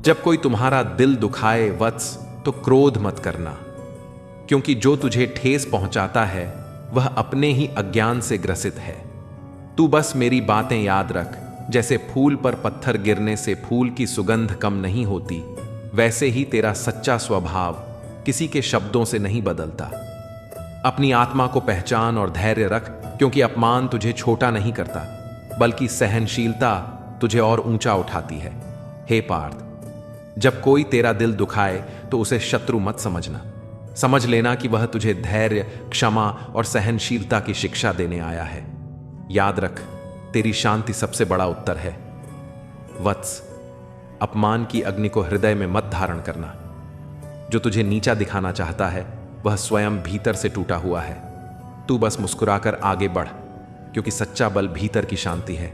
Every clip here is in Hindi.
जब कोई तुम्हारा दिल दुखाए वत्स, तो क्रोध मत करना, क्योंकि जो तुझे ठेस पहुंचाता है वह अपने ही अज्ञान से ग्रसित है। तू बस मेरी बातें याद रख। जैसे फूल पर पत्थर गिरने से फूल की सुगंध कम नहीं होती, वैसे ही तेरा सच्चा स्वभाव किसी के शब्दों से नहीं बदलता। अपनी आत्मा को पहचान और धैर्य रख, क्योंकि अपमान तुझे छोटा नहीं करता, बल्कि सहनशीलता तुझे और ऊंचा उठाती है। हे पार्थ, जब कोई तेरा दिल दुखाए तो उसे शत्रु मत समझना। समझ लेना कि वह तुझे धैर्य, क्षमा और सहनशीलता की शिक्षा देने आया है। याद रख, तेरी शांति सबसे बड़ा उत्तर है। वत्स, अपमान की अग्नि को हृदय में मत धारण करना। जो तुझे नीचा दिखाना चाहता है वह स्वयं भीतर से टूटा हुआ है। तू बस मुस्कुराकर आगे बढ़, क्योंकि सच्चा बल भीतर की शांति है।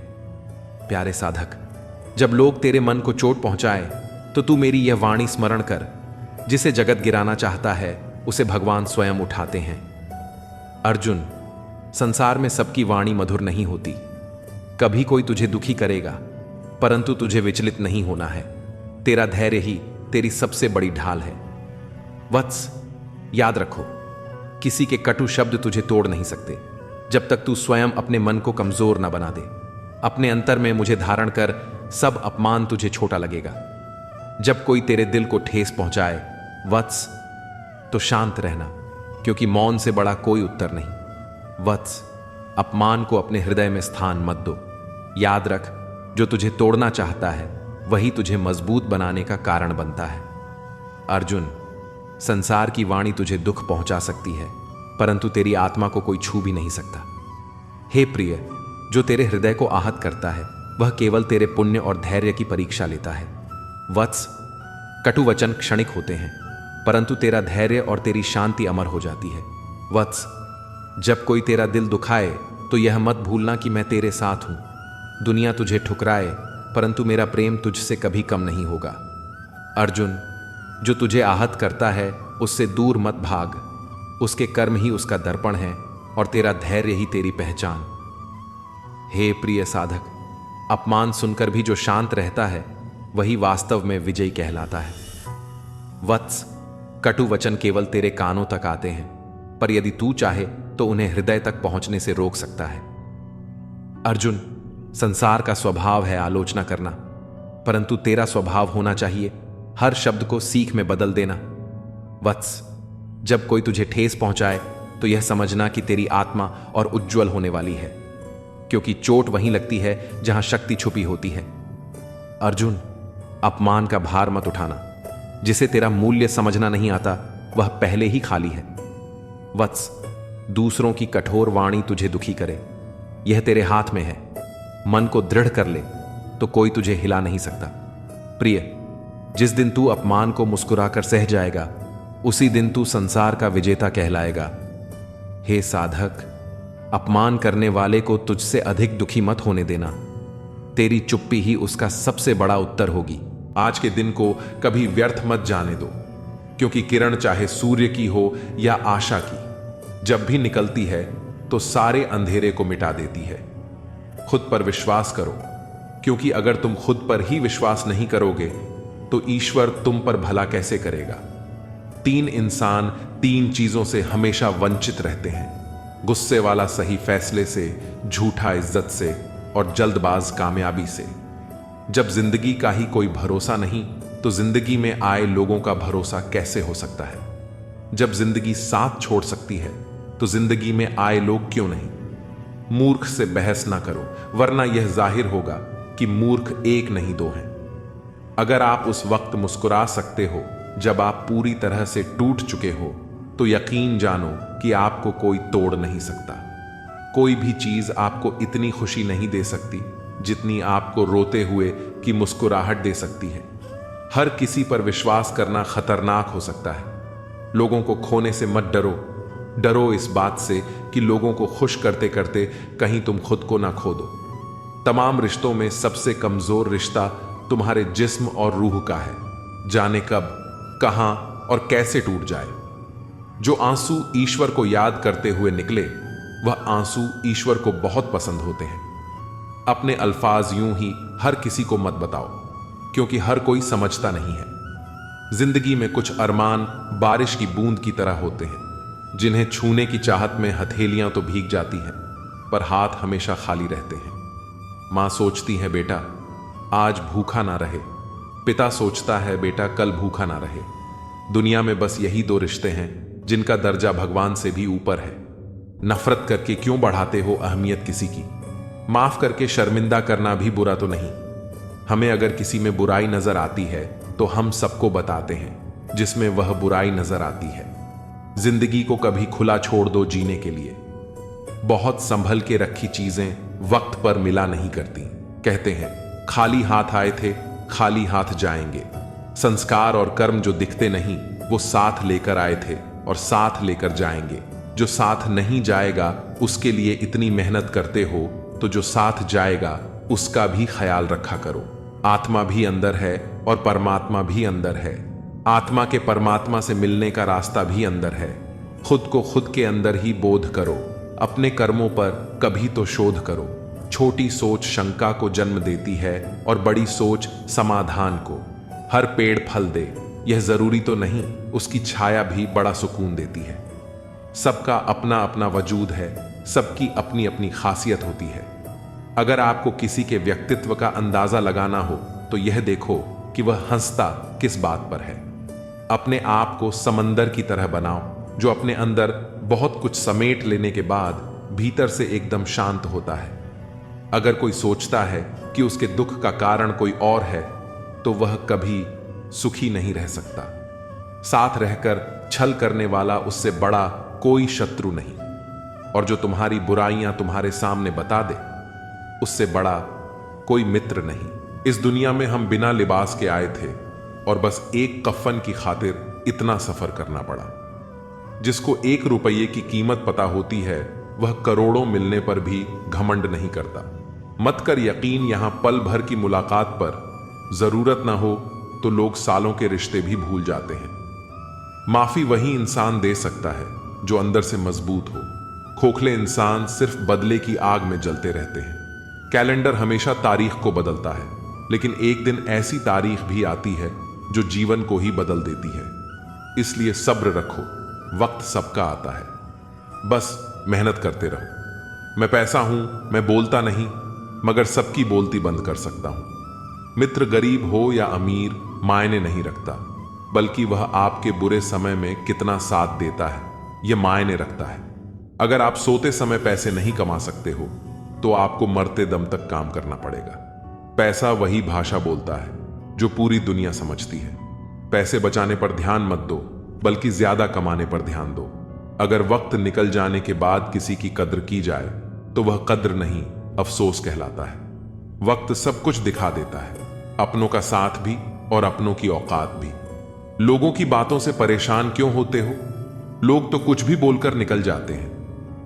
प्यारे साधक, जब लोग तेरे मन को चोट पहुंचाए तो तू मेरी यह वाणी स्मरण कर, जिसे जगत गिराना चाहता है उसे भगवान स्वयं उठाते हैं। अर्जुन, संसार में सबकी वाणी मधुर नहीं होती। कभी कोई तुझे दुखी करेगा, परंतु तुझे विचलित नहीं होना है। तेरा धैर्य ही तेरी सबसे बड़ी ढाल है। वत्स, याद रखो, किसी के कटु शब्द तुझे तोड़ नहीं सकते, जब तक तू स्वयं अपने मन को कमजोर न बना दे। अपने अंतर में मुझे धारण कर, सब अपमान तुझे छोटा लगेगा। जब कोई तेरे दिल को ठेस पहुंचाए वत्स, तो शांत रहना, क्योंकि मौन से बड़ा कोई उत्तर नहीं। वत्स, अपमान को अपने हृदय में स्थान मत दो। याद रख, जो तुझे तोड़ना चाहता है वही तुझे मजबूत बनाने का कारण बनता है। अर्जुन, संसार की वाणी तुझे दुख पहुंचा सकती है, परंतु तेरी आत्मा को कोई छू भी नहीं सकता। हे प्रिय, जो तेरे हृदय को आहत करता है वह केवल तेरे पुण्य और धैर्य की परीक्षा लेता है। वत्स, कटु वचन क्षणिक होते हैं, परंतु तेरा धैर्य और तेरी शांति अमर हो जाती है। वत्स, जब कोई तेरा दिल दुखाए तो यह मत भूलना कि मैं तेरे साथ हूं। दुनिया तुझे ठुकराए, परंतु मेरा प्रेम तुझसे कभी कम नहीं होगा। अर्जुन, जो तुझे आहत करता है उससे दूर मत भाग। उसके कर्म ही उसका दर्पण है और तेरा धैर्य ही तेरी पहचान। हे प्रिय साधक, अपमान सुनकर भी जो शांत रहता है वही वास्तव में विजयी कहलाता है। वत्स, कटु वचन केवल तेरे कानों तक आते हैं, पर यदि तू चाहे तो उन्हें हृदय तक पहुंचने से रोक सकता है। अर्जुन, संसार का स्वभाव है आलोचना करना, परंतु तेरा स्वभाव होना चाहिए हर शब्द को सीख में बदल देना। वत्स, जब कोई तुझे ठेस पहुंचाए तो यह समझना कि तेरी आत्मा और उज्जवल होने वाली है, क्योंकि चोट वहीं लगती है जहां शक्ति छुपी होती है। अर्जुन, अपमान का भार मत उठाना। जिसे तेरा मूल्य समझना नहीं आता वह पहले ही खाली है। वत्स, दूसरों की कठोर वाणी तुझे दुखी करे, यह तेरे हाथ में है। मन को दृढ़ कर ले तो कोई तुझे हिला नहीं सकता। प्रिय, जिस दिन तू अपमान को मुस्कुराकर सह जाएगा उसी दिन तू संसार का विजेता कहलाएगा। हे साधक, अपमान करने वाले को तुझसे अधिक दुखी मत होने देना। तेरी चुप्पी ही उसका सबसे बड़ा उत्तर होगी। आज के दिन को कभी व्यर्थ मत जाने दो, क्योंकि किरण चाहे सूर्य की हो या आशा की, जब भी निकलती है तो सारे अंधेरे को मिटा देती है। खुद पर विश्वास करो, क्योंकि अगर तुम खुद पर ही विश्वास नहीं करोगे तो ईश्वर तुम पर भला कैसे करेगा। 3 इंसान 3 चीजों से हमेशा वंचित रहते हैं: गुस्से वाला सही फैसले से, झूठा इज्जत से और जल्दबाज कामयाबी से। जब जिंदगी का ही कोई भरोसा नहीं तो जिंदगी में आए लोगों का भरोसा कैसे हो सकता है। जब जिंदगी साथ छोड़ सकती है तो जिंदगी में आए लोग क्यों नहीं। मूर्ख से बहस ना करो, वरना यह जाहिर होगा कि मूर्ख एक नहीं दो हैं। अगर आप उस वक्त मुस्कुरा सकते हो जब आप पूरी तरह से टूट चुके हो, तो यकीन जानो कि आपको कोई तोड़ नहीं सकता। कोई भी चीज आपको इतनी खुशी नहीं दे सकती जितनी आपको रोते हुए की मुस्कुराहट दे सकती है। हर किसी पर विश्वास करना खतरनाक हो सकता है। लोगों को खोने से मत डरो, डरो इस बात से कि लोगों को खुश करते करते कहीं तुम खुद को ना खो दो। तमाम रिश्तों में सबसे कमजोर रिश्ता तुम्हारे जिस्म और रूह का है। जाने कब, कहां और कैसे टूट जाए। जो आंसू ईश्वर को याद करते हुए निकले वह आंसू ईश्वर को बहुत पसंद होते हैं। अपने अल्फाज यूं ही हर किसी को मत बताओ, क्योंकि हर कोई समझता नहीं है। जिंदगी में कुछ अरमान बारिश की बूंद की तरह होते हैं, जिन्हें छूने की चाहत में हथेलियां तो भीग जाती हैं, पर हाथ हमेशा खाली रहते हैं। मां सोचती है बेटा आज भूखा ना रहे, पिता सोचता है बेटा कल भूखा ना रहे। दुनिया में बस यही दो रिश्ते हैं जिनका दर्जा भगवान से भी ऊपर है। नफरत करके क्यों बढ़ाते हो अहमियत किसी की? माफ करके शर्मिंदा करना भी बुरा तो नहीं। हमें अगर किसी में बुराई नजर आती है तो हम सबको बताते हैं जिसमें वह बुराई नजर आती है। जिंदगी को कभी खुला छोड़ दो जीने के लिए। बहुत संभल के रखी चीजें वक्त पर मिला नहीं करती। कहते हैं खाली हाथ आए थे खाली हाथ जाएंगे। संस्कार और कर्म जो दिखते नहीं वो साथ लेकर आए थे और साथ लेकर जाएंगे। जो साथ नहीं जाएगा उसके लिए इतनी मेहनत करते हो तो जो साथ जाएगा उसका भी ख्याल रखा करो। आत्मा भी अंदर है और परमात्मा भी अंदर है। आत्मा के परमात्मा से मिलने का रास्ता भी अंदर है। खुद को खुद के अंदर ही बोध करो। अपने कर्मों पर कभी तो शोध करो। छोटी सोच शंका को जन्म देती है और बड़ी सोच समाधान को। हर पेड़ फल दे यह जरूरी तो नहीं, उसकी छाया भी बड़ा सुकून देती है। सबका अपना अपना वजूद है, सबकी अपनी अपनी खासियत होती है। अगर आपको किसी के व्यक्तित्व का अंदाजा लगाना हो तो यह देखो कि वह हंसता किस बात पर है। अपने आप को समंदर की तरह बनाओ जो अपने अंदर बहुत कुछ समेट लेने के बाद भीतर से एकदम शांत होता है। अगर कोई सोचता है कि उसके दुख का कारण कोई और है तो वह कभी सुखी नहीं रह सकता। साथ रहकर छल करने वाला उससे बड़ा कोई शत्रु नहीं, और जो तुम्हारी बुराइयां तुम्हारे सामने बता दे उससे बड़ा कोई मित्र नहीं। इस दुनिया में हम बिना लिबास के आए थे और बस एक कफन की खातिर इतना सफर करना पड़ा। जिसको 1 रुपये की कीमत पता होती है वह करोड़ों मिलने पर भी घमंड नहीं करता। मत कर यकीन यहां पल भर की मुलाकात पर, जरूरत ना हो तो लोग सालों के रिश्ते भी भूल जाते हैं। माफी वही इंसान दे सकता है जो अंदर से मजबूत हो। खोखले इंसान सिर्फ बदले की आग में जलते रहते हैं। कैलेंडर हमेशा तारीख को बदलता है, लेकिन एक दिन ऐसी तारीख भी आती है जो जीवन को ही बदल देती है। इसलिए सब्र रखो, वक्त सबका आता है। बस मेहनत करते रहो। मैं पैसा हूं, मैं बोलता नहीं, मगर सबकी बोलती बंद कर सकता हूं। मित्र गरीब हो या अमीर मायने नहीं रखता, बल्कि वह आपके बुरे समय में कितना साथ देता है यह मायने रखता है। अगर आप सोते समय पैसे नहीं कमा सकते हो तो आपको मरते दम तक काम करना पड़ेगा। पैसा वही भाषा बोलता है जो पूरी दुनिया समझती है। पैसे बचाने पर ध्यान मत दो, बल्कि ज्यादा कमाने पर ध्यान दो। अगर वक्त निकल जाने के बाद किसी की कद्र की जाए तो वह कद्र नहीं, अफसोस कहलाता है। वक्त सब कुछ दिखा देता है, अपनों का साथ भी और अपनों की औकात भी। लोगों की बातों से परेशान क्यों होते हो? लोग तो कुछ भी बोलकर निकल जाते हैं।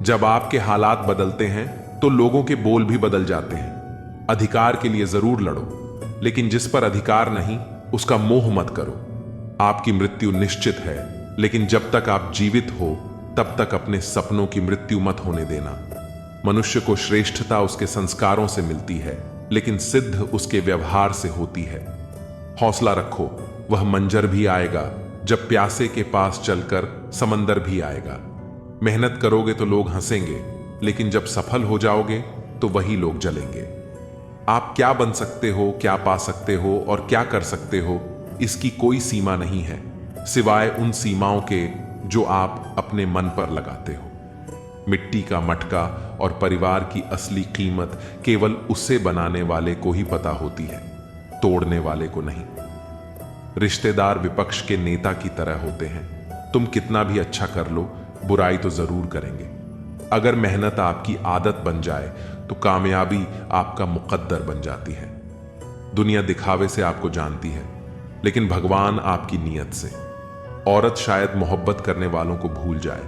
जब आपके हालात बदलते हैं तो लोगों के बोल भी बदल जाते हैं। अधिकार के लिए जरूर लड़ो, लेकिन जिस पर अधिकार नहीं उसका मोह मत करो। आपकी मृत्यु निश्चित है, लेकिन जब तक आप जीवित हो तब तक अपने सपनों की मृत्यु मत होने देना। मनुष्य को श्रेष्ठता उसके संस्कारों से मिलती है, लेकिन सिद्ध उसके व्यवहार से होती है। हौसला रखो, वह मंजर भी आएगा जब प्यासे के पास चलकर समंदर भी आएगा। मेहनत करोगे तो लोग हंसेंगे, लेकिन जब सफल हो जाओगे तो वही लोग जलेंगे। आप क्या बन सकते हो, क्या पा सकते हो और क्या कर सकते हो, इसकी कोई सीमा नहीं है, सिवाय उन सीमाओं के जो आप अपने मन पर लगाते हो। मिट्टी का मटका और परिवार की असली कीमत केवल उसे बनाने वाले को ही पता होती है, तोड़ने वाले को नहीं। रिश्तेदार विपक्ष के नेता की तरह होते हैं। तुम कितना भी अच्छा कर लो, बुराई तो जरूर करेंगे। अगर मेहनत आपकी आदत बन जाए तो कामयाबी आपका मुकद्दर बन जाती है। दुनिया दिखावे से आपको जानती है, लेकिन भगवान आपकी नीयत से। औरत शायद मोहब्बत करने वालों को भूल जाए,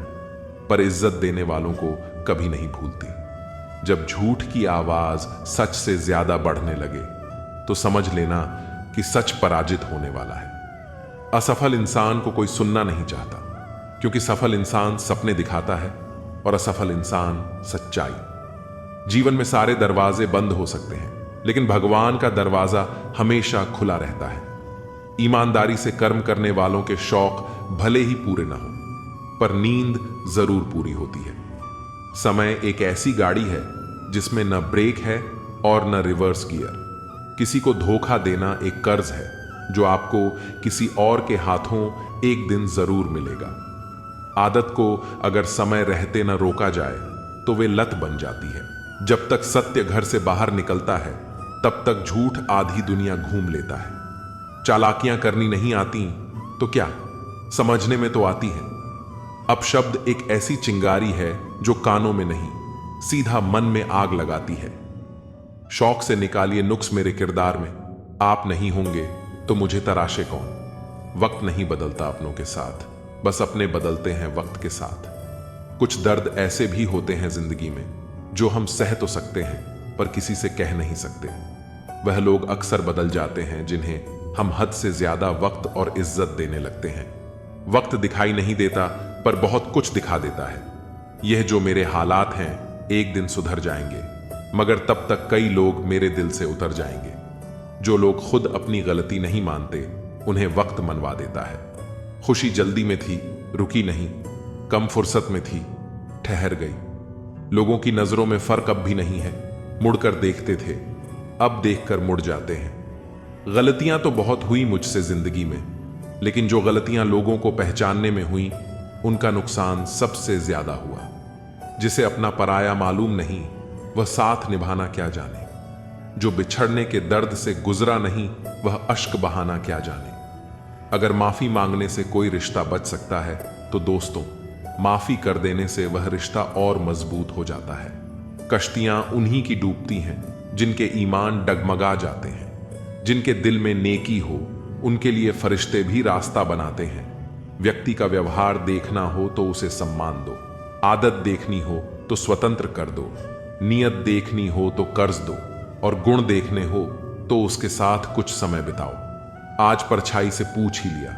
पर इज्जत देने वालों को कभी नहीं भूलती। जब झूठ की आवाज सच से ज्यादा बढ़ने लगे तो समझ लेना कि सच पराजित होने वाला है। असफल इंसान को कोई सुनना नहीं चाहता, क्योंकि सफल इंसान सपने दिखाता है और असफल इंसान सच्चाई। जीवन में सारे दरवाजे बंद हो सकते हैं, लेकिन भगवान का दरवाजा हमेशा खुला रहता है। ईमानदारी से कर्म करने वालों के शौक भले ही पूरे ना हो, पर नींद जरूर पूरी होती है। समय एक ऐसी गाड़ी है जिसमें न ब्रेक है और न रिवर्स गियर। किसी को धोखा देना एक कर्ज है जो आपको किसी और के हाथों एक दिन जरूर मिलेगा। आदत को अगर समय रहते न रोका जाए तो वे लत बन जाती है। जब तक सत्य घर से बाहर निकलता है तब तक झूठ आधी दुनिया घूम लेता है। चालाकियां करनी नहीं आती तो क्या, समझने में तो आती है। अपशब्द एक ऐसी चिंगारी है जो कानों में नहीं, सीधा मन में आग लगाती है। शौक से निकालिए नुक्स मेरे किरदार में, आप नहीं होंगे तो मुझे तराशे कौन। वक्त नहीं बदलता अपनों के साथ, बस अपने बदलते हैं वक्त के साथ। कुछ दर्द ऐसे भी होते हैं जिंदगी में जो हम सह तो सकते हैं पर किसी से कह नहीं सकते। वह लोग अक्सर बदल जाते हैं जिन्हें हम हद से ज्यादा वक्त और इज्जत देने लगते हैं। वक्त दिखाई नहीं देता पर बहुत कुछ दिखा देता है। यह जो मेरे हालात हैं एक दिन सुधर जाएंगे, मगर तब तक कई लोग मेरे दिल से उतर जाएंगे। जो लोग खुद अपनी गलती नहीं मानते उन्हें वक्त मनवा देता है। खुशी जल्दी में थी, रुकी नहीं, कम फुर्सत में थी, ठहर गई। लोगों की नजरों में फर्क अब भी नहीं है। मुड़कर देखते थे, अब देखकर मुड़ जाते हैं। गलतियां तो बहुत हुई मुझसे जिंदगी में, लेकिन जो गलतियां लोगों को पहचानने में हुई उनका नुकसान सबसे ज्यादा हुआ। जिसे अपना पराया मालूम नहीं वह साथ निभाना क्या जाने। जो बिछड़ने के दर्द से गुजरा नहीं वह अश्क बहाना क्या जाने। अगर माफी मांगने से कोई रिश्ता बच सकता है तो दोस्तों, माफी कर देने से वह रिश्ता और मजबूत हो जाता है। कश्तियां उन्हीं की डूबती हैं जिनके ईमान डगमगा जाते हैं। जिनके दिल में नेकी हो उनके लिए फरिश्ते भी रास्ता बनाते हैं। व्यक्ति का व्यवहार देखना हो तो उसे सम्मान दो। आदत देखनी हो तो स्वतंत्र कर दो। नियत देखनी हो तो कर्ज दो, और गुण देखने हो तो उसके साथ कुछ समय बिताओ। आज परछाई से पूछ ही लिया,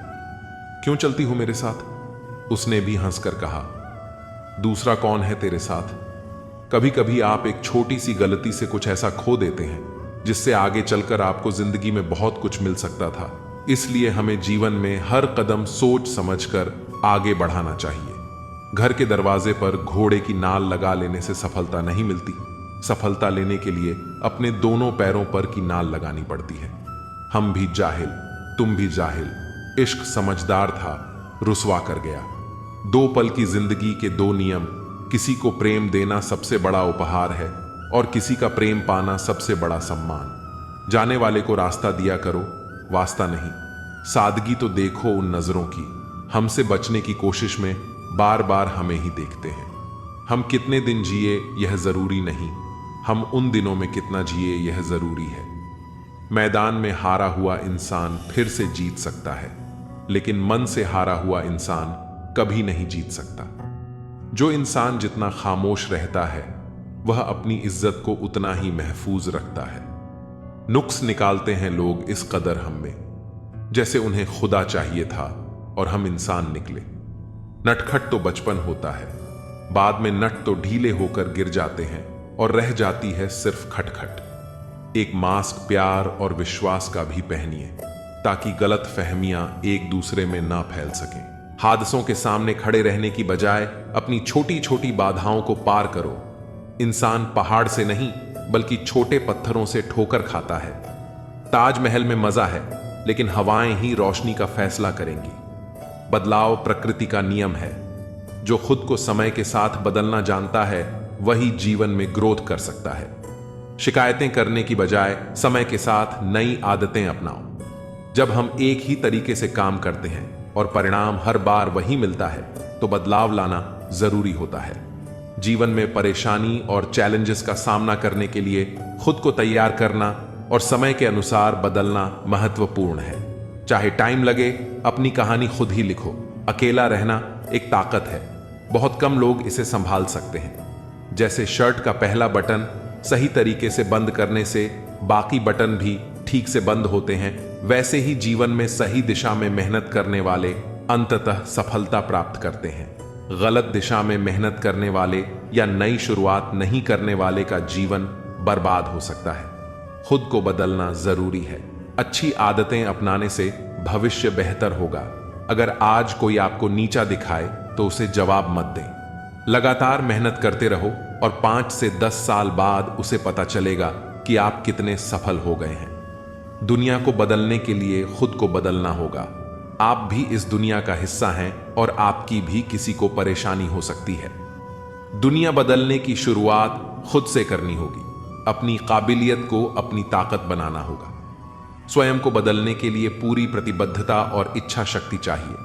क्यों चलती हो मेरे साथ? उसने भी हंसकर कहा, दूसरा कौन है तेरे साथ। कभी कभी आप एक छोटी सी गलती से कुछ ऐसा खो देते हैं जिससे आगे चलकर आपको जिंदगी में बहुत कुछ मिल सकता था। इसलिए हमें जीवन में हर कदम सोच समझकर आगे बढ़ाना चाहिए। घर के दरवाजे पर घोड़े की नाल लगा लेने से सफलता नहीं मिलती। सफलता लेने के लिए अपने दोनों पैरों पर की नाल लगानी पड़ती है। हम भी जाहिल, तुम भी जाहिल। इश्क समझदार था, रुसवा कर गया। 2 पल की जिंदगी के 2 नियम। किसी को प्रेम देना सबसे बड़ा उपहार है और किसी का प्रेम पाना सबसे बड़ा सम्मान। जाने वाले को रास्ता दिया करो, वास्ता नहीं। सादगी तो देखो उन नजरों की, हमसे बचने की कोशिश में बार बार हमें ही देखते हैं। हम कितने दिन जिए यह जरूरी नहीं, हम उन दिनों में कितना जिए यह जरूरी है। मैदान में हारा हुआ इंसान फिर से जीत सकता है, लेकिन मन से हारा हुआ इंसान कभी नहीं जीत सकता। जो इंसान जितना खामोश रहता है वह अपनी इज्जत को उतना ही महफूज रखता है। नुक्स निकालते हैं लोग इस कदर हम में, जैसे उन्हें खुदा चाहिए था और हम इंसान निकले। नटखट तो बचपन होता है, बाद में नट तो ढीले होकर गिर जाते हैं और रह जाती है सिर्फ खटखट। एक मास्क प्यार और विश्वास का भी पहनिए ताकि गलत फहमियां एक दूसरे में ना फैल सकें। हादसों के सामने खड़े रहने की बजाय अपनी छोटी छोटी बाधाओं को पार करो। इंसान पहाड़ से नहीं बल्कि छोटे पत्थरों से ठोकर खाता है। ताजमहल में मजा है, लेकिन हवाएं ही रोशनी का फैसला करेंगी। बदलाव प्रकृति का नियम है। जो खुद को समय के साथ बदलना जानता है वही जीवन में ग्रोथ कर सकता है। शिकायतें करने की बजाय समय के साथ नई आदतें अपनाओ। जब हम एक ही तरीके से काम करते हैं और परिणाम हर बार वही मिलता है तो बदलाव लाना जरूरी होता है। जीवन में परेशानी और चैलेंजेस का सामना करने के लिए खुद को तैयार करना और समय के अनुसार बदलना महत्वपूर्ण है। चाहे टाइम लगे, अपनी कहानी खुद ही लिखो। अकेला रहना एक ताकत है, बहुत कम लोग इसे संभाल सकते हैं। जैसे शर्ट का पहला बटन सही तरीके से बंद करने से बाकी बटन भी ठीक से बंद होते हैं, वैसे ही जीवन में सही दिशा में मेहनत करने वाले अंततः सफलता प्राप्त करते हैं। गलत दिशा में मेहनत करने वाले या नई शुरुआत नहीं करने वाले का जीवन बर्बाद हो सकता है। खुद को बदलना जरूरी है। अच्छी आदतें अपनाने से भविष्य बेहतर होगा। अगर आज कोई आपको नीचा दिखाए तो उसे जवाब मत दें। लगातार मेहनत करते रहो और 5 से 10 साल बाद उसे पता चलेगा कि आप कितने सफल हो गए हैं। दुनिया को बदलने के लिए खुद को बदलना होगा। आप भी इस दुनिया का हिस्सा हैं और आपकी भी किसी को परेशानी हो सकती है। दुनिया बदलने की शुरुआत खुद से करनी होगी। अपनी काबिलियत को अपनी ताकत बनाना होगा। स्वयं को बदलने के लिए पूरी प्रतिबद्धता और इच्छा शक्ति चाहिए।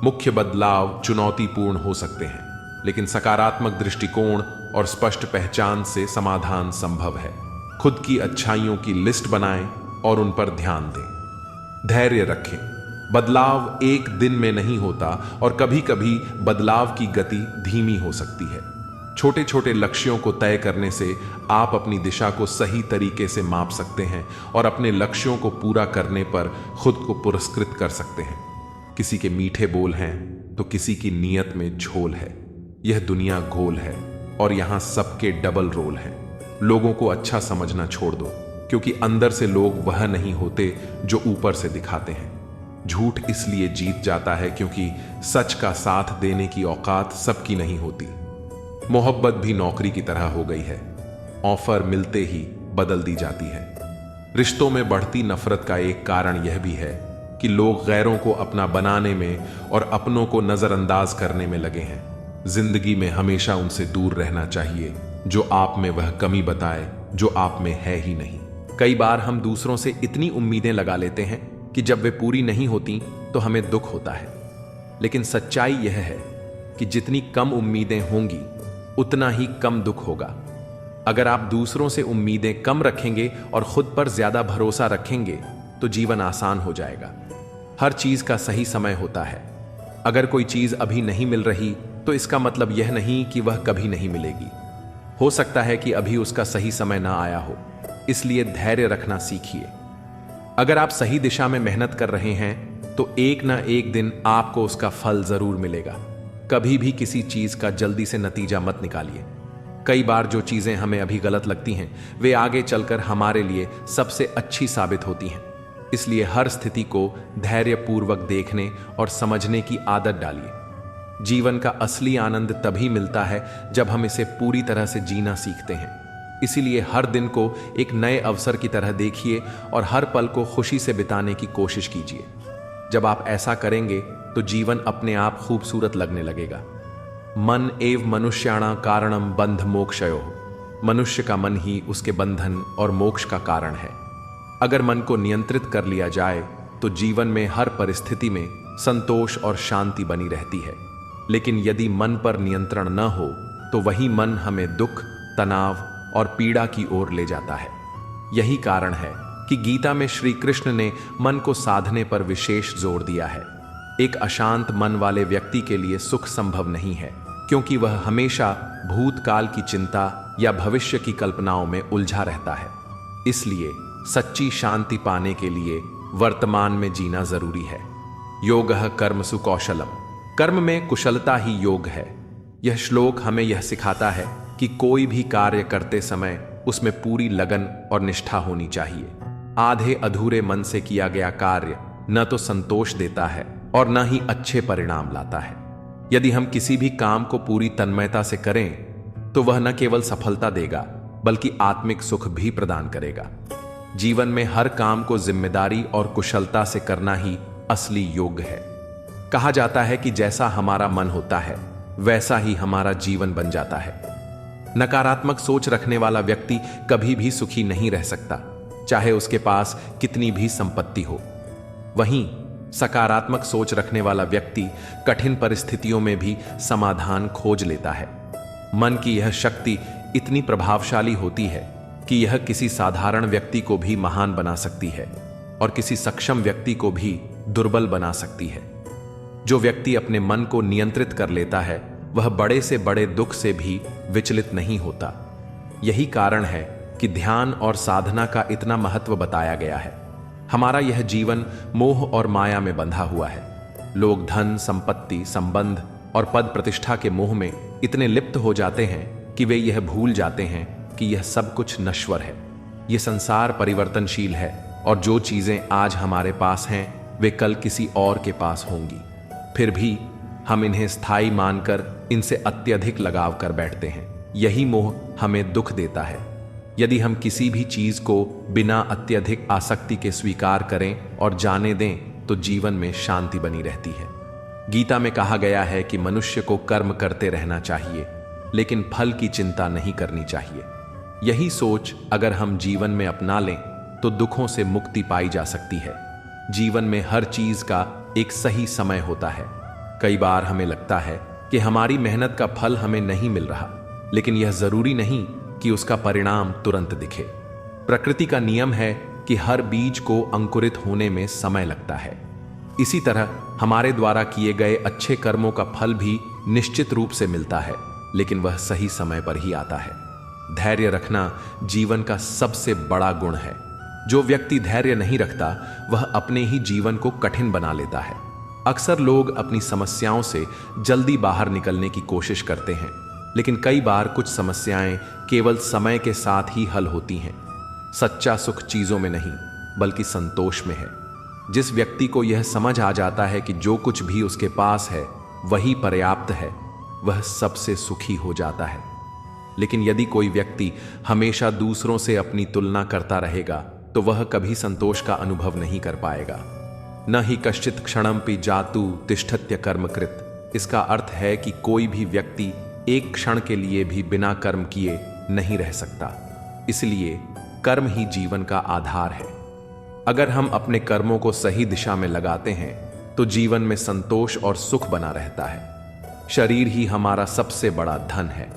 मुख्य बदलाव चुनौतीपूर्ण हो सकते हैं, लेकिन सकारात्मक दृष्टिकोण और स्पष्ट पहचान से समाधान संभव है। खुद की अच्छाइयों की लिस्ट बनाएं और उन पर ध्यान दें। धैर्य रखें। बदलाव एक दिन में नहीं होता और कभी कभी बदलाव की गति धीमी हो सकती है। छोटे छोटे लक्ष्यों को तय करने से आप अपनी दिशा को सही तरीके से माप सकते हैं और अपने लक्ष्यों को पूरा करने पर खुद को पुरस्कृत कर सकते हैं। किसी के मीठे बोल हैं तो किसी की नीयत में झोल है। यह दुनिया गोल है और यहां सबके डबल रोल हैं। लोगों को अच्छा समझना छोड़ दो, क्योंकि अंदर से लोग वह नहीं होते जो ऊपर से दिखाते हैं। झूठ इसलिए जीत जाता है क्योंकि सच का साथ देने की औकात सबकी नहीं होती। मोहब्बत भी नौकरी की तरह हो गई है। ऑफर मिलते ही बदल दी जाती है। रिश्तों में बढ़ती नफरत का एक कारण यह भी है कि लोग गैरों को अपना बनाने में और अपनों को नजरअंदाज करने में लगे हैं। जिंदगी में हमेशा उनसे दूर रहना चाहिए जो आप में वह कमी बताए जो आप में है ही नहीं। कई बार हम दूसरों से इतनी उम्मीदें लगा लेते हैं कि जब वे पूरी नहीं होती तो हमें दुख होता है। लेकिन सच्चाई यह है कि जितनी कम उम्मीदें होंगी उतना ही कम दुख होगा। अगर आप दूसरों से उम्मीदें कम रखेंगे और खुद पर ज्यादा भरोसा रखेंगे तो जीवन आसान हो जाएगा। हर चीज का सही समय होता है। अगर कोई चीज अभी नहीं मिल रही तो इसका मतलब यह नहीं कि वह कभी नहीं मिलेगी। हो सकता है कि अभी उसका सही समय ना आया हो, इसलिए धैर्य रखना सीखिए। अगर आप सही दिशा में मेहनत कर रहे हैं तो एक ना एक दिन आपको उसका फल जरूर मिलेगा। कभी भी किसी चीज का जल्दी से नतीजा मत निकालिए। कई बार जो चीजें हमें अभी गलत लगती हैं वे आगे चलकर हमारे लिए सबसे अच्छी साबित होती हैं। इसलिए हर स्थिति को धैर्यपूर्वक देखने और समझने की आदत डालिए। जीवन का असली आनंद तभी मिलता है जब हम इसे पूरी तरह से जीना सीखते हैं। इसीलिए हर दिन को एक नए अवसर की तरह देखिए और हर पल को खुशी से बिताने की कोशिश कीजिए। जब आप ऐसा करेंगे तो जीवन अपने आप खूबसूरत लगने लगेगा। मन एव मनुष्याणां कारणम बंध मोक्षयोः। मनुष्य का मन ही उसके बंधन और मोक्ष का कारण है। अगर मन को नियंत्रित कर लिया जाए तो जीवन में हर परिस्थिति में संतोष और शांति बनी रहती है। लेकिन यदि मन पर नियंत्रण न हो तो वही मन हमें दुख, तनाव और पीड़ा की ओर ले जाता है। यही कारण है कि गीता में श्री कृष्ण ने मन को साधने पर विशेष जोर दिया है। एक अशांत मन वाले व्यक्ति के लिए सुख संभव नहीं है, क्योंकि वह हमेशा भूतकाल की चिंता या भविष्य की कल्पनाओं में उलझा रहता है। इसलिए सच्ची शांति पाने के लिए वर्तमान में जीना जरूरी है। योगः कर्मसु कौशलम। कर्म में कुशलता ही योग है। यह श्लोक हमें यह सिखाता है कि कोई भी कार्य करते समय उसमें पूरी लगन और निष्ठा होनी चाहिए। आधे अधूरे मन से किया गया कार्य न तो संतोष देता है और न ही अच्छे परिणाम लाता है। यदि हम किसी भी काम को पूरी तन्मयता से करें तो वह न केवल सफलता देगा बल्कि आत्मिक सुख भी प्रदान करेगा। जीवन में हर काम को जिम्मेदारी और कुशलता से करना ही असली योग है। कहा जाता है कि जैसा हमारा मन होता है वैसा ही हमारा जीवन बन जाता है। नकारात्मक सोच रखने वाला व्यक्ति कभी भी सुखी नहीं रह सकता, चाहे उसके पास कितनी भी संपत्ति हो। वहीं सकारात्मक सोच रखने वाला व्यक्ति कठिन परिस्थितियों में भी समाधान खोज लेता है। मन की यह शक्ति इतनी प्रभावशाली होती है कि यह किसी साधारण व्यक्ति को भी महान बना सकती है और किसी सक्षम व्यक्ति को भी दुर्बल बना सकती है। जो व्यक्ति अपने मन को नियंत्रित कर लेता है वह बड़े से बड़े दुख से भी विचलित नहीं होता। यही कारण है कि ध्यान और साधना का इतना महत्व बताया गया है। हमारा यह जीवन मोह और माया में बंधा हुआ है। लोग धन, संपत्ति, संबंध और पद प्रतिष्ठा के मोह में इतने लिप्त हो जाते हैं कि वे यह भूल जाते हैं कि यह सब कुछ नश्वर है। ये संसार परिवर्तनशील है और जो चीजें आज हमारे पास हैं वे कल किसी और के पास होंगी। फिर भी हम इन्हें स्थायी मानकर इनसे अत्यधिक लगाव कर बैठते हैं। यही मोह हमें दुख देता है। यदि हम किसी भी चीज को बिना अत्यधिक आसक्ति के स्वीकार करें और जाने दें तो जीवन में शांति बनी रहती है। गीता में कहा गया है कि मनुष्य को कर्म करते रहना चाहिए, लेकिन फल की चिंता नहीं करनी चाहिए। यही सोच अगर हम जीवन में अपना लें तो दुखों से मुक्ति पाई जा सकती है। जीवन में हर चीज का एक सही समय होता है। कई बार हमें लगता है कि हमारी मेहनत का फल हमें नहीं मिल रहा, लेकिन यह जरूरी नहीं कि उसका परिणाम तुरंत दिखे। प्रकृति का नियम है कि हर बीज को अंकुरित होने में समय लगता है। इसी तरह हमारे द्वारा किए गए अच्छे कर्मों का फल भी निश्चित रूप से मिलता है, लेकिन वह सही समय पर ही आता है। धैर्य रखना जीवन का सबसे बड़ा गुण है। जो व्यक्ति धैर्य नहीं रखता वह अपने ही जीवन को कठिन बना लेता है। अक्सर लोग अपनी समस्याओं से जल्दी बाहर निकलने की कोशिश करते हैं, लेकिन कई बार कुछ समस्याएं केवल समय के साथ ही हल होती हैं। सच्चा सुख चीजों में नहीं बल्कि संतोष में है। जिस व्यक्ति को यह समझ आ जाता है कि जो कुछ भी उसके पास है वही पर्याप्त है, वह सबसे सुखी हो जाता है। लेकिन यदि कोई व्यक्ति हमेशा दूसरों से अपनी तुलना करता रहेगा तो वह कभी संतोष का अनुभव नहीं कर पाएगा। न ही कश्चित क्षणमपि जातु तिष्ठत्य कर्मकृत। इसका अर्थ है कि कोई भी व्यक्ति एक क्षण के लिए भी बिना कर्म किए नहीं रह सकता। इसलिए कर्म ही जीवन का आधार है। अगर हम अपने कर्मों को सही दिशा में लगाते हैं तो जीवन में संतोष और सुख बना रहता है। शरीर ही हमारा सबसे बड़ा धन है।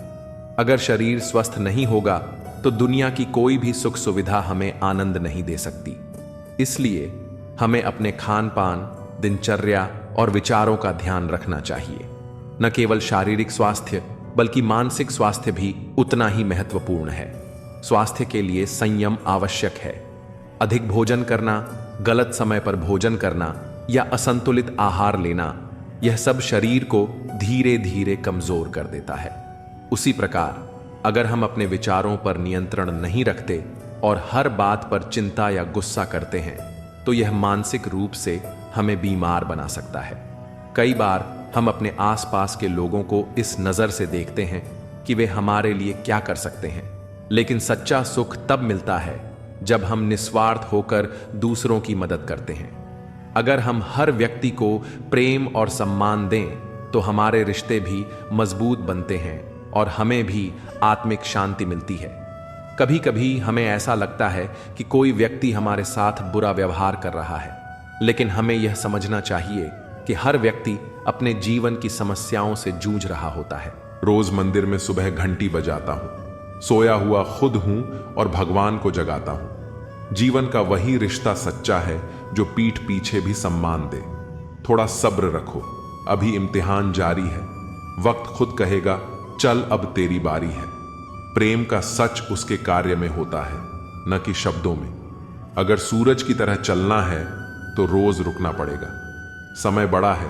अगर शरीर स्वस्थ नहीं होगा तो दुनिया की कोई भी सुख सुविधा हमें आनंद नहीं दे सकती। इसलिए हमें अपने खान पान, दिनचर्या और विचारों का ध्यान रखना चाहिए। न केवल शारीरिक स्वास्थ्य बल्कि मानसिक स्वास्थ्य भी उतना ही महत्वपूर्ण है। स्वास्थ्य के लिए संयम आवश्यक है। अधिक भोजन करना, गलत समय पर भोजन करना या असंतुलित आहार लेना, यह सब शरीर को धीरे धीरे कमजोर कर देता है। उसी प्रकार अगर हम अपने विचारों पर नियंत्रण नहीं रखते और हर बात पर चिंता या गुस्सा करते हैं तो यह मानसिक रूप से हमें बीमार बना सकता है। कई बार हम अपने आसपास के लोगों को इस नज़र से देखते हैं कि वे हमारे लिए क्या कर सकते हैं, लेकिन सच्चा सुख तब मिलता है जब हम निस्वार्थ होकर दूसरों की मदद करते हैं। अगर हम हर व्यक्ति को प्रेम और सम्मान दें तो हमारे रिश्ते भी मजबूत बनते हैं और हमें भी आत्मिक शांति मिलती है। कभी कभी हमें ऐसा लगता है कि कोई व्यक्ति हमारे साथ बुरा व्यवहार कर रहा है, लेकिन हमें यह समझना चाहिए कि हर व्यक्ति अपने जीवन की समस्याओं से जूझ रहा होता है। रोज मंदिर में सुबह घंटी बजाता हूं, सोया हुआ खुद हूं और भगवान को जगाता हूं। जीवन का वही रिश्ता सच्चा है जो पीठ पीछे भी सम्मान दे। थोड़ा सब्र रखो, अभी इम्तिहान जारी है। वक्त खुद कहेगा चल अब तेरी बारी है। प्रेम का सच उसके कार्य में होता है, न कि शब्दों में। अगर सूरज की तरह चलना है तो रोज रुकना पड़ेगा। समय बड़ा है,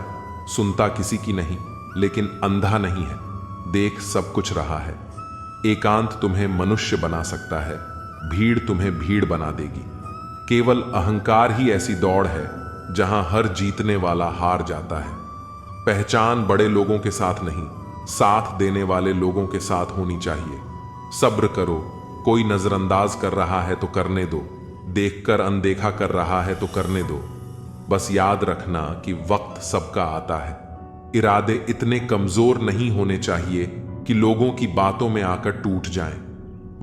सुनता किसी की नहीं, लेकिन अंधा नहीं है, देख सब कुछ रहा है। एकांत तुम्हें मनुष्य बना सकता है, भीड़ तुम्हें भीड़ बना देगी। केवल अहंकार ही ऐसी दौड़ है जहां हर जीतने वाला हार जाता है। पहचान बड़े लोगों के साथ नहीं, साथ देने वाले लोगों के साथ होनी चाहिए। सब्र करो, कोई नजरअंदाज कर रहा है तो करने दो, देखकर अनदेखा कर रहा है तो करने दो। बस याद रखना कि वक्त सबका आता है। इरादे इतने कमजोर नहीं होने चाहिए कि लोगों की बातों में आकर टूट जाएं।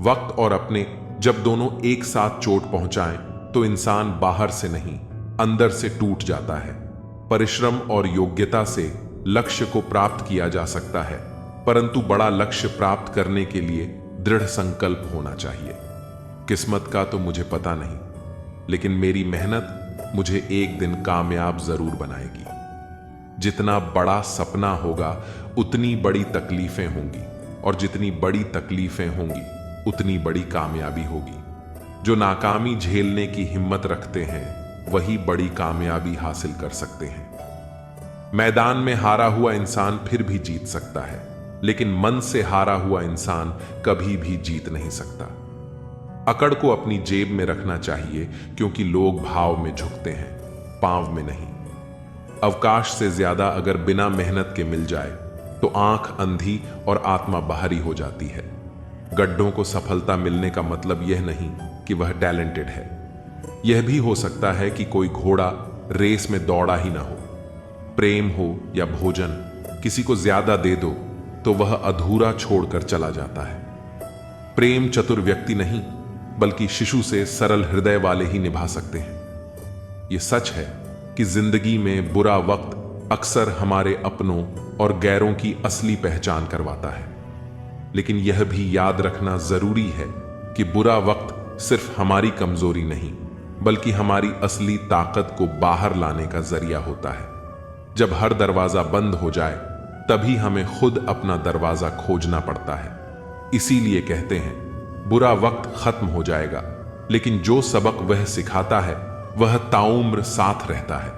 वक्त और अपने जब दोनों एक साथ चोट पहुंचाएं तो इंसान बाहर से नहीं अंदर से टूट जाता है। परिश्रम और योग्यता से लक्ष्य को प्राप्त किया जा सकता है, परंतु बड़ा लक्ष्य प्राप्त करने के लिए दृढ़ संकल्प होना चाहिए। किस्मत का तो मुझे पता नहीं, लेकिन मेरी मेहनत मुझे एक दिन कामयाब जरूर बनाएगी। जितना बड़ा सपना होगा उतनी बड़ी तकलीफें होंगी, और जितनी बड़ी तकलीफें होंगी उतनी बड़ी कामयाबी होगी। जो नाकामी झेलने की हिम्मत रखते हैं वही बड़ी कामयाबी हासिल कर सकते हैं। मैदान में हारा हुआ इंसान फिर भी जीत सकता है, लेकिन मन से हारा हुआ इंसान कभी भी जीत नहीं सकता। अकड़ को अपनी जेब में रखना चाहिए, क्योंकि लोग भाव में झुकते हैं, पांव में नहीं। अवकाश से ज्यादा अगर बिना मेहनत के मिल जाए तो आंख अंधी और आत्मा बाहरी हो जाती है। गड्ढों को सफलता मिलने का मतलब यह नहीं कि वह टैलेंटेड है। यह भी हो सकता है कि कोई घोड़ा रेस में दौड़ा ही ना हो। प्रेम हो या भोजन, किसी को ज्यादा दे दो तो वह अधूरा छोड़कर चला जाता है। प्रेम चतुर व्यक्ति नहीं, बल्कि शिशु से सरल हृदय वाले ही निभा सकते हैं। यह सच है कि जिंदगी में बुरा वक्त अक्सर हमारे अपनों और गैरों की असली पहचान करवाता है। लेकिन यह भी याद रखना जरूरी है कि बुरा वक्त सिर्फ हमारी कमजोरी नहीं, बल्कि हमारी असली ताकत को बाहर लाने का जरिया होता है। जब हर दरवाजा बंद हो जाए तभी हमें खुद अपना दरवाजा खोजना पड़ता है। इसीलिए कहते हैं, बुरा वक्त खत्म हो जाएगा, लेकिन जो सबक वह सिखाता है वह ताउम्र साथ रहता है।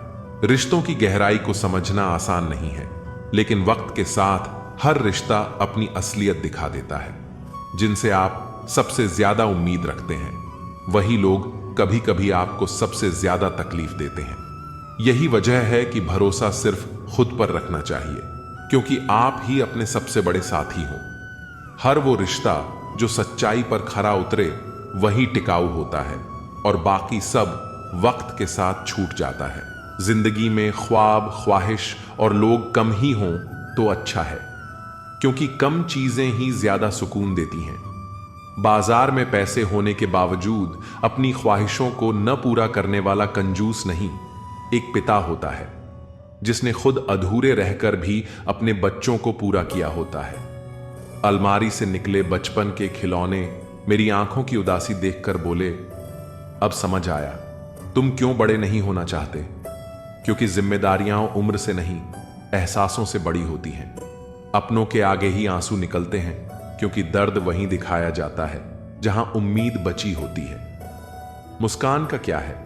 रिश्तों की गहराई को समझना आसान नहीं है, लेकिन वक्त के साथ हर रिश्ता अपनी असलियत दिखा देता है। जिनसे आप सबसे ज्यादा उम्मीद रखते हैं, वही लोग कभी कभी आपको सबसे ज्यादा तकलीफ देते हैं। यही वजह है कि भरोसा सिर्फ खुद पर रखना चाहिए, क्योंकि आप ही अपने सबसे बड़े साथी हो। हर वो रिश्ता जो सच्चाई पर खरा उतरे वही टिकाऊ होता है, और बाकी सब वक्त के साथ छूट जाता है। जिंदगी में ख्वाब, ख्वाहिश और लोग कम ही हों तो अच्छा है, क्योंकि कम चीजें ही ज्यादा सुकून देती हैं। बाजार में पैसे होने के बावजूद अपनी ख्वाहिशों को न पूरा करने वाला कंजूस नहीं, एक पिता होता है जिसने खुद अधूरे रहकर भी अपने बच्चों को पूरा किया होता है। अलमारी से निकले बचपन के खिलौने मेरी आंखों की उदासी देखकर बोले, अब समझ आया तुम क्यों बड़े नहीं होना चाहते, क्योंकि जिम्मेदारियां उम्र से नहीं, एहसासों से बड़ी होती हैं। अपनों के आगे ही आंसू निकलते हैं, क्योंकि दर्द वहीं दिखाया जाता है जहां उम्मीद बची होती है। मुस्कान का क्या है,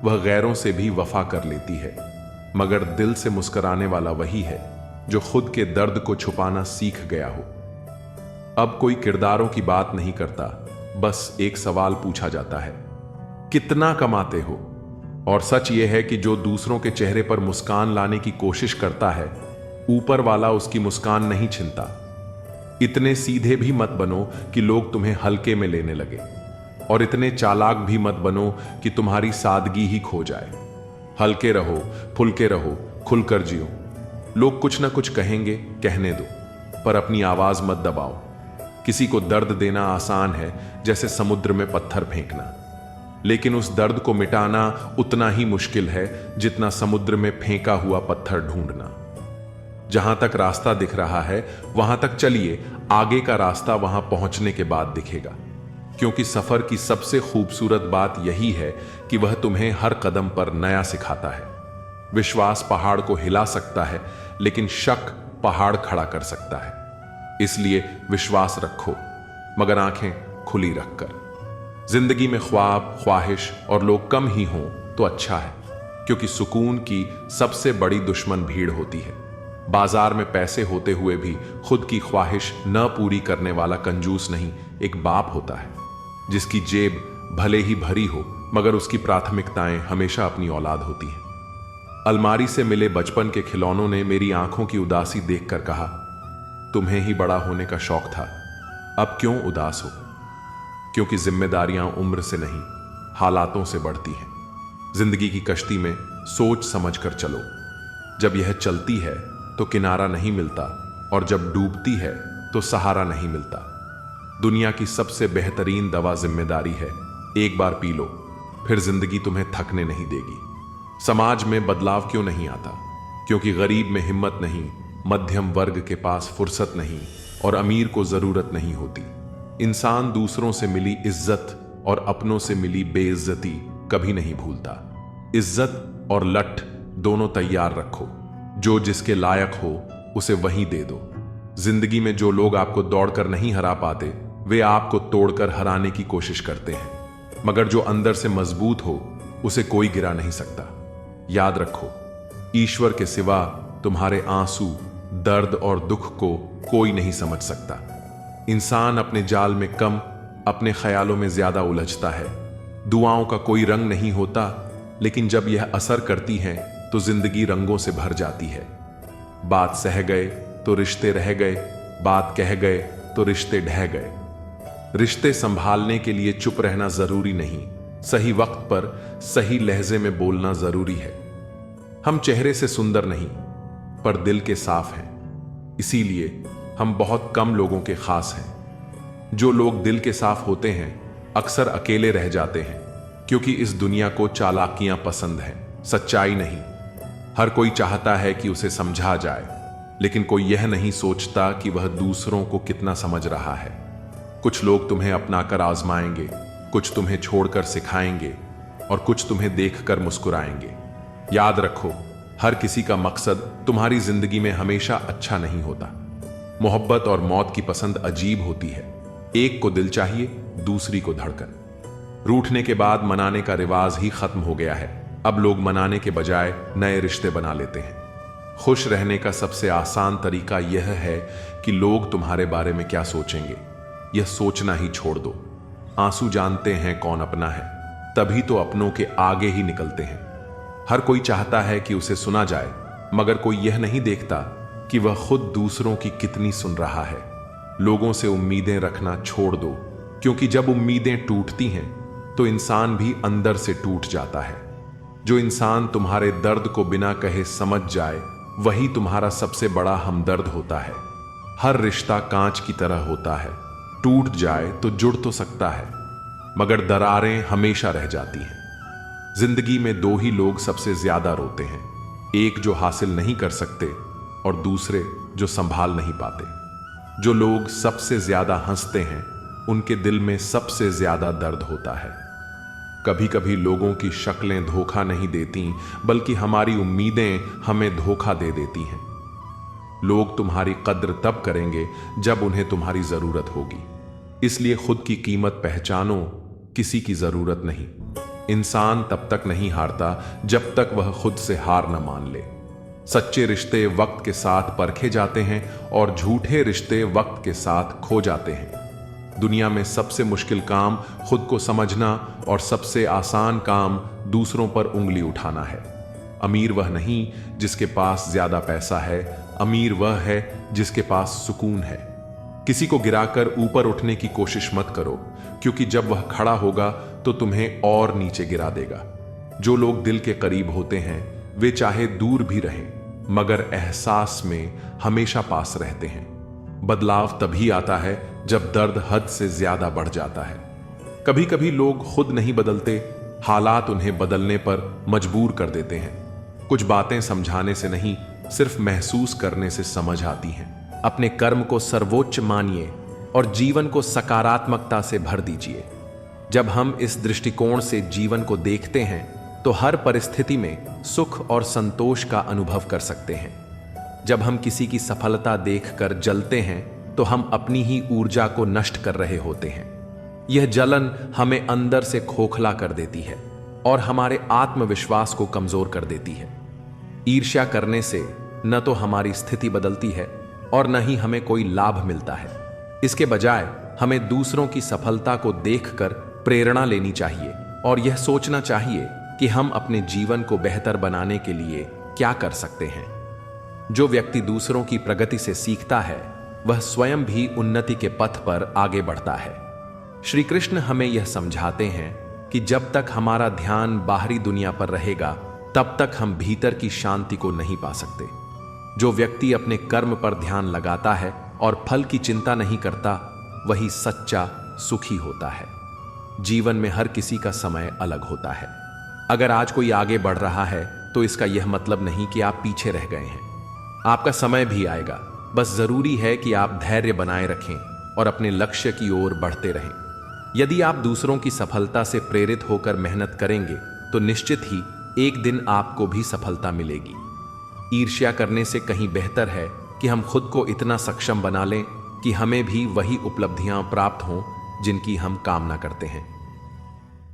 वह गैरों से भी वफा कर लेती है, मगर दिल से मुस्कुराने वाला वही है जो खुद के दर्द को छुपाना सीख गया हो। अब कोई किरदारों की बात नहीं करता, बस एक सवाल पूछा जाता है, कितना कमाते हो? और सच यह है कि जो दूसरों के चेहरे पर मुस्कान लाने की कोशिश करता है, ऊपर वाला उसकी मुस्कान नहीं छीनता। इतने सीधे भी मत बनो कि लोग तुम्हें हल्के में लेने लगे, और इतने चालाक भी मत बनो कि तुम्हारी सादगी ही खो जाए। हल्के रहो, फुलके रहो, खुलकर जियो। लोग कुछ ना कुछ कहेंगे, कहने दो, पर अपनी आवाज मत दबाओ। किसी को दर्द देना आसान है जैसे समुद्र में पत्थर फेंकना, लेकिन उस दर्द को मिटाना उतना ही मुश्किल है जितना समुद्र में फेंका हुआ पत्थर ढूंढना। जहां तक रास्ता दिख रहा है वहां तक चलिए, आगे का रास्ता वहां पहुंचने के बाद दिखेगा। क्योंकि सफर की सबसे खूबसूरत बात यही है कि वह तुम्हें हर कदम पर नया सिखाता है। विश्वास पहाड़ को हिला सकता है, लेकिन शक पहाड़ खड़ा कर सकता है। इसलिए विश्वास रखो, मगर आंखें खुली रखकर। जिंदगी में ख्वाब, ख्वाहिश और लोग कम ही हों तो अच्छा है, क्योंकि सुकून की सबसे बड़ी दुश्मन भीड़ होती है। बाजार में पैसे होते हुए भी खुद की ख्वाहिश न पूरी करने वाला कंजूस नहीं, एक बाप होता है जिसकी जेब भले ही भरी हो, मगर उसकी प्राथमिकताएं हमेशा अपनी औलाद होती हैं। अलमारी से मिले बचपन के खिलौनों ने मेरी आंखों की उदासी देखकर कहा, तुम्हें ही बड़ा होने का शौक था, अब क्यों उदास हो? क्योंकि जिम्मेदारियां उम्र से नहीं, हालातों से बढ़ती हैं। जिंदगी की कश्ती में सोच समझ कर चलो। जब यह चलती है तो किनारा नहीं मिलता, और जब डूबती है तो सहारा नहीं मिलता। दुनिया की सबसे बेहतरीन दवा जिम्मेदारी है। एक बार पी लो, फिर जिंदगी तुम्हें थकने नहीं देगी। समाज में बदलाव क्यों नहीं आता? क्योंकि गरीब में हिम्मत नहीं, मध्यम वर्ग के पास फुर्सत नहीं, और अमीर को जरूरत नहीं होती। इंसान दूसरों से मिली इज्जत और अपनों से मिली बेइज्जती कभी नहीं भूलता। इज्जत और लठ दोनों तैयार रखो। जो जिसके लायक हो उसे वहीं दे दो। जिंदगी में जो लोग आपको दौड़कर नहीं हरा पाते, वे आपको तोड़कर हराने की कोशिश करते हैं, मगर जो अंदर से मजबूत हो उसे कोई गिरा नहीं सकता। याद रखो, ईश्वर के सिवा तुम्हारे आंसू, दर्द और दुख को कोई नहीं समझ सकता। इंसान अपने जाल में कम अपने ख्यालों में ज्यादा उलझता है। दुआओं का कोई रंग नहीं होता, लेकिन जब यह असर करती हैं तो जिंदगी रंगों से भर जाती है। बात सह गए तो रिश्ते रह गए, बात कह गए तो रिश्ते ढह गए। रिश्ते संभालने के लिए चुप रहना जरूरी नहीं, सही वक्त पर सही लहजे में बोलना जरूरी है। हम चेहरे से सुंदर नहीं, पर दिल के साफ हैं। इसीलिए हम बहुत कम लोगों के खास हैं। जो लोग दिल के साफ होते हैं अक्सर अकेले रह जाते हैं, क्योंकि इस दुनिया को चालाकियां पसंद हैं, सच्चाई नहीं। हर कोई चाहता है कि उसे समझा जाए, लेकिन कोई यह नहीं सोचता कि वह दूसरों को कितना समझ रहा है। कुछ लोग तुम्हें अपनाकर आजमाएंगे, कुछ तुम्हें छोड़कर सिखाएंगे और कुछ तुम्हें देखकर मुस्कुराएंगे। याद रखो, हर किसी का मकसद तुम्हारी जिंदगी में हमेशा अच्छा नहीं होता। मोहब्बत और मौत की पसंद अजीब होती है। एक को दिल चाहिए, दूसरी को धड़कन। रूठने के बाद मनाने का रिवाज ही खत्म हो गया है। अब लोग मनाने के बजाय नए रिश्ते बना लेते हैं। खुश रहने का सबसे आसान तरीका यह है कि लोग तुम्हारे बारे में क्या सोचेंगे, यह सोचना ही छोड़ दो। आंसू जानते हैं कौन अपना है, तभी तो अपनों के आगे ही निकलते हैं। हर कोई चाहता है कि उसे सुना जाए, मगर कोई यह नहीं देखता कि वह खुद दूसरों की कितनी सुन रहा है। लोगों से उम्मीदें रखना छोड़ दो, क्योंकि जब उम्मीदें टूटती हैं तो इंसान भी अंदर से टूट जाता है। जो इंसान तुम्हारे दर्द को बिना कहे समझ जाए, वही तुम्हारा सबसे बड़ा हमदर्द होता है। हर रिश्ता कांच की तरह होता है, टूट जाए तो जुड़ तो सकता है, मगर दरारें हमेशा रह जाती हैं। जिंदगी में दो ही लोग सबसे ज्यादा रोते हैं, एक जो हासिल नहीं कर सकते और दूसरे जो संभाल नहीं पाते। जो लोग सबसे ज्यादा हंसते हैं, उनके दिल में सबसे ज्यादा दर्द होता है। कभी कभी लोगों की शक्लें धोखा नहीं देती, बल्कि हमारी उम्मीदें हमें धोखा दे देती हैं। लोग तुम्हारी कद्र तब करेंगे जब उन्हें तुम्हारी जरूरत होगी। इसलिए खुद की कीमत पहचानो, किसी की जरूरत नहीं। इंसान तब तक नहीं हारता जब तक वह खुद से हार न मान ले। सच्चे रिश्ते वक्त के साथ परखे जाते हैं और झूठे रिश्ते वक्त के साथ खो जाते हैं। दुनिया में सबसे मुश्किल काम खुद को समझना और सबसे आसान काम दूसरों पर उंगली उठाना है। अमीर वह नहीं जिसके पास ज्यादा पैसा है, अमीर वह है जिसके पास सुकून है। किसी को गिराकर ऊपर उठने की कोशिश मत करो, क्योंकि जब वह खड़ा होगा तो तुम्हें और नीचे गिरा देगा। जो लोग दिल के करीब होते हैं वे चाहे दूर भी रहें, मगर एहसास में हमेशा पास रहते हैं। बदलाव तभी आता है जब दर्द हद से ज्यादा बढ़ जाता है। कभी कभी लोग खुद नहीं बदलते, हालात उन्हें बदलने पर मजबूर कर देते हैं। कुछ बातें समझाने से नहीं, सिर्फ महसूस करने से समझ आती हैं। अपने कर्म को सर्वोच्च मानिए और जीवन को सकारात्मकता से भर दीजिए। जब हम इस दृष्टिकोण से जीवन को देखते हैं तो हर परिस्थिति में सुख और संतोष का अनुभव कर सकते हैं। जब हम किसी की सफलता देखकर जलते हैं तो हम अपनी ही ऊर्जा को नष्ट कर रहे होते हैं। यह जलन हमें अंदर से खोखला कर देती है और हमारे आत्मविश्वास को कमजोर कर देती है। ईर्ष्या करने से न तो हमारी स्थिति बदलती है और न ही हमें कोई लाभ मिलता है। इसके बजाय हमें दूसरों की सफलता को देखकर प्रेरणा लेनी चाहिए और यह सोचना चाहिए कि हम अपने जीवन को बेहतर बनाने के लिए क्या कर सकते हैं। जो व्यक्ति दूसरों की प्रगति से सीखता है वह स्वयं भी उन्नति के पथ पर आगे बढ़ता है। श्री कृष्ण हमें यह समझाते हैं कि जब तक हमारा ध्यान बाहरी दुनिया पर रहेगा तब तक हम भीतर की शांति को नहीं पा सकते। जो व्यक्ति अपने कर्म पर ध्यान लगाता है और फल की चिंता नहीं करता, वही सच्चा सुखी होता है। जीवन में हर किसी का समय अलग होता है। अगर आज कोई आगे बढ़ रहा है तो इसका यह मतलब नहीं कि आप पीछे रह गए हैं। आपका समय भी आएगा, बस जरूरी है कि आप धैर्य बनाए रखें और अपने लक्ष्य की ओर बढ़ते रहें। यदि आप दूसरों की सफलता से प्रेरित होकर मेहनत करेंगे तो निश्चित ही एक दिन आपको भी सफलता मिलेगी। ईर्ष्या करने से कहीं बेहतर है कि हम खुद को इतना सक्षम बना लें कि हमें भी वही उपलब्धियां प्राप्त हों जिनकी हम कामना करते हैं।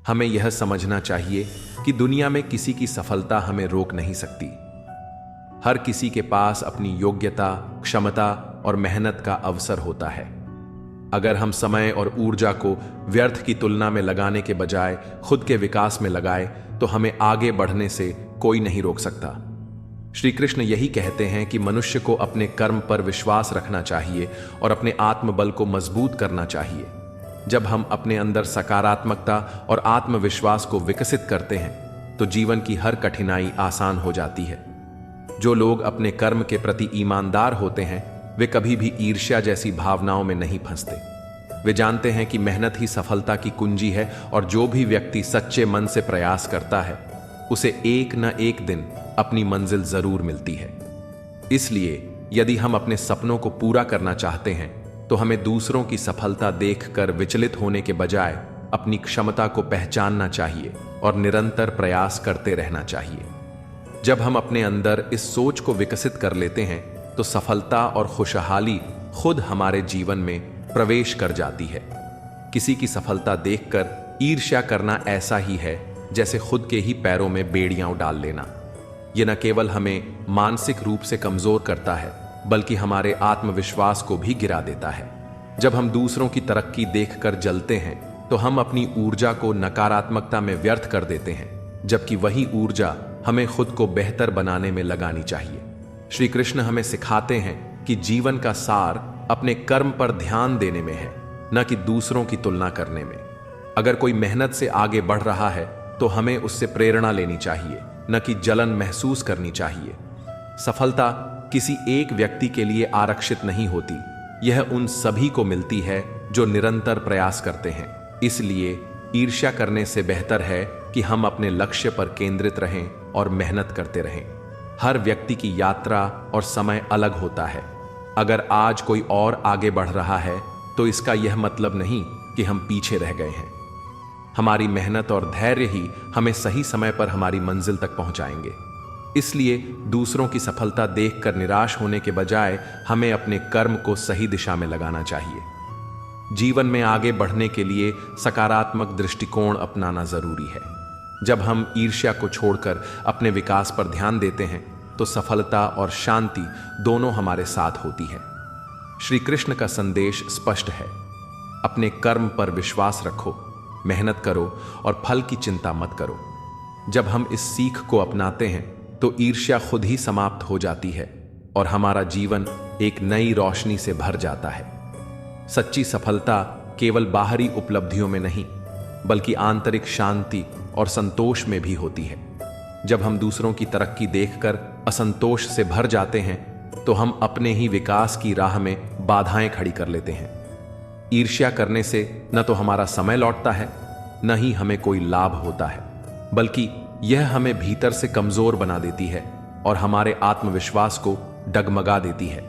हमें यह समझना चाहिए कि दुनिया में किसी की सफलता हमें रोक नहीं सकती। हर किसी के पास अपनी योग्यता, क्षमता और मेहनत का अवसर होता है। अगर हम समय और ऊर्जा को व्यर्थ की तुलना में लगाने के बजाय खुद के विकास में लगाए तो हमें आगे बढ़ने से कोई नहीं रोक सकता। श्री कृष्ण यही कहते हैं कि मनुष्य को अपने कर्म पर विश्वास रखना चाहिए और अपने आत्मबल को मजबूत करना चाहिए। जब हम अपने अंदर सकारात्मकता और आत्मविश्वास को विकसित करते हैं तो जीवन की हर कठिनाई आसान हो जाती है। जो लोग अपने कर्म के प्रति ईमानदार होते हैं वे कभी भी ईर्ष्या जैसी भावनाओं में नहीं फंसते। वे जानते हैं कि मेहनत ही सफलता की कुंजी है और जो भी व्यक्ति सच्चे मन से प्रयास करता है उसे एक न एक दिन अपनी मंजिल जरूर मिलती है। इसलिए यदि हम अपने सपनों को पूरा करना चाहते हैं तो हमें दूसरों की सफलता देखकर विचलित होने के बजाय अपनी क्षमता को पहचानना चाहिए और निरंतर प्रयास करते रहना चाहिए। जब हम अपने अंदर इस सोच को विकसित कर लेते हैं तो सफलता और खुशहाली खुद हमारे जीवन में प्रवेश कर जाती है। किसी की सफलता देखकर ईर्ष्या करना ऐसा ही है जैसे खुद के ही पैरों में बेड़ियां डाल लेना। यह न केवल हमें मानसिक रूप से कमजोर करता है बल्कि हमारे आत्मविश्वास को भी गिरा देता है। जब हम दूसरों की तरक्की देखकर जलते हैं तो हम अपनी ऊर्जा को नकारात्मकता में व्यर्थ कर देते हैं, जबकि वही ऊर्जा हमें खुद को बेहतर बनाने में लगानी चाहिए। श्री कृष्ण हमें सिखाते हैं कि जीवन का सार अपने कर्म पर ध्यान देने में है, न कि दूसरों की तुलना करने में। अगर कोई मेहनत से आगे बढ़ रहा है तो हमें उससे प्रेरणा लेनी चाहिए, न कि जलन महसूस करनी चाहिए। सफलता किसी एक व्यक्ति के लिए आरक्षित नहीं होती, यह उन सभी को मिलती है जो निरंतर प्रयास करते हैं। इसलिए ईर्ष्या करने से बेहतर है कि हम अपने लक्ष्य पर केंद्रित रहें और मेहनत करते रहें। हर व्यक्ति की यात्रा और समय अलग होता है। अगर आज कोई और आगे बढ़ रहा है तो इसका यह मतलब नहीं कि हम पीछे रह गए हैं। हमारी मेहनत और धैर्य ही हमें सही समय पर हमारी मंजिल तक पहुंचाएंगे। इसलिए दूसरों की सफलता देखकर निराश होने के बजाय हमें अपने कर्म को सही दिशा में लगाना चाहिए। जीवन में आगे बढ़ने के लिए सकारात्मक दृष्टिकोण अपनाना जरूरी है। जब हम ईर्ष्या को छोड़कर अपने विकास पर ध्यान देते हैं तो सफलता और शांति दोनों हमारे साथ होती है। श्री कृष्ण का संदेश स्पष्ट है, अपने कर्म पर विश्वास रखो, मेहनत करो और फल की चिंता मत करो। जब हम इस सीख को अपनाते हैं तो ईर्ष्या खुद ही समाप्त हो जाती है और हमारा जीवन एक नई रोशनी से भर जाता है। सच्ची सफलता केवल बाहरी उपलब्धियों में नहीं बल्कि आंतरिक शांति और संतोष में भी होती है। जब हम दूसरों की तरक्की देखकर असंतोष से भर जाते हैं तो हम अपने ही विकास की राह में बाधाएं खड़ी कर लेते हैं। ईर्ष्या करने से न तो हमारा समय लौटता है, न ही हमें कोई लाभ होता है, बल्कि यह हमें भीतर से कमजोर बना देती है और हमारे आत्मविश्वास को डगमगा देती है।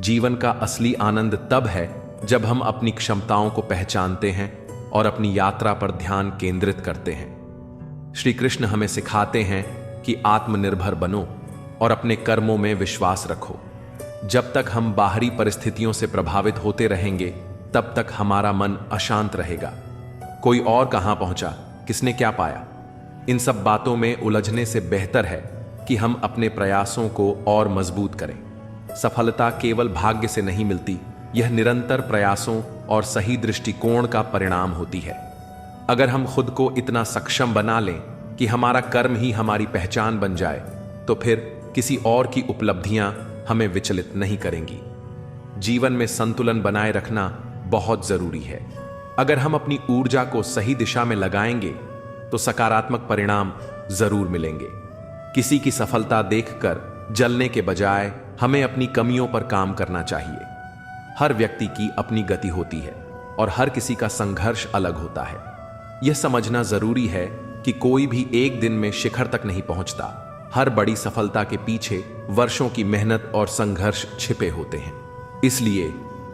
जीवन का असली आनंद तब है जब हम अपनी क्षमताओं को पहचानते हैं और अपनी यात्रा पर ध्यान केंद्रित करते हैं। श्री कृष्ण हमें सिखाते हैं कि आत्मनिर्भर बनो और अपने कर्मों में विश्वास रखो। जब तक हम बाहरी परिस्थितियों से प्रभावित होते रहेंगे तब तक हमारा मन अशांत रहेगा। कोई और कहां पहुंचा, किसने क्या पाया, इन सब बातों में उलझने से बेहतर है कि हम अपने प्रयासों को और मजबूत करें। सफलता केवल भाग्य से नहीं मिलती, यह निरंतर प्रयासों और सही दृष्टिकोण का परिणाम होती है। अगर हम खुद को इतना सक्षम बना लें कि हमारा कर्म ही हमारी पहचान बन जाए तो फिर किसी और की उपलब्धियां हमें विचलित नहीं करेंगी। जीवन में संतुलन बनाए रखना बहुत जरूरी है। अगर हम अपनी ऊर्जा को सही दिशा में लगाएंगे तो सकारात्मक परिणाम जरूर मिलेंगे। किसी की सफलता देखकर जलने के बजाय हमें अपनी कमियों पर काम करना चाहिए। हर व्यक्ति की अपनी गति होती है और हर किसी का संघर्ष अलग होता है। यह समझना जरूरी है कि कोई भी एक दिन में शिखर तक नहीं पहुंचता। हर बड़ी सफलता के पीछे वर्षों की मेहनत और संघर्ष छिपे होते हैं। इसलिए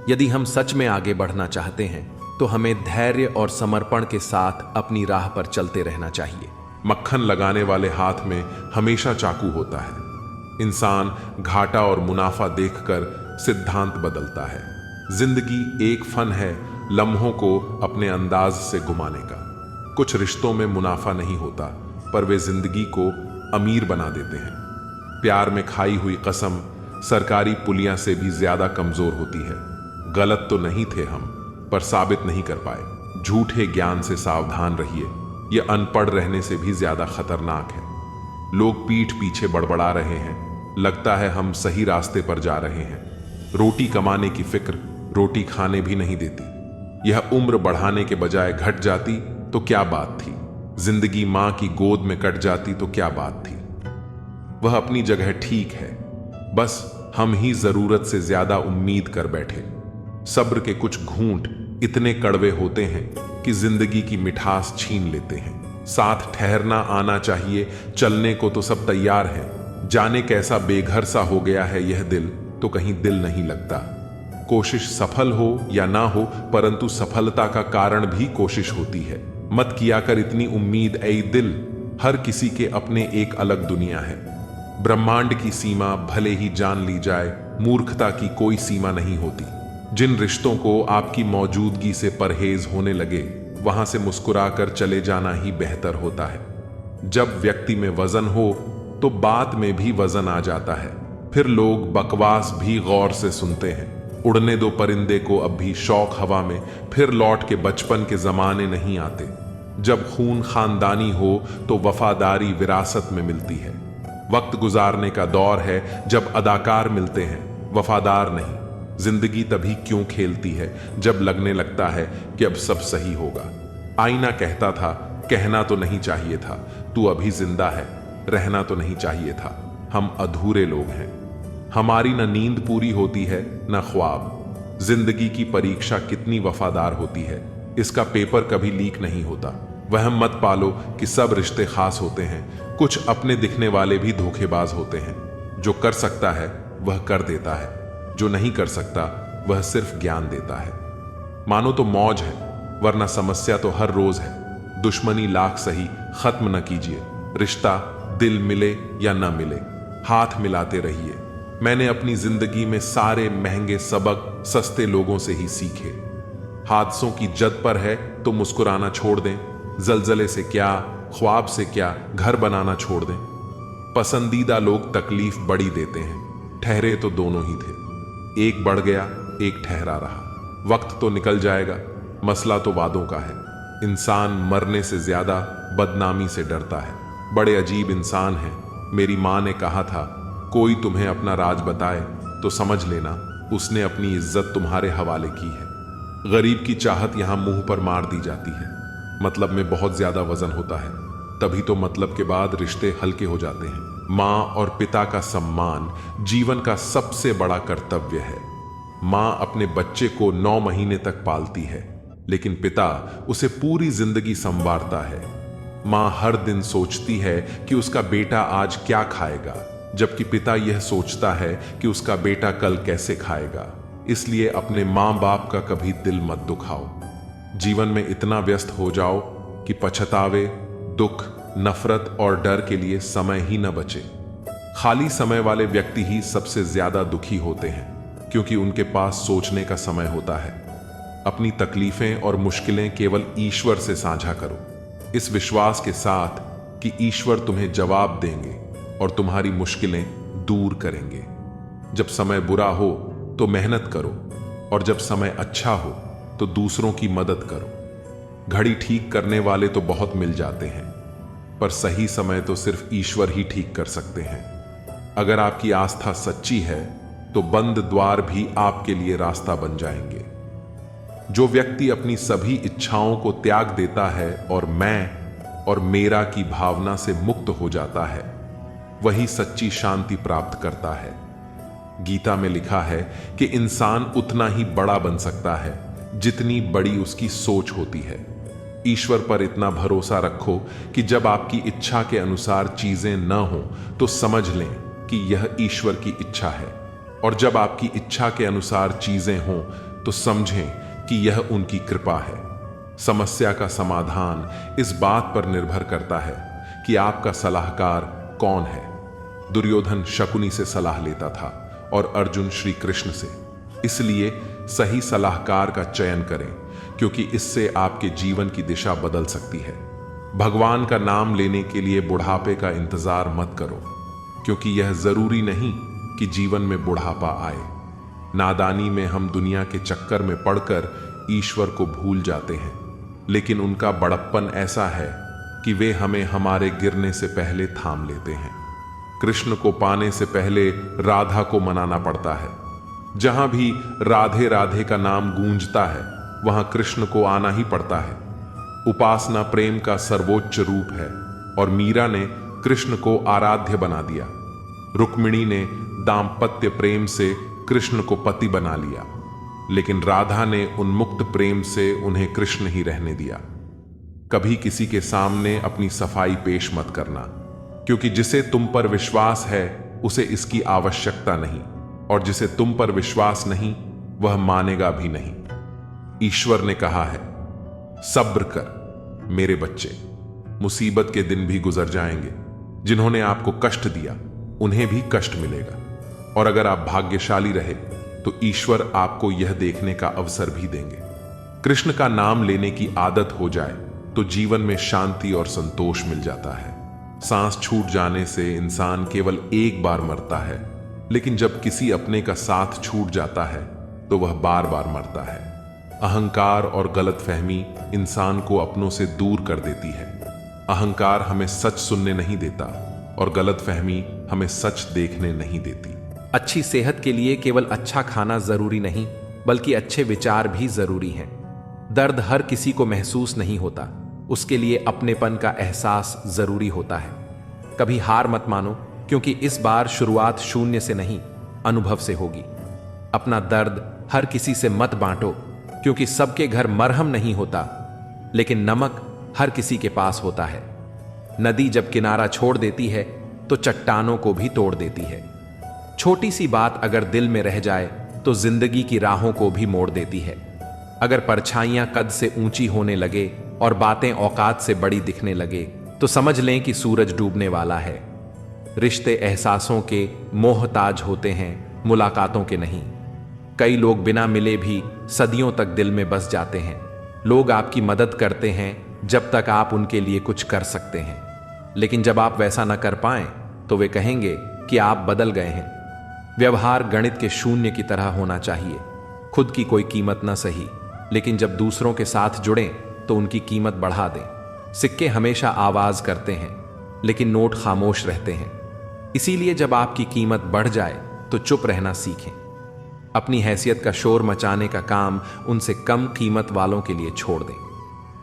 यदि हम सच में आगे बढ़ना चाहते हैं तो हमें धैर्य और समर्पण के साथ अपनी राह पर चलते रहना चाहिए। मक्खन लगाने वाले हाथ में हमेशा चाकू होता है। इंसान घाटा और मुनाफा देखकर सिद्धांत बदलता है। जिंदगी एक फन है लम्हों को अपने अंदाज से घुमाने का। कुछ रिश्तों में मुनाफा नहीं होता पर वे जिंदगी को अमीर बना देते हैं। प्यार में खाई हुई कसम सरकारी पुलियां से भी ज्यादा कमजोर होती है। गलत तो नहीं थे हम, पर साबित नहीं कर पाए। झूठे ज्ञान से सावधान रहिए, यह अनपढ़ रहने से भी ज्यादा खतरनाक है। लोग पीठ पीछे बड़बड़ा रहे हैं, लगता है हम सही रास्ते पर जा रहे हैं। रोटी कमाने की फिक्र रोटी खाने भी नहीं देती। यह उम्र बढ़ाने के बजाय घट जाती तो क्या बात थी, जिंदगी मां की गोद में कट जाती तो क्या बात थी। वह अपनी जगह ठीक है, बस हम ही जरूरत से ज्यादा उम्मीद कर बैठे। सब्र के कुछ घूंट इतने कड़वे होते हैं कि जिंदगी की मिठास छीन लेते हैं। साथ ठहरना आना चाहिए, चलने को तो सब तैयार है। जाने कैसा बेघर सा हो गया है यह दिल, तो कहीं दिल नहीं लगता। कोशिश सफल हो या ना हो, परंतु सफलता का कारण भी कोशिश होती है। मत किया कर इतनी उम्मीद ऐ दिल, हर किसी के अपने एक अलग दुनिया है। ब्रह्मांड की सीमा भले ही जान ली जाए, मूर्खता की कोई सीमा नहीं होती। जिन रिश्तों को आपकी मौजूदगी से परहेज होने लगे, वहां से मुस्कुराकर चले जाना ही बेहतर होता है। जब व्यक्ति में वजन हो तो बात में भी वजन आ जाता है। फिर लोग बकवास भी गौर से सुनते हैं। उड़ने दो परिंदे को अब भी शौक हवा में, फिर लौट के बचपन के जमाने नहीं आते। जब खून खानदानी हो तो वफादारी विरासत में मिलती है। वक्त गुजारने का दौर है जब अदाकार मिलते हैं, वफादार नहीं। जिंदगी तभी क्यों खेलती है जब लगने लगता है कि अब सब सही होगा। आईना कहता था कहना तो नहीं चाहिए था, तू अभी जिंदा है, रहना तो नहीं चाहिए था। हम अधूरे लोग हैं, हमारी न नींद पूरी होती है न ख्वाब। जिंदगी की परीक्षा कितनी वफादार होती है, इसका पेपर कभी लीक नहीं होता। वहम मत पालो कि सब रिश्ते खास होते हैं, कुछ अपने दिखने वाले भी धोखेबाज होते हैं। जो कर सकता है वह कर देता है, जो नहीं कर सकता वह सिर्फ ज्ञान देता है। मानो तो मौज है, वरना समस्या तो हर रोज है। दुश्मनी लाख सही खत्म न कीजिए। रिश्ता दिल मिले या न मिले, हाथ मिलाते रहिए। मैंने अपनी जिंदगी में सारे महंगे सबक सस्ते लोगों से ही सीखे। हादसों की जद पर है तो मुस्कुराना छोड़ दें। जलजले से क्या, ख्वाब से क्या, घर बनाना छोड़ दें। पसंदीदा लोग तकलीफ बड़ी देते हैं, ठहरे तो दोनों ही थे। एक बढ़ गया, एक ठहरा रहा। वक्त तो निकल जाएगा, मसला तो वादों का है। इंसान मरने से ज्यादा बदनामी से डरता है। बड़े अजीब इंसान हैं। मेरी माँ ने कहा था, कोई तुम्हें अपना राज बताए तो समझ लेना उसने अपनी इज्जत तुम्हारे हवाले की है। गरीब की चाहत यहां मुंह पर मार दी जाती है। मतलब में बहुत ज्यादा वजन होता है, तभी तो मतलब के बाद रिश्ते हल्के हो जाते हैं। माँ और पिता का सम्मान जीवन का सबसे बड़ा कर्तव्य है। माँ अपने बच्चे को 9 महीने तक पालती है, लेकिन पिता उसे पूरी जिंदगी संवारता है। माँ हर दिन सोचती है कि उसका बेटा आज क्या खाएगा, जबकि पिता यह सोचता है कि उसका बेटा कल कैसे खाएगा। इसलिए अपने माँ बाप का कभी दिल मत दुखाओ। जीवन में इतना व्यस्त हो जाओ कि पछतावे, दुख, नफरत और डर के लिए समय ही न बचे। खाली समय वाले व्यक्ति ही सबसे ज्यादा दुखी होते हैं, क्योंकि उनके पास सोचने का समय होता है। अपनी तकलीफें और मुश्किलें केवल ईश्वर से साझा करो, इस विश्वास के साथ कि ईश्वर तुम्हें जवाब देंगे और तुम्हारी मुश्किलें दूर करेंगे। जब समय बुरा हो तो मेहनत करो, और जब समय अच्छा हो तो दूसरों की मदद करो। घड़ी ठीक करने वाले तो बहुत मिल जाते हैं, पर सही समय तो सिर्फ ईश्वर ही ठीक कर सकते हैं। अगर आपकी आस्था सच्ची है तो बंद द्वार भी आपके लिए रास्ता बन जाएंगे। जो व्यक्ति अपनी सभी इच्छाओं को त्याग देता है और मैं और मेरा की भावना से मुक्त हो जाता है, वही सच्ची शांति प्राप्त करता है। गीता में लिखा है कि इंसान उतना ही बड़ा बन सकता है जितनी बड़ी उसकी सोच होती है। ईश्वर पर इतना भरोसा रखो कि जब आपकी इच्छा के अनुसार चीजें न हो तो समझ लें कि यह ईश्वर की इच्छा है, और जब आपकी इच्छा के अनुसार चीजें हों तो समझें कि यह उनकी कृपा है। समस्या का समाधान इस बात पर निर्भर करता है कि आपका सलाहकार कौन है। दुर्योधन शकुनी से सलाह लेता था और अर्जुन श्री कृष्ण से। इसलिए सही सलाहकार का चयन करें, क्योंकि इससे आपके जीवन की दिशा बदल सकती है। भगवान का नाम लेने के लिए बुढ़ापे का इंतजार मत करो, क्योंकि यह जरूरी नहीं कि जीवन में बुढ़ापा आए। नादानी में हम दुनिया के चक्कर में पड़कर ईश्वर को भूल जाते हैं, लेकिन उनका बड़प्पन ऐसा है कि वे हमें हमारे गिरने से पहले थाम लेते हैं। कृष्ण को पाने से पहले राधा को मनाना पड़ता है। जहां भी राधे राधे का नाम गूंजता है, वहां कृष्ण को आना ही पड़ता है। उपासना प्रेम का सर्वोच्च रूप है और मीरा ने कृष्ण को आराध्य बना दिया। रुक्मिणी ने दाम्पत्य प्रेम से कृष्ण को पति बना लिया, लेकिन राधा ने उन्मुक्त प्रेम से उन्हें कृष्ण ही रहने दिया। कभी किसी के सामने अपनी सफाई पेश मत करना, क्योंकि जिसे तुम पर विश्वास है उसे इसकी आवश्यकता नहीं, और जिसे तुम पर विश्वास नहीं वह मानेगा भी नहीं। ईश्वर ने कहा है, सब्र कर मेरे बच्चे, मुसीबत के दिन भी गुजर जाएंगे। जिन्होंने आपको कष्ट दिया उन्हें भी कष्ट मिलेगा, और अगर आप भाग्यशाली रहे तो ईश्वर आपको यह देखने का अवसर भी देंगे। कृष्ण का नाम लेने की आदत हो जाए तो जीवन में शांति और संतोष मिल जाता है। सांस छूट जाने से इंसान केवल एक बार मरता है, लेकिन जब किसी अपने का साथ छूट जाता है तो वह बार बार मरता है। अहंकार और गलतफहमी इंसान को अपनों से दूर कर देती है। अहंकार हमें सच सुनने नहीं देता और गलतफहमी हमें सच देखने नहीं देती। अच्छी सेहत के लिए केवल अच्छा खाना जरूरी नहीं, बल्कि अच्छे विचार भी जरूरी हैं। दर्द हर किसी को महसूस नहीं होता, उसके लिए अपनेपन का एहसास जरूरी होता है। कभी हार मत मानो, क्योंकि इस बार शुरुआत शून्य से नहीं, अनुभव से होगी। अपना दर्द हर किसी से मत बांटो, क्योंकि सबके घर मरहम नहीं होता, लेकिन नमक हर किसी के पास होता है। नदी जब किनारा छोड़ देती है तो चट्टानों को भी तोड़ देती है। छोटी सी बात अगर दिल में रह जाए तो जिंदगी की राहों को भी मोड़ देती है। अगर परछाइयां कद से ऊंची होने लगे और बातें औकात से बड़ी दिखने लगे तो समझ लें कि सूरज डूबने वाला है। रिश्ते एहसासों के मोहताज होते हैं, मुलाकातों के नहीं। कई लोग बिना मिले भी सदियों तक दिल में बस जाते हैं। लोग आपकी मदद करते हैं जब तक आप उनके लिए कुछ कर सकते हैं, लेकिन जब आप वैसा न कर पाएं तो वे कहेंगे कि आप बदल गए हैं। व्यवहार गणित के शून्य की तरह होना चाहिए। खुद की कोई कीमत न सही, लेकिन जब दूसरों के साथ जुड़ें तो उनकी कीमत बढ़ा दें। सिक्के हमेशा आवाज करते हैं, लेकिन नोट खामोश रहते हैं। इसीलिए जब आपकी कीमत बढ़ जाए तो चुप रहना सीखें। अपनी हैसियत का शोर मचाने का काम उनसे कम कीमत वालों के लिए छोड़ दें।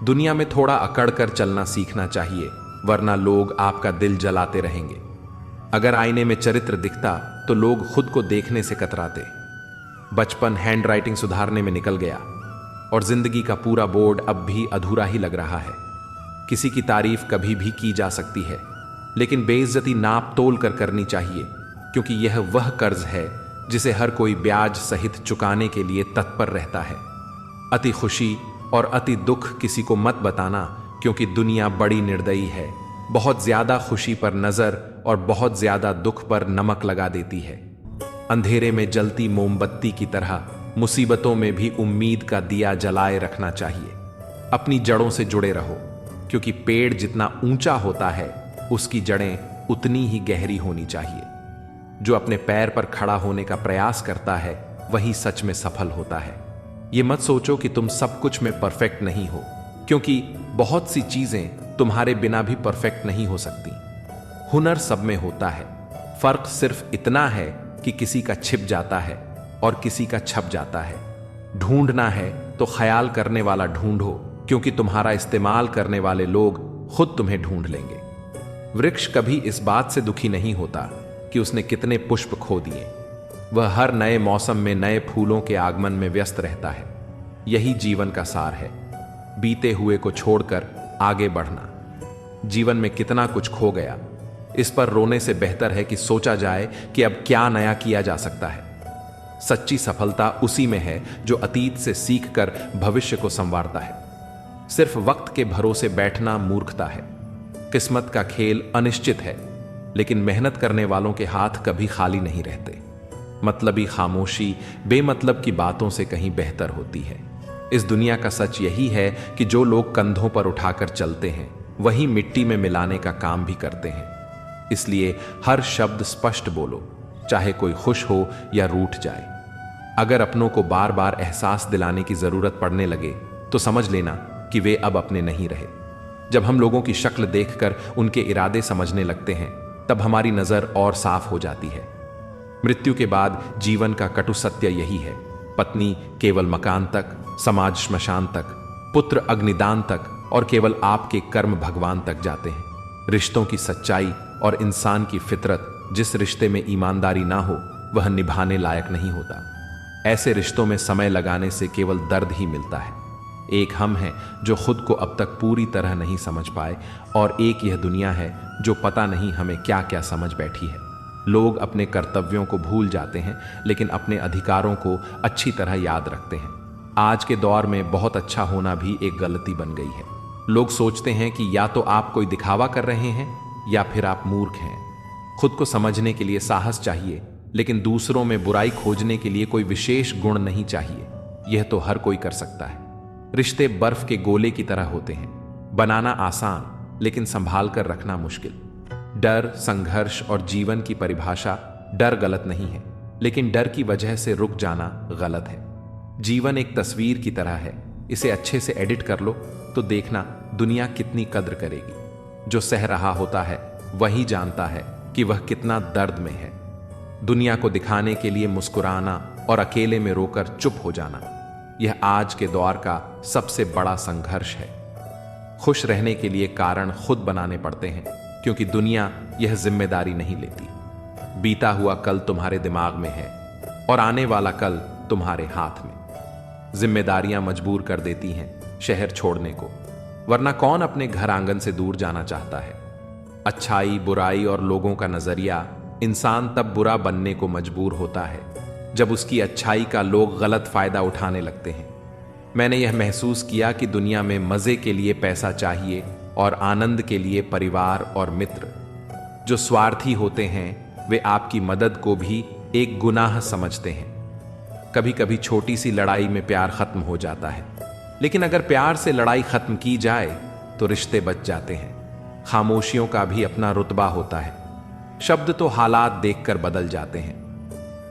दुनिया में थोड़ा अकड़ कर चलना सीखना चाहिए, वरना लोग आपका दिल जलाते रहेंगे। अगर आईने में चरित्र दिखता तो लोग खुद को देखने से कतराते। बचपन हैंडराइटिंग सुधारने में निकल गया और जिंदगी का पूरा बोर्ड अब भी अधूरा ही लग रहा है। किसी की तारीफ कभी भी की जा सकती है, लेकिन बेइज्जती नाप तोल कर करनी चाहिए, क्योंकि यह वह कर्ज है जिसे हर कोई ब्याज सहित चुकाने के लिए तत्पर रहता है। अति खुशी और अति दुख किसी को मत बताना, क्योंकि दुनिया बड़ी निर्दयी है। बहुत ज्यादा खुशी पर नजर और बहुत ज्यादा दुख पर नमक लगा देती है। अंधेरे में जलती मोमबत्ती की तरह मुसीबतों में भी उम्मीद का दिया जलाए रखना चाहिए। अपनी जड़ों से जुड़े रहो, क्योंकि पेड़ जितना ऊंचा होता है उसकी जड़ें उतनी ही गहरी होनी चाहिए। जो अपने पैर पर खड़ा होने का प्रयास करता है वही सच में सफल होता है। ये मत सोचो कि तुम सब कुछ में परफेक्ट नहीं हो, क्योंकि बहुत सी चीजें तुम्हारे बिना भी परफेक्ट नहीं हो सकती। हुनर सब में होता है, फर्क सिर्फ इतना है कि किसी का छिप जाता है और किसी का छप जाता है। ढूंढना है तो ख्याल करने वाला ढूंढो, क्योंकि तुम्हारा इस्तेमाल करने वाले लोग खुद तुम्हें ढूंढ लेंगे। वृक्ष कभी इस बात से दुखी नहीं होता कि उसने कितने पुष्प खो दिए। वह हर नए मौसम में नए फूलों के आगमन में व्यस्त रहता है। यही जीवन का सार है, बीते हुए को छोड़कर आगे बढ़ना। जीवन में कितना कुछ खो गया, इस पर रोने से बेहतर है कि सोचा जाए कि अब क्या नया किया जा सकता है। सच्ची सफलता उसी में है जो अतीत से सीखकर भविष्य को संवारता है। सिर्फ वक्त के भरोसे बैठना मूर्खता है। किस्मत का खेल अनिश्चित है, लेकिन मेहनत करने वालों के हाथ कभी खाली नहीं रहते। मतलबी खामोशी बेमतलब की बातों से कहीं बेहतर होती है। इस दुनिया का सच यही है कि जो लोग कंधों पर उठाकर चलते हैं वही मिट्टी में मिलाने का काम भी करते हैं। इसलिए हर शब्द स्पष्ट बोलो, चाहे कोई खुश हो या रूठ जाए। अगर अपनों को बार बार एहसास दिलाने की जरूरत पड़ने लगे तो समझ लेना कि वे अब अपने नहीं रहे। जब हम लोगों की शक्ल देखकर उनके इरादे समझने लगते हैं तब हमारी नजर और साफ हो जाती है। मृत्यु के बाद जीवन का कटु सत्य यही है। पत्नी केवल मकान तक, समाज श्मशान तक, पुत्र अग्निदान तक और केवल आपके कर्म भगवान तक जाते हैं। रिश्तों की सच्चाई और इंसान की फितरत, जिस रिश्ते में ईमानदारी ना हो वह निभाने लायक नहीं होता। ऐसे रिश्तों में समय लगाने से केवल दर्द ही मिलता है। एक हम हैं जो खुद को अब तक पूरी तरह नहीं समझ पाए और एक यह दुनिया है जो पता नहीं हमें क्या क्या समझ बैठी है। लोग अपने कर्तव्यों को भूल जाते हैं लेकिन अपने अधिकारों को अच्छी तरह याद रखते हैं। आज के दौर में बहुत अच्छा होना भी एक गलती बन गई है। लोग सोचते हैं कि या तो आप कोई दिखावा कर रहे हैं या फिर आप मूर्ख हैं। खुद को समझने के लिए साहस चाहिए, लेकिन दूसरों में बुराई खोजने के लिए कोई विशेष गुण नहीं चाहिए। यह तो हर कोई कर सकता है। रिश्ते बर्फ के गोले की तरह होते हैं, बनाना आसान लेकिन संभाल कर रखना मुश्किल। डर, संघर्ष और जीवन की परिभाषा डर गलत नहीं है, लेकिन डर की वजह से रुक जाना गलत है। जीवन एक तस्वीर की तरह है, इसे अच्छे से एडिट कर लो तो देखना दुनिया कितनी कद्र करेगी। जो सह रहा होता है वही जानता है कि वह कितना दर्द में है। दुनिया को दिखाने के लिए मुस्कुराना और अकेले में रोकर चुप हो जाना, यह आज के दौर का सबसे बड़ा संघर्ष है। खुश रहने के लिए कारण खुद बनाने पड़ते हैं, क्योंकि दुनिया यह जिम्मेदारी नहीं लेती। बीता हुआ कल तुम्हारे दिमाग में है और आने वाला कल तुम्हारे हाथ में। जिम्मेदारियां मजबूर कर देती हैं शहर छोड़ने को, वरना कौन अपने घर आंगन से दूर जाना चाहता है। अच्छाई, बुराई और लोगों का नजरिया, इंसान तब बुरा बनने को मजबूर होता है जब उसकी अच्छाई का लोग गलत फायदा उठाने लगते हैं। मैंने यह महसूस किया कि दुनिया में मजे के लिए पैसा चाहिए और आनंद के लिए परिवार और मित्र। जो स्वार्थी होते हैं वे आपकी मदद को भी एक गुनाह समझते हैं। कभी कभी छोटी सी लड़ाई में प्यार खत्म हो जाता है, लेकिन अगर प्यार से लड़ाई खत्म की जाए तो रिश्ते बच जाते हैं। खामोशियों का भी अपना रुतबा होता है। शब्द तो हालात देखकर बदल जाते हैं।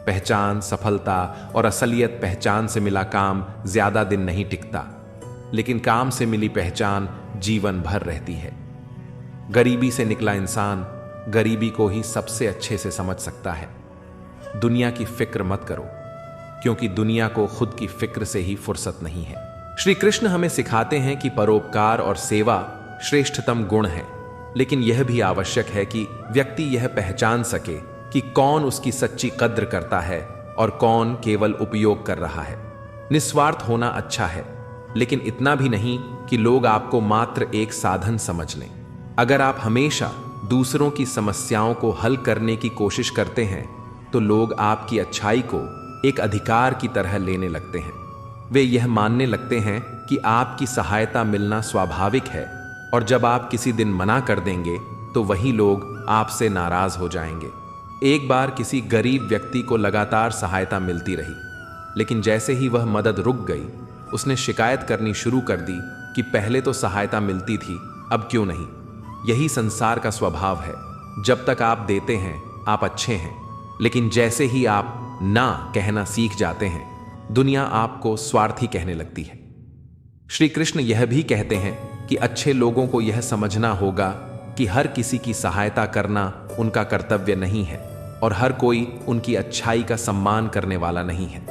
पहचान, सफलता और असलियत। पहचान से मिला काम ज्यादा दिन नहीं टिकता, लेकिन काम से मिली पहचान जीवन भर रहती है। गरीबी से निकला इंसान गरीबी को ही सबसे अच्छे से समझ सकता है। दुनिया की फिक्र मत करो, क्योंकि दुनिया को खुद की फिक्र से ही फुर्सत नहीं है। श्री कृष्ण हमें सिखाते हैं कि परोपकार और सेवा श्रेष्ठतम गुण है, लेकिन यह भी आवश्यक है कि व्यक्ति यह पहचान सके कि कौन उसकी सच्ची कद्र करता है और कौन केवल उपयोग कर रहा है। निस्वार्थ होना अच्छा है, लेकिन इतना भी नहीं कि लोग आपको मात्र एक साधन समझ लें। अगर आप हमेशा दूसरों की समस्याओं को हल करने की कोशिश करते हैं तो लोग आपकी अच्छाई को एक अधिकार की तरह लेने लगते हैं। वे यह मानने लगते हैं कि आपकी सहायता मिलना स्वाभाविक है, और जब आप किसी दिन मना कर देंगे तो वही लोग आपसे नाराज हो जाएंगे। एक बार किसी गरीब व्यक्ति को लगातार सहायता मिलती रही, लेकिन जैसे ही वह मदद रुक गई उसने शिकायत करनी शुरू कर दी कि पहले तो सहायता मिलती थी, अब क्यों नहीं। यही संसार का स्वभाव है। जब तक आप देते हैं आप अच्छे हैं, लेकिन जैसे ही आप ना कहना सीख जाते हैं दुनिया आपको स्वार्थी कहने लगती है। श्री कृष्ण यह भी कहते हैं कि अच्छे लोगों को यह समझना होगा कि हर किसी की सहायता करना उनका कर्तव्य नहीं है और हर कोई उनकी अच्छाई का सम्मान करने वाला नहीं है।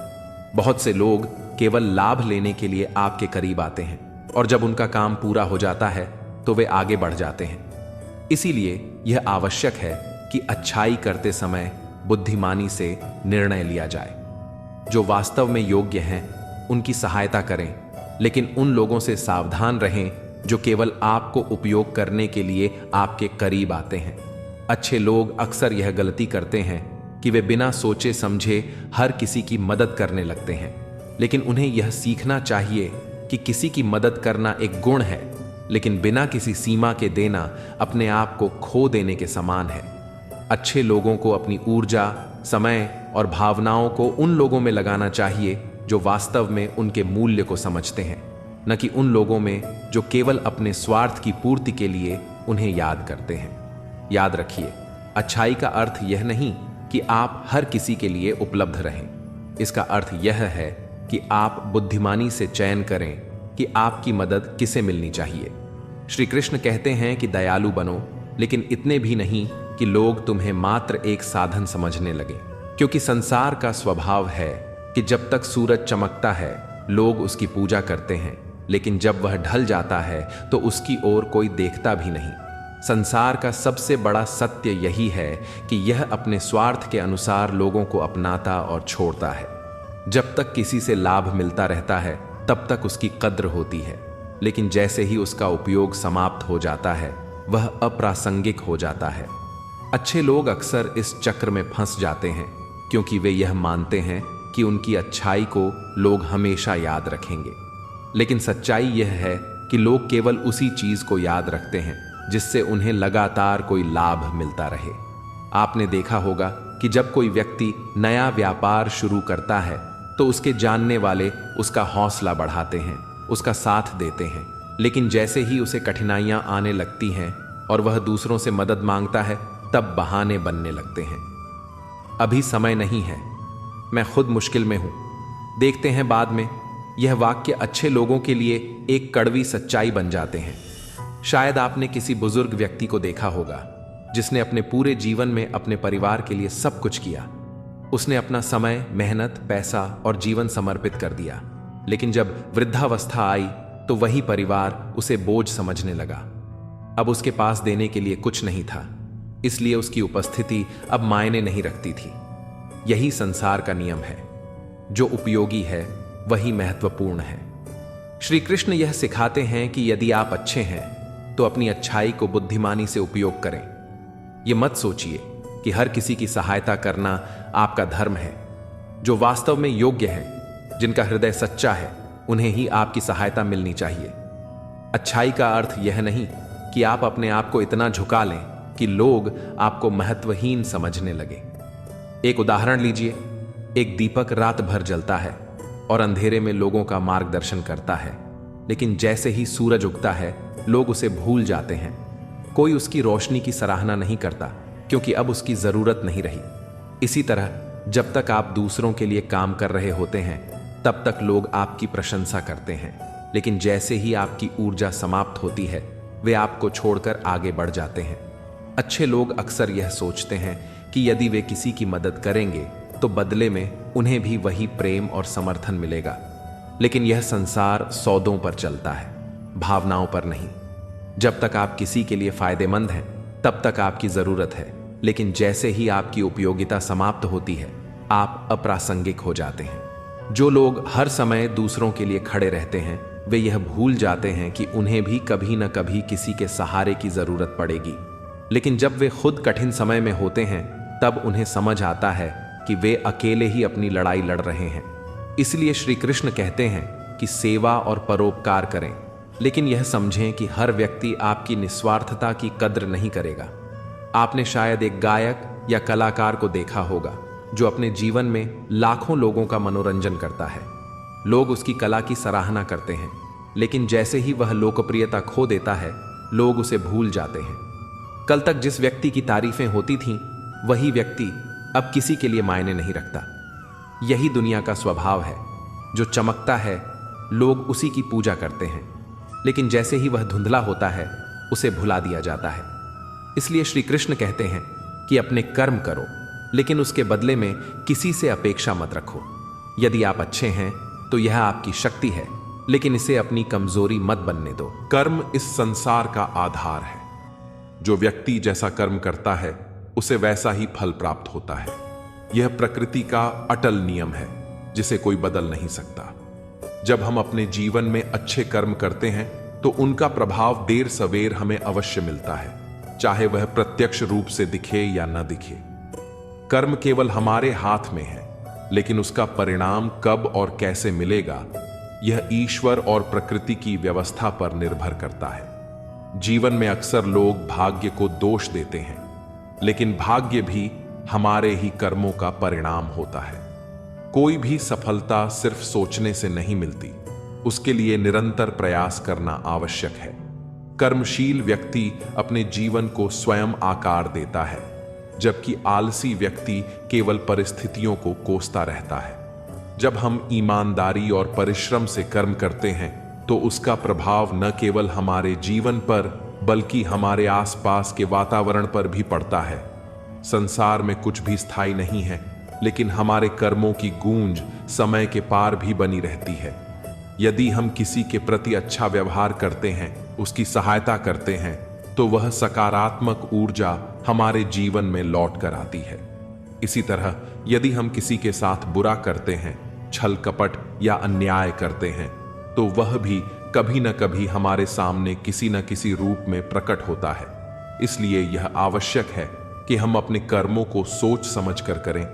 बहुत से लोग केवल लाभ लेने के लिए आपके करीब आते हैं, और जब उनका काम पूरा हो जाता है तो वे आगे बढ़ जाते हैं। इसीलिए यह आवश्यक है कि अच्छाई करते समय बुद्धिमानी से निर्णय लिया जाए। जो वास्तव में योग्य हैं उनकी सहायता करें, लेकिन उन लोगों से सावधान रहें जो केवल आपको उपयोग करने के लिए आपके करीब आते हैं। अच्छे लोग अक्सर यह गलती करते हैं कि वे बिना सोचे समझे हर किसी की मदद करने लगते हैं, लेकिन उन्हें यह सीखना चाहिए कि किसी की मदद करना एक गुण है, लेकिन बिना किसी सीमा के देना अपने आप को खो देने के समान है। अच्छे लोगों को अपनी ऊर्जा, समय और भावनाओं को उन लोगों में लगाना चाहिए जो वास्तव में उनके मूल्य को समझते हैं, न कि उन लोगों में जो केवल अपने स्वार्थ की पूर्ति के लिए उन्हें याद करते हैं। याद रखिए, अच्छाई का अर्थ यह नहीं कि आप हर किसी के लिए उपलब्ध रहें। इसका अर्थ यह है कि आप बुद्धिमानी से चयन करें कि आपकी मदद किसे मिलनी चाहिए। श्री कृष्ण कहते हैं कि दयालु बनो, लेकिन इतने भी नहीं कि लोग तुम्हें मात्र एक साधन समझने लगे, क्योंकि संसार का स्वभाव है कि जब तक सूरज चमकता है लोग उसकी पूजा करते हैं, लेकिन जब वह ढल जाता है तो उसकी ओर कोई देखता भी नहीं। संसार का सबसे बड़ा सत्य यही है कि यह अपने स्वार्थ के अनुसार लोगों को अपनाता और छोड़ता है। जब तक किसी से लाभ मिलता रहता है तब तक उसकी कद्र होती है, लेकिन जैसे ही उसका उपयोग समाप्त हो जाता है वह अप्रासंगिक हो जाता है। अच्छे लोग अक्सर इस चक्र में फंस जाते हैं क्योंकि वे यह मानते हैं कि उनकी अच्छाई को लोग हमेशा याद रखेंगे, लेकिन सच्चाई यह है कि लोग केवल उसी चीज को याद रखते हैं जिससे उन्हें लगातार कोई लाभ मिलता रहे। आपने देखा होगा कि जब कोई व्यक्ति नया व्यापार शुरू करता है तो उसके जानने वाले उसका हौसला बढ़ाते हैं, उसका साथ देते हैं, लेकिन जैसे ही उसे कठिनाइयां आने लगती हैं और वह दूसरों से मदद मांगता है तब बहाने बनने लगते हैं। अभी समय नहीं है, मैं खुद मुश्किल में हूं, देखते हैं बाद में। यह वाक्य अच्छे लोगों के लिए एक कड़वी सच्चाई बन जाते हैं। शायद आपने किसी बुजुर्ग व्यक्ति को देखा होगा जिसने अपने पूरे जीवन में अपने परिवार के लिए सब कुछ किया। उसने अपना समय, मेहनत, पैसा और जीवन समर्पित कर दिया, लेकिन जब वृद्धावस्था आई तो वही परिवार उसे बोझ समझने लगा। अब उसके पास देने के लिए कुछ नहीं था, इसलिए उसकी उपस्थिति अब मायने नहीं रखती थी। यही संसार का नियम है, जो उपयोगी है वही महत्वपूर्ण है। श्री कृष्ण यह सिखाते हैं कि यदि आप अच्छे हैं तो अपनी अच्छाई को बुद्धिमानी से उपयोग करें। यह मत सोचिए कि हर किसी की सहायता करना आपका धर्म है। जो वास्तव में योग्य हैं, जिनका हृदय सच्चा है, उन्हें ही आपकी सहायता मिलनी चाहिए। अच्छाई का अर्थ यह नहीं कि आप अपने आप को इतना झुका लें कि लोग आपको महत्वहीन समझने लगे। एक उदाहरण लीजिए, एक दीपक रात भर जलता है और अंधेरे में लोगों का मार्गदर्शन करता है, लेकिन जैसे ही सूरज उगता है लोग उसे भूल जाते हैं। कोई उसकी रोशनी की सराहना नहीं करता क्योंकि अब उसकी जरूरत नहीं रही। इसी तरह जब तक आप दूसरों के लिए काम कर रहे होते हैं तब तक लोग आपकी प्रशंसा करते हैं, लेकिन जैसे ही आपकी ऊर्जा समाप्त होती है वे आपको छोड़कर आगे बढ़ जाते हैं। अच्छे लोग अक्सर यह सोचते हैं कि यदि वे किसी की मदद करेंगे तो बदले में उन्हें भी वही प्रेम और समर्थन मिलेगा, लेकिन यह संसार सौदों पर चलता है, भावनाओं पर नहीं। जब तक आप किसी के लिए फायदेमंद हैं तब तक आपकी जरूरत है, लेकिन जैसे ही आपकी उपयोगिता समाप्त होती है आप अप्रासंगिक हो जाते हैं। जो लोग हर समय दूसरों के लिए खड़े रहते हैं वे यह भूल जाते हैं कि उन्हें भी कभी न कभी किसी के सहारे की जरूरत पड़ेगी, लेकिन जब वे खुद कठिन समय में होते हैं तब उन्हें समझ आता है कि वे अकेले ही अपनी लड़ाई लड़ रहे हैं। इसलिए श्री कृष्ण कहते हैं कि सेवा और परोपकार करें, लेकिन यह समझें कि हर व्यक्ति आपकी निस्वार्थता की कद्र नहीं करेगा। आपने शायद एक गायक या कलाकार को देखा होगा जो अपने जीवन में लाखों लोगों का मनोरंजन करता है। लोग उसकी कला की सराहना करते हैं, लेकिन जैसे ही वह लोकप्रियता खो देता है लोग उसे भूल जाते हैं। कल तक जिस व्यक्ति की तारीफें होती थीं वही व्यक्ति अब किसी के लिए मायने नहीं रखता। यही दुनिया का स्वभाव है। जो चमकता है लोग उसी की पूजा करते हैं, लेकिन जैसे ही वह धुंधला होता है उसे भुला दिया जाता है। इसलिए श्री कृष्ण कहते हैं कि अपने कर्म करो, लेकिन उसके बदले में किसी से अपेक्षा मत रखो। यदि आप अच्छे हैं तो यह आपकी शक्ति है, लेकिन इसे अपनी कमजोरी मत बनने दो। कर्म इस संसार का आधार है। जो व्यक्ति जैसा कर्म करता है उसे वैसा ही फल प्राप्त होता है। यह प्रकृति का अटल नियम है जिसे कोई बदल नहीं सकता। जब हम अपने जीवन में अच्छे कर्म करते हैं तो उनका प्रभाव देर सवेर हमें अवश्य मिलता है, चाहे वह प्रत्यक्ष रूप से दिखे या न दिखे। कर्म केवल हमारे हाथ में है, लेकिन उसका परिणाम कब और कैसे मिलेगा यह ईश्वर और प्रकृति की व्यवस्था पर निर्भर करता है। जीवन में अक्सर लोग भाग्य को दोष देते हैं, लेकिन भाग्य भी हमारे ही कर्मों का परिणाम होता है। कोई भी सफलता सिर्फ सोचने से नहीं मिलती, उसके लिए निरंतर प्रयास करना आवश्यक है। कर्मशील व्यक्ति अपने जीवन को स्वयं आकार देता है, जबकि आलसी व्यक्ति केवल परिस्थितियों को कोसता रहता है। जब हम ईमानदारी और परिश्रम से कर्म करते हैं तो उसका प्रभाव न केवल हमारे जीवन पर बल्कि हमारे आसपास के वातावरण पर भी पड़ता है। संसार में कुछ भी स्थायी नहीं है, लेकिन हमारे कर्मों की गूंज समय के पार भी बनी रहती है। यदि हम किसी के प्रति अच्छा व्यवहार करते हैं, उसकी सहायता करते हैं, तो वह सकारात्मक ऊर्जा हमारे जीवन में लौट कर आती है। इसी तरह यदि हम किसी के साथ बुरा करते हैं, छल कपट या अन्याय करते हैं, तो वह भी कभी न कभी हमारे सामने किसी न किसी रूप में प्रकट होता है। इसलिए यह आवश्यक है कि हम अपने कर्मों को सोच समझ कर करें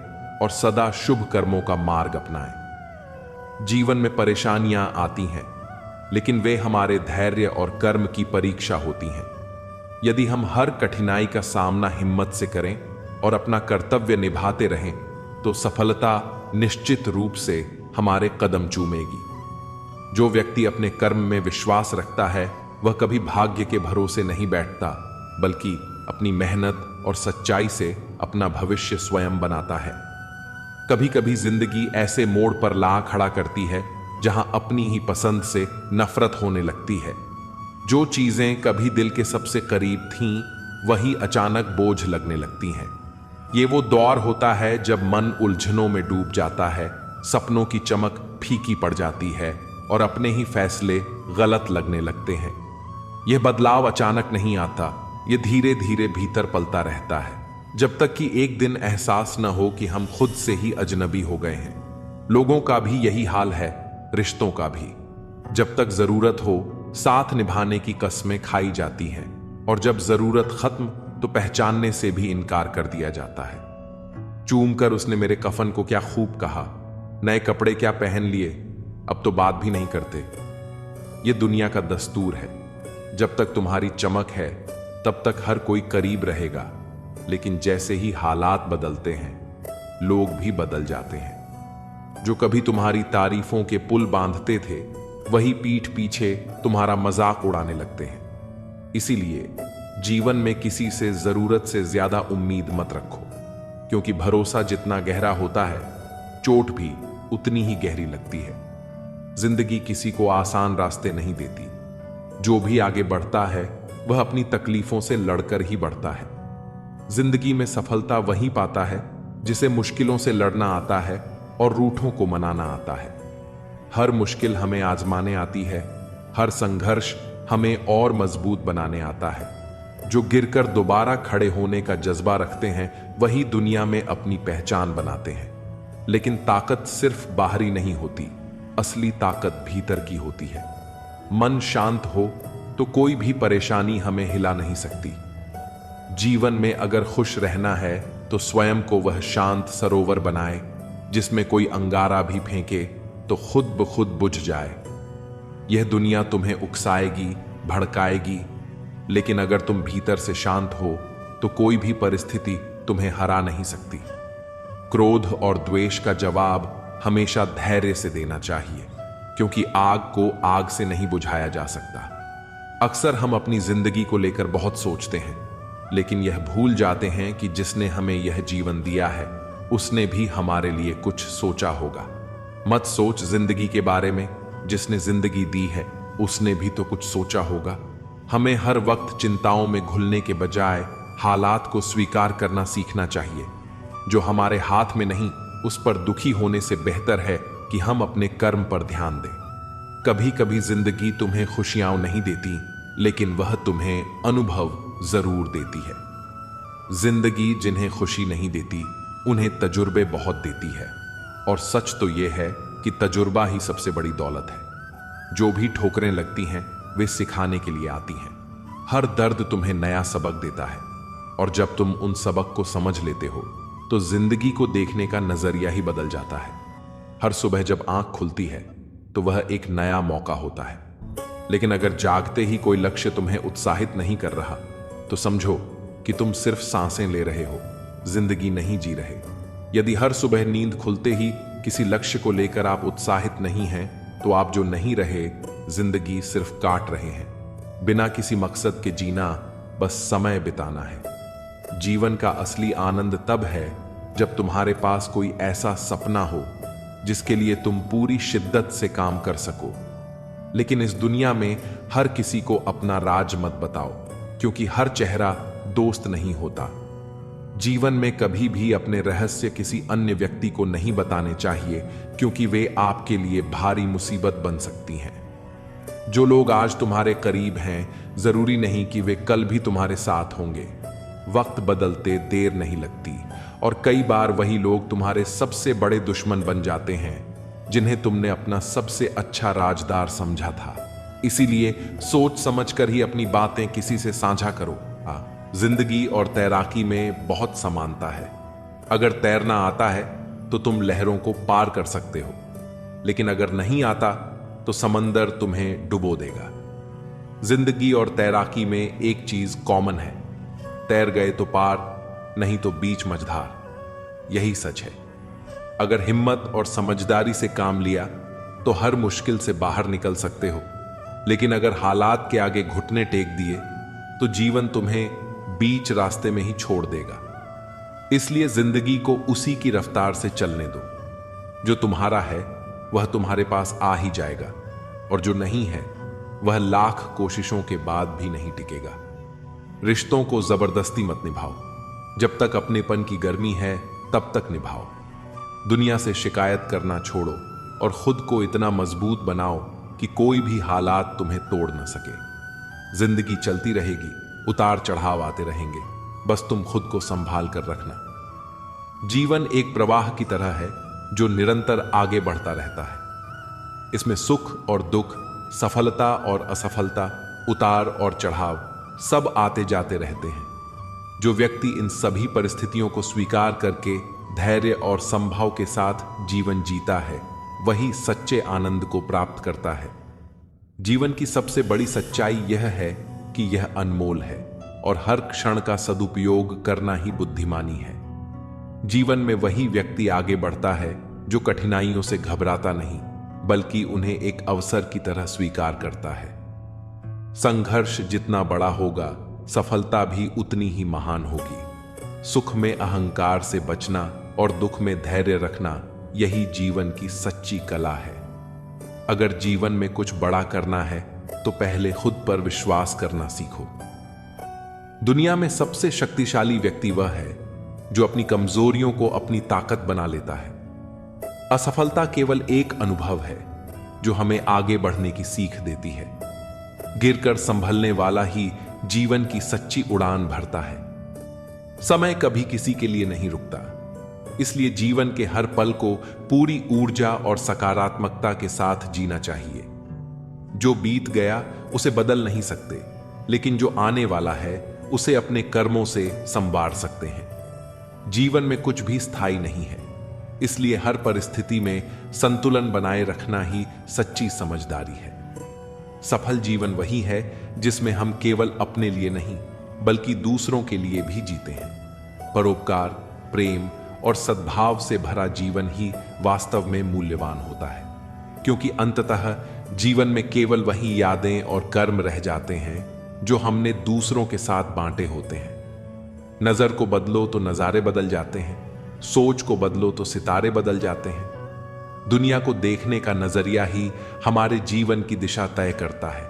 और सदा शुभ कर्मों का मार्ग अपनाएं। जीवन में परेशानियां आती हैं, लेकिन वे हमारे धैर्य और कर्म की परीक्षा होती हैं। यदि हम हर कठिनाई का सामना हिम्मत से करें और अपना कर्तव्य निभाते रहें, तो सफलता निश्चित रूप से हमारे कदम चूमेगी। जो व्यक्ति अपने कर्म में विश्वास रखता है, वह कभी भाग्य के भरोसे नहीं बैठता, बल्कि अपनी मेहनत और सच्चाई से अपना भविष्य स्वयं बनाता है। कभी कभी जिंदगी ऐसे मोड़ पर ला खड़ा करती है जहां अपनी ही पसंद से नफरत होने लगती है। जो चीजें कभी दिल के सबसे करीब थीं, वही अचानक बोझ लगने लगती हैं। ये वो दौर होता है जब मन उलझनों में डूब जाता है, सपनों की चमक फीकी पड़ जाती है और अपने ही फैसले गलत लगने लगते हैं। यह बदलाव अचानक नहीं आता, यह धीरे धीरे भीतर पलता रहता है, जब तक कि एक दिन एहसास न हो कि हम खुद से ही अजनबी हो गए हैं। लोगों का भी यही हाल है, रिश्तों का भी। जब तक जरूरत हो, साथ निभाने की कस्में खाई जाती हैं, और जब जरूरत खत्म तो पहचानने से भी इनकार कर दिया जाता है। चूम कर उसने मेरे कफन को क्या खूब कहा, नए कपड़े क्या पहन लिए, अब तो बात भी नहीं करते। ये दुनिया का दस्तूर है। जब तक तुम्हारी चमक है, तब तक हर कोई करीब रहेगा, लेकिन जैसे ही हालात बदलते हैं, लोग भी बदल जाते हैं। जो कभी तुम्हारी तारीफों के पुल बांधते थे, वही पीठ पीछे तुम्हारा मजाक उड़ाने लगते हैं। इसीलिए जीवन में किसी से जरूरत से ज्यादा उम्मीद मत रखो, क्योंकि भरोसा जितना गहरा होता है, चोट भी उतनी ही गहरी लगती है। जिंदगी किसी को आसान रास्ते नहीं देती। जो भी आगे बढ़ता है, वह अपनी तकलीफों से लड़कर ही बढ़ता है। जिंदगी में सफलता वही पाता है जिसे मुश्किलों से लड़ना आता है और रूठों को मनाना आता है। हर मुश्किल हमें आजमाने आती है, हर संघर्ष हमें और मजबूत बनाने आता है। जो गिरकर दोबारा खड़े होने का जज्बा रखते हैं, वही दुनिया में अपनी पहचान बनाते हैं। लेकिन ताकत सिर्फ बाहरी नहीं होती, असली ताकत भीतर की होती है। मन शांत हो तो कोई भी परेशानी हमें हिला नहीं सकती। जीवन में अगर खुश रहना है तो स्वयं को वह शांत सरोवर बनाए, जिसमें कोई अंगारा भी फेंके तो खुद ब खुद बुझ जाए। यह दुनिया तुम्हें उकसाएगी, भड़काएगी, लेकिन अगर तुम भीतर से शांत हो तो कोई भी परिस्थिति तुम्हें हरा नहीं सकती। क्रोध और द्वेष का जवाब हमेशा धैर्य से देना चाहिए, क्योंकि आग को आग से नहीं बुझाया जा सकता। अक्सर हम अपनी जिंदगी को लेकर बहुत सोचते हैं, लेकिन यह भूल जाते हैं कि जिसने हमें यह जीवन दिया है, उसने भी हमारे लिए कुछ सोचा होगा। मत सोच जिंदगी के बारे में, जिसने जिंदगी दी है उसने भी तो कुछ सोचा होगा। हमें हर वक्त चिंताओं में घुलने के बजाय हालात को स्वीकार करना सीखना चाहिए। जो हमारे हाथ में नहीं, उस पर दुखी होने से बेहतर है कि हम अपने कर्म पर ध्यान दें। कभी कभी जिंदगी तुम्हें खुशियां नहीं देती, लेकिन वह तुम्हें अनुभव जरूर देती है। जिंदगी जिन्हें खुशी नहीं देती, उन्हें तजुर्बे बहुत देती है, और सच तो यह है कि तजुर्बा ही सबसे बड़ी दौलत है। जो भी ठोकरें लगती हैं, वे सिखाने के लिए आती हैं। हर दर्द तुम्हें नया सबक देता है, और जब तुम उन सबक को समझ लेते हो तो जिंदगी को देखने का नजरिया ही बदल जाता है। हर सुबह जब आंख खुलती है तो वह एक नया मौका होता है, लेकिन अगर जागते ही कोई लक्ष्य तुम्हें उत्साहित नहीं कर रहा, तो समझो कि तुम सिर्फ सांसें ले रहे हो, जिंदगी नहीं जी रहे। यदि हर सुबह नींद खुलते ही किसी लक्ष्य को लेकर आप उत्साहित नहीं हैं, तो आप जो नहीं रहे, जिंदगी सिर्फ काट रहे हैं। बिना किसी मकसद के जीना बस समय बिताना है। जीवन का असली आनंद तब है जब तुम्हारे पास कोई ऐसा सपना हो जिसके लिए तुम पूरी शिद्दत से काम कर सको। लेकिन इस दुनिया में हर किसी को अपना राज मत बताओ, क्योंकि हर चेहरा दोस्त नहीं होता। जीवन में कभी भी अपने रहस्य किसी अन्य व्यक्ति को नहीं बताने चाहिए, क्योंकि वे आपके लिए भारी मुसीबत बन सकती हैं। जो लोग आज तुम्हारे करीब हैं, जरूरी नहीं कि वे कल भी तुम्हारे साथ होंगे। वक्त बदलते देर नहीं लगती, और कई बार वही लोग तुम्हारे सबसे बड़े दुश्मन बन जाते हैं, जिन्हें तुमने अपना सबसे अच्छा राजदार समझा था। इसीलिए सोच समझकर ही अपनी बातें किसी से साझा करो। जिंदगी और तैराकी में बहुत समानता है। अगर तैरना आता है तो तुम लहरों को पार कर सकते हो, लेकिन अगर नहीं आता तो समंदर तुम्हें डुबो देगा। जिंदगी और तैराकी में एक चीज कॉमन है, तैर गए तो पार, नहीं तो बीच मझधार। यही सच है। अगर हिम्मत और समझदारी से काम लिया तो हर मुश्किल से बाहर निकल सकते हो, लेकिन अगर हालात के आगे घुटने टेक दिए तो जीवन तुम्हें बीच रास्ते में ही छोड़ देगा। इसलिए जिंदगी को उसी की रफ्तार से चलने दो। जो तुम्हारा है वह तुम्हारे पास आ ही जाएगा, और जो नहीं है वह लाख कोशिशों के बाद भी नहीं टिकेगा। रिश्तों को जबरदस्ती मत निभाओ। जब तक अपनेपन की गर्मी है तब तक निभाओ। दुनिया से शिकायत करना छोड़ो और खुद को इतना मजबूत बनाओ कि कोई भी हालात तुम्हें तोड़ न सके। जिंदगी चलती रहेगी, उतार चढ़ाव आते रहेंगे, बस तुम खुद को संभाल कर रखना। जीवन एक प्रवाह की तरह है जो निरंतर आगे बढ़ता रहता है। इसमें सुख और दुख, सफलता और असफलता, उतार और चढ़ाव सब आते जाते रहते हैं। जो व्यक्ति इन सभी परिस्थितियों को स्वीकार करके धैर्य और संभाव के साथ जीवन जीता है, वही सच्चे आनंद को प्राप्त करता है। जीवन की सबसे बड़ी सच्चाई यह है कि यह अनमोल है, और हर क्षण का सदुपयोग करना ही बुद्धिमानी है। जीवन में वही व्यक्ति आगे बढ़ता है जो कठिनाइयों से घबराता नहीं, बल्कि उन्हें एक अवसर की तरह स्वीकार करता है। संघर्ष जितना बड़ा होगा, सफलता भी उतनी ही महान होगी। सुख में अहंकार से बचना और दुख में धैर्य रखना, यही जीवन की सच्ची कला है। अगर जीवन में कुछ बड़ा करना है तो पहले खुद पर विश्वास करना सीखो। दुनिया में सबसे शक्तिशाली व्यक्ति वह है जो अपनी कमजोरियों को अपनी ताकत बना लेता है। असफलता केवल एक अनुभव है जो हमें आगे बढ़ने की सीख देती है। गिरकर संभलने वाला ही जीवन की सच्ची उड़ान भरता है। समय कभी किसी के लिए नहीं रुकता, इसलिए जीवन के हर पल को पूरी ऊर्जा और सकारात्मकता के साथ जीना चाहिए। जो बीत गया उसे बदल नहीं सकते, लेकिन जो आने वाला है उसे अपने कर्मों से संवार सकते हैं। जीवन में कुछ भी स्थायी नहीं है, इसलिए हर परिस्थिति में संतुलन बनाए रखना ही सच्ची समझदारी है। सफल जीवन वही है जिसमें हम केवल अपने लिए नहीं, बल्कि दूसरों के लिए भी जीते हैं। परोपकार, प्रेम और सद्भाव से भरा जीवन ही वास्तव में मूल्यवान होता है, क्योंकि अंततः जीवन में केवल वही यादें और कर्म रह जाते हैं जो हमने दूसरों के साथ बांटे होते हैं। नजर को बदलो तो नजारे बदल जाते हैं, सोच को बदलो तो सितारे बदल जाते हैं। दुनिया को देखने का नजरिया ही हमारे जीवन की दिशा तय करता है।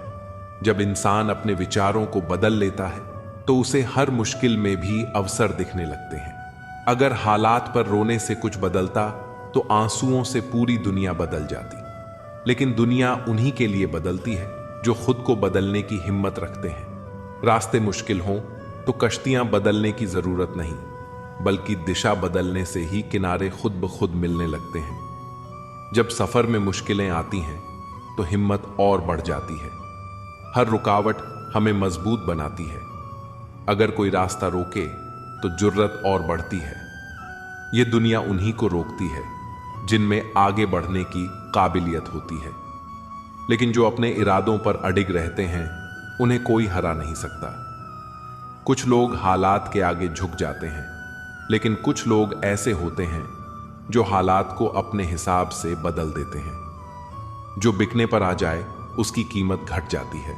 जब इंसान अपने विचारों को बदल लेता है तो उसे हर मुश्किल में भी अवसर दिखने लगते हैं। अगर हालात पर रोने से कुछ बदलता तो आंसुओं से पूरी दुनिया बदल जाती। लेकिन दुनिया उन्हीं के लिए बदलती है जो खुद को बदलने की हिम्मत रखते हैं। रास्ते मुश्किल हों तो कश्तियां बदलने की जरूरत नहीं, बल्कि दिशा बदलने से ही किनारे खुद ब खुद मिलने लगते हैं। जब सफर में मुश्किलें आती हैं तो हिम्मत और बढ़ जाती है। हर रुकावट हमें मजबूत बनाती है। अगर कोई रास्ता रोके तो जुर्रत और बढ़ती है। यह दुनिया उन्हीं को रोकती है जिनमें आगे बढ़ने की काबिलियत होती है। लेकिन जो अपने इरादों पर अडिग रहते हैं उन्हें कोई हरा नहीं सकता। कुछ लोग हालात के आगे झुक जाते हैं, लेकिन कुछ लोग ऐसे होते हैं जो हालात को अपने हिसाब से बदल देते हैं। जो बिकने पर आ जाए उसकी कीमत घट जाती है,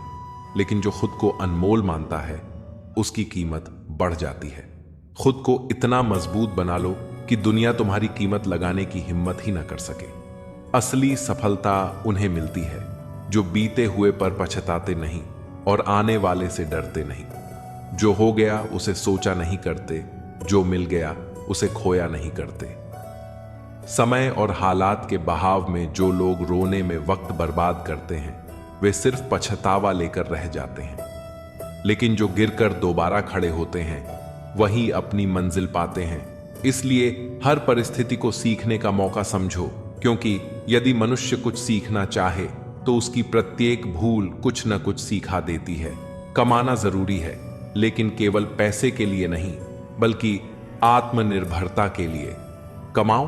लेकिन जो खुद को अनमोल मानता है उसकी कीमत बढ़ जाती है। खुद को इतना मजबूत बना लो कि दुनिया तुम्हारी कीमत लगाने की हिम्मत ही ना कर सके। असली सफलता उन्हें मिलती है जो बीते हुए पर पछताते नहीं और आने वाले से डरते नहीं, जो हो गया उसे सोचा नहीं करते, जो मिल गया उसे खोया नहीं करते। समय और हालात के बहाव में जो लोग रोने में वक्त बर्बाद करते हैं वे सिर्फ पछतावा लेकर रह जाते हैं, लेकिन जो गिरकर दोबारा खड़े होते हैं वही अपनी मंजिल पाते हैं। इसलिए हर परिस्थिति को सीखने का मौका समझो, क्योंकि यदि मनुष्य कुछ सीखना चाहे तो उसकी प्रत्येक भूल कुछ न कुछ सिखा देती है। कमाना जरूरी है, लेकिन केवल पैसे के लिए नहीं बल्कि आत्मनिर्भरता के लिए। कमाओ,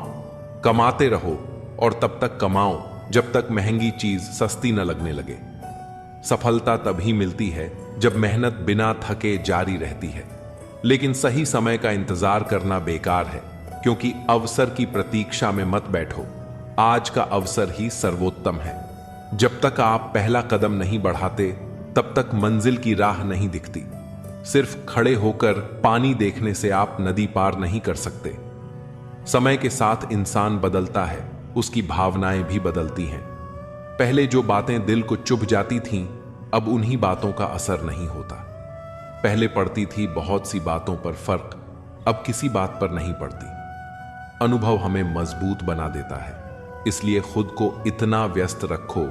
कमाते रहो और तब तक कमाओ जब तक महंगी चीज सस्ती न लगने लगे। सफलता तभी मिलती है जब मेहनत बिना थके जारी रहती है, लेकिन सही समय का इंतजार करना बेकार है, क्योंकि अवसर की प्रतीक्षा में मत बैठो। आज का अवसर ही सर्वोत्तम है। जब तक आप पहला कदम नहीं बढ़ाते तब तक मंजिल की राह नहीं दिखती। सिर्फ खड़े होकर पानी देखने से आप नदी पार नहीं कर सकते। समय के साथ इंसान बदलता है, उसकी भावनाएं भी बदलती हैं। पहले जो बातें दिल को चुभ जाती थीं, अब उन्हीं बातों का असर नहीं होता। पहले पड़ती थी बहुत सी बातों पर फर्क, अब किसी बात पर नहीं पड़ती। अनुभव हमें मजबूत बना देता है, इसलिए खुद को इतना व्यस्त रखो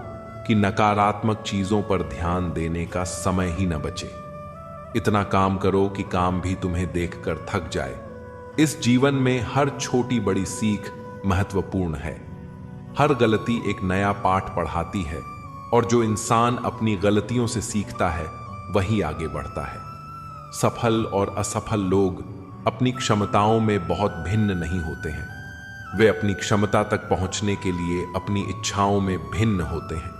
कि नकारात्मक चीजों पर ध्यान देने का समय ही न बचे। इतना काम करो कि काम भी तुम्हें देखकर थक जाए। इस जीवन में हर छोटी बड़ी सीख महत्वपूर्ण है। हर गलती एक नया पाठ पढ़ाती है, और जो इंसान अपनी गलतियों से सीखता है वही आगे बढ़ता है। सफल और असफल लोग अपनी क्षमताओं में बहुत भिन्न नहीं होते हैं, वे अपनी क्षमता तक पहुंचने के लिए अपनी इच्छाओं में भिन्न होते हैं।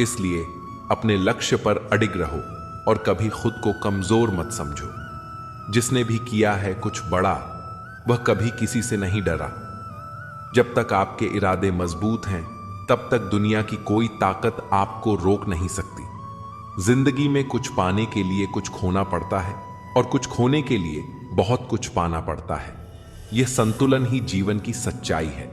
इसलिए अपने लक्ष्य पर अडिग रहो और कभी खुद को कमजोर मत समझो। जिसने भी किया है कुछ बड़ा, वह कभी किसी से नहीं डरा। जब तक आपके इरादे मजबूत हैं तब तक दुनिया की कोई ताकत आपको रोक नहीं सकती। जिंदगी में कुछ पाने के लिए कुछ खोना पड़ता है और कुछ खोने के लिए बहुत कुछ पाना पड़ता है। यह संतुलन ही जीवन की सच्चाई है।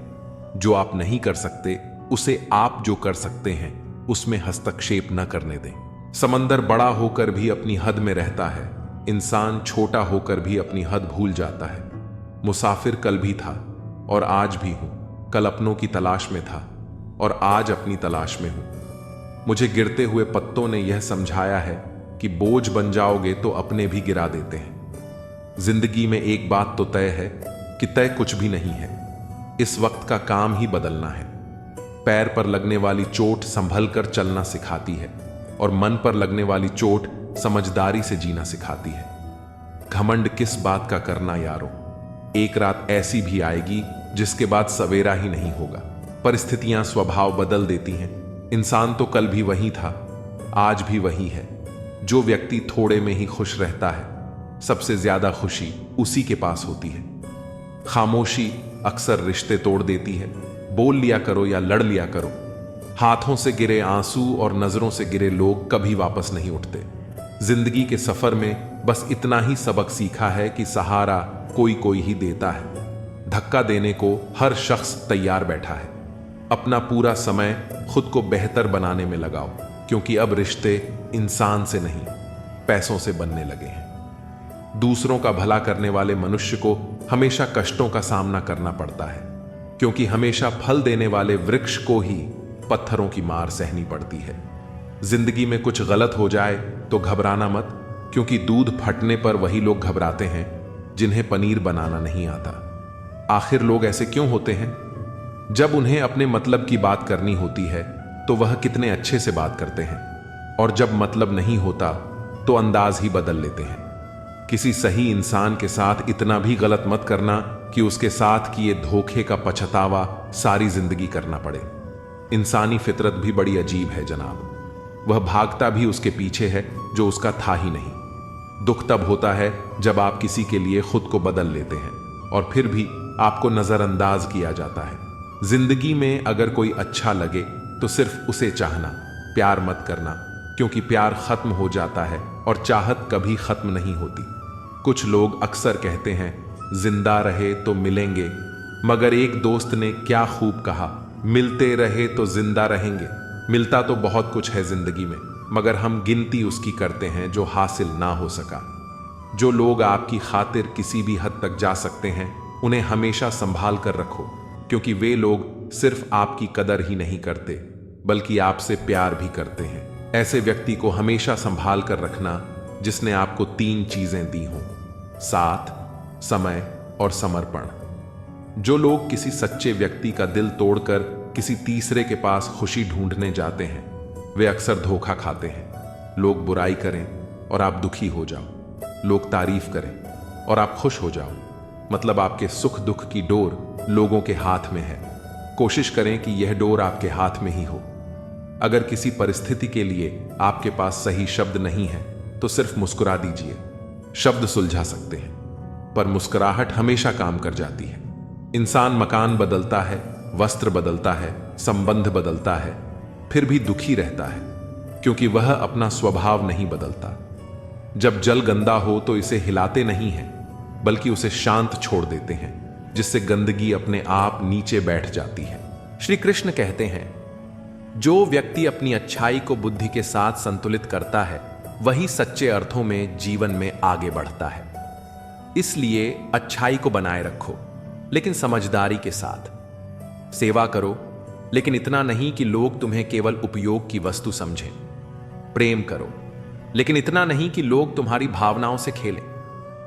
जो आप नहीं कर सकते उसे आप जो कर सकते हैं उसमें हस्तक्षेप न करने दें। समंदर बड़ा होकर भी अपनी हद में रहता है, इंसान छोटा होकर भी अपनी हद भूल जाता है। मुसाफिर कल भी था और आज भी हूं, कल अपनों की तलाश में था और आज अपनी तलाश में हूं। मुझे गिरते हुए पत्तों ने यह समझाया है कि बोझ बन जाओगे तो अपने भी गिरा देते हैं। जिंदगी में एक बात तो तय है कि तय कुछ भी नहीं है। इस वक्त का काम ही बदलना है। पैर पर लगने वाली चोट संभल कर चलना सिखाती है और मन पर लगने वाली चोट समझदारी से जीना सिखाती है। घमंड किस बात का करना यारो, एक रात ऐसी भी आएगी जिसके बाद सवेरा ही नहीं होगा। परिस्थितियां स्वभाव बदल देती हैं। इंसान तो कल भी वही था, आज भी वही है। जो व्यक्ति थोड़े में ही खुश रहता है, सबसे ज्यादा खुशी उसी के पास होती है। खामोशी अक्सर रिश्ते तोड़ देती है। बोल लिया करो या लड़ लिया करो। हाथों से गिरे आंसू और नजरों से गिरे लोग कभी वापस नहीं उठते। जिंदगी के सफर में बस इतना ही सबक सीखा है कि सहारा कोई कोई ही देता है। धक्का देने को हर शख्स तैयार बैठा है। अपना पूरा समय खुद को बेहतर बनाने में लगाओ, क्योंकि अब रिश्ते इंसान से नहीं पैसों से बनने लगे हैं। दूसरों का भला करने वाले मनुष्य को हमेशा कष्टों का सामना करना पड़ता है, क्योंकि हमेशा फल देने वाले वृक्ष को ही पत्थरों की मार सहनी पड़ती है। जिंदगी में कुछ गलत हो जाए तो घबराना मत, क्योंकि दूध फटने पर वही लोग घबराते हैं जिन्हें पनीर बनाना नहीं आता। आखिर लोग ऐसे क्यों होते हैं? जब उन्हें अपने मतलब की बात करनी होती है तो वह कितने अच्छे से बात करते हैं, और जब मतलब नहीं होता तो अंदाज ही बदल लेते हैं। किसी सही इंसान के साथ इतना भी गलत मत करना कि उसके साथ किए धोखे का पछतावा सारी जिंदगी करना पड़े। इंसानी फितरत भी बड़ी अजीब है जनाब। वह भागता भी उसके पीछे है जो उसका था ही नहीं। दुख तब होता है जब आप किसी के लिए खुद को बदल लेते हैं और फिर भी आपको नजरअंदाज किया जाता है। जिंदगी में अगर कोई अच्छा लगे तो सिर्फ उसे चाहना, प्यार मत करना, क्योंकि प्यार खत्म हो जाता है और चाहत कभी खत्म नहीं होती। कुछ लोग अक्सर कहते हैं जिंदा रहे तो मिलेंगे, मगर एक दोस्त ने क्या खूब कहा, मिलते रहे तो जिंदा रहेंगे। मिलता तो बहुत कुछ है जिंदगी में, मगर हम गिनती उसकी करते हैं जो हासिल ना हो सका। जो लोग आपकी खातिर किसी भी हद तक जा सकते हैं, उन्हें हमेशा संभाल कर रखो, क्योंकि वे लोग सिर्फ आपकी कदर ही नहीं करते बल्कि आपसे प्यार भी करते हैं। ऐसे व्यक्ति को हमेशा संभाल कर रखना जिसने आपको 3 चीजें दी हों: साथ, समय और समर्पण। जो लोग किसी सच्चे व्यक्ति का दिल तोड़कर किसी तीसरे के पास खुशी ढूंढने जाते हैं, वे अक्सर धोखा खाते हैं। लोग बुराई करें और आप दुखी हो जाओ, लोग तारीफ करें और आप खुश हो जाओ, मतलब आपके सुख दुख की डोर लोगों के हाथ में है। कोशिश करें कि यह डोर आपके हाथ में ही हो। अगर किसी परिस्थिति के लिए आपके पास सही शब्द नहीं है तो सिर्फ मुस्कुरा दीजिए। शब्द सुलझा सकते हैं, पर मुस्कुराहट हमेशा काम कर जाती है। इंसान मकान बदलता है, वस्त्र बदलता है, संबंध बदलता है, फिर भी दुखी रहता है, क्योंकि वह अपना स्वभाव नहीं बदलता। जब जल गंदा हो तो इसे हिलाते नहीं हैं, बल्कि उसे शांत छोड़ देते हैं, जिससे गंदगी अपने आप नीचे बैठ जाती है। श्री कृष्ण कहते हैं, जो व्यक्ति अपनी अच्छाई को बुद्धि के साथ संतुलित करता है, वही सच्चे अर्थों में जीवन में आगे बढ़ता है। इसलिए अच्छाई को बनाए रखो, लेकिन समझदारी के साथ। सेवा करो, लेकिन इतना नहीं कि लोग तुम्हें केवल उपयोग की वस्तु समझें। प्रेम करो, लेकिन इतना नहीं कि लोग तुम्हारी भावनाओं से खेलें।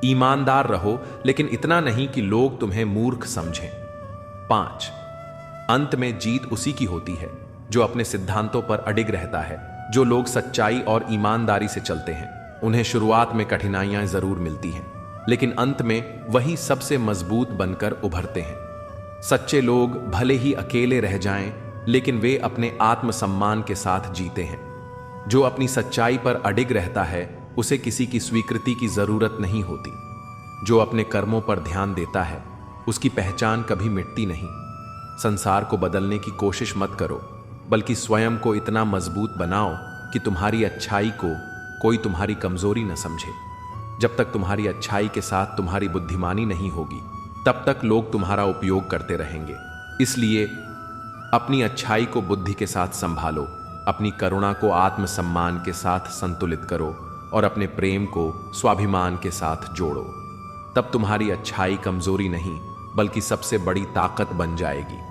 ईमानदार रहो, लेकिन इतना नहीं कि लोग तुम्हें मूर्ख समझें। 5. अंत में जीत उसी की होती है जो अपने सिद्धांतों पर अडिग रहता है। जो लोग सच्चाई और ईमानदारी से चलते हैं, उन्हें शुरुआत में कठिनाइयां जरूर मिलती हैं, लेकिन अंत में वही सबसे मजबूत बनकर उभरते हैं। सच्चे लोग भले ही अकेले रह जाएं, लेकिन वे अपने आत्मसम्मान के साथ जीते हैं। जो अपनी सच्चाई पर अडिग रहता है, उसे किसी की स्वीकृति की जरूरत नहीं होती। जो अपने कर्मों पर ध्यान देता है, उसकी पहचान कभी मिटती नहीं। संसार को बदलने की कोशिश मत करो, बल्कि स्वयं को इतना मजबूत बनाओ कि तुम्हारी अच्छाई को कोई तुम्हारी कमजोरी न समझे। जब तक तुम्हारी अच्छाई के साथ तुम्हारी बुद्धिमानी नहीं होगी, तब तक लोग तुम्हारा उपयोग करते रहेंगे। इसलिए अपनी अच्छाई को बुद्धि के साथ संभालो, अपनी करुणा को आत्मसम्मान के साथ संतुलित करो और अपने प्रेम को स्वाभिमान के साथ जोड़ो। तब तुम्हारी अच्छाई कमजोरी नहीं, बल्कि सबसे बड़ी ताकत बन जाएगी।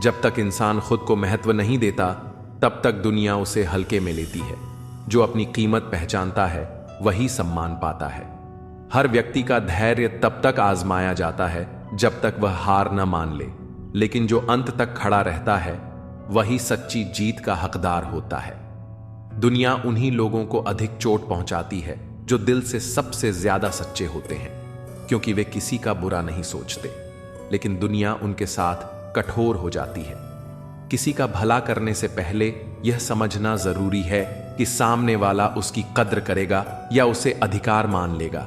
जब तक इंसान खुद को महत्व नहीं देता, तब तक दुनिया उसे हल्के में लेती है। जो अपनी कीमत पहचानता है, वही सम्मान पाता है। हर व्यक्ति का धैर्य तब तक आजमाया जाता है जब तक वह हार न मान ले, लेकिन जो अंत तक खड़ा रहता है, वही सच्ची जीत का हकदार होता है। दुनिया उन्हीं लोगों को अधिक चोट पहुंचाती है जो दिल से सबसे ज्यादा सच्चे होते हैं, क्योंकि वे किसी का बुरा नहीं सोचते, लेकिन दुनिया उनके साथ कठोर हो जाती है। किसी का भला करने से पहले यह समझना जरूरी है कि सामने वाला उसकी कद्र करेगा या उसे अधिकार मान लेगा।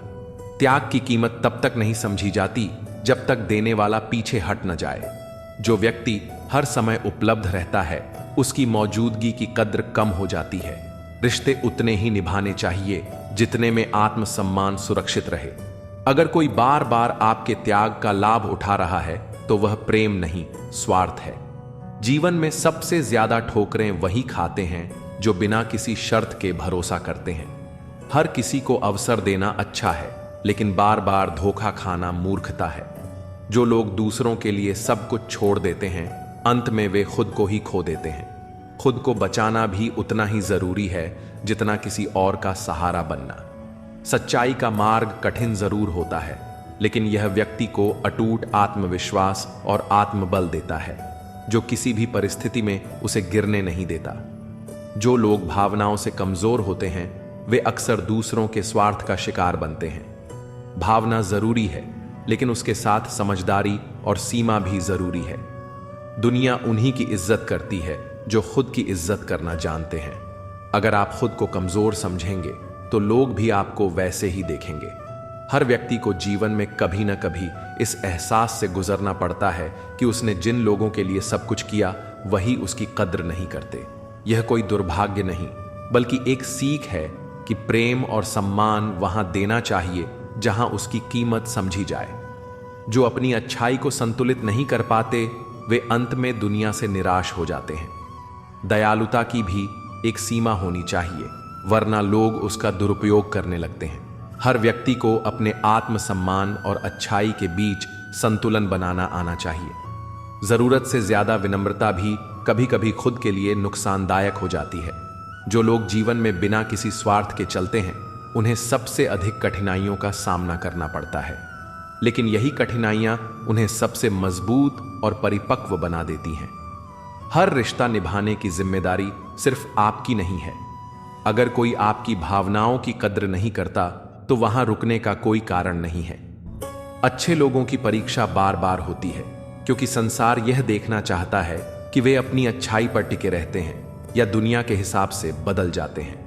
त्याग की कीमत तब तक नहीं समझी जाती जब तक देने वाला पीछे हट न जाए। जो व्यक्ति हर समय उपलब्ध रहता है, उसकी मौजूदगी की कद्र कम हो जाती है। रिश्ते उतने ही निभाने चाहिए जितने में आत्मसम्मान सुरक्षित रहे। अगर कोई बार बार आपके त्याग का लाभ उठा रहा है, तो वह प्रेम नहीं, स्वार्थ है। जीवन में सबसे ज्यादा ठोकरें वही खाते हैं जो बिना किसी शर्त के भरोसा करते हैं। हर किसी को अवसर देना अच्छा है, लेकिन बार बार धोखा खाना मूर्खता है। जो लोग दूसरों के लिए सब कुछ छोड़ देते हैं, अंत में वे खुद को ही खो देते हैं। खुद को बचाना भी उतना ही जरूरी है जितना किसी और का सहारा बनना। सच्चाई का मार्ग कठिन जरूर होता है, लेकिन यह व्यक्ति को अटूट आत्मविश्वास और आत्मबल देता है, जो किसी भी परिस्थिति में उसे गिरने नहीं देता। जो लोग भावनाओं से कमजोर होते हैं, वे अक्सर दूसरों के स्वार्थ का शिकार बनते हैं। भावना जरूरी है, लेकिन उसके साथ समझदारी और सीमा भी जरूरी है। दुनिया उन्हीं की इज्जत करती है जो खुद की इज्जत करना जानते हैं। अगर आप खुद को कमजोर समझेंगे, तो लोग भी आपको वैसे ही देखेंगे। हर व्यक्ति को जीवन में कभी न कभी इस एहसास से गुजरना पड़ता है कि उसने जिन लोगों के लिए सब कुछ किया, वही उसकी कद्र नहीं करते। यह कोई दुर्भाग्य नहीं, बल्कि एक सीख है कि प्रेम और सम्मान वहां देना चाहिए जहां उसकी कीमत समझी जाए। जो अपनी अच्छाई को संतुलित नहीं कर पाते वे अंत में दुनिया से निराश हो जाते हैं। दयालुता की भी एक सीमा होनी चाहिए, वरना लोग उसका दुरुपयोग करने लगते हैं। हर व्यक्ति को अपने आत्मसम्मान और अच्छाई के बीच संतुलन बनाना आना चाहिए। जरूरत से ज्यादा विनम्रता भी कभी कभी खुद के लिए नुकसानदायक हो जाती है। जो लोग जीवन में बिना किसी स्वार्थ के चलते हैं उन्हें सबसे अधिक कठिनाइयों का सामना करना पड़ता है, लेकिन यही कठिनाइयां उन्हें सबसे मजबूत और परिपक्व बना देती हैं। हर रिश्ता निभाने की जिम्मेदारी सिर्फ आपकी नहीं है। अगर कोई आपकी भावनाओं की कद्र नहीं करता तो वहां रुकने का कोई कारण नहीं है। अच्छे लोगों की परीक्षा बार बार होती है, क्योंकि संसार यह देखना चाहता है कि वे अपनी अच्छाई पर टिके रहते हैं या दुनिया के हिसाब से बदल जाते हैं।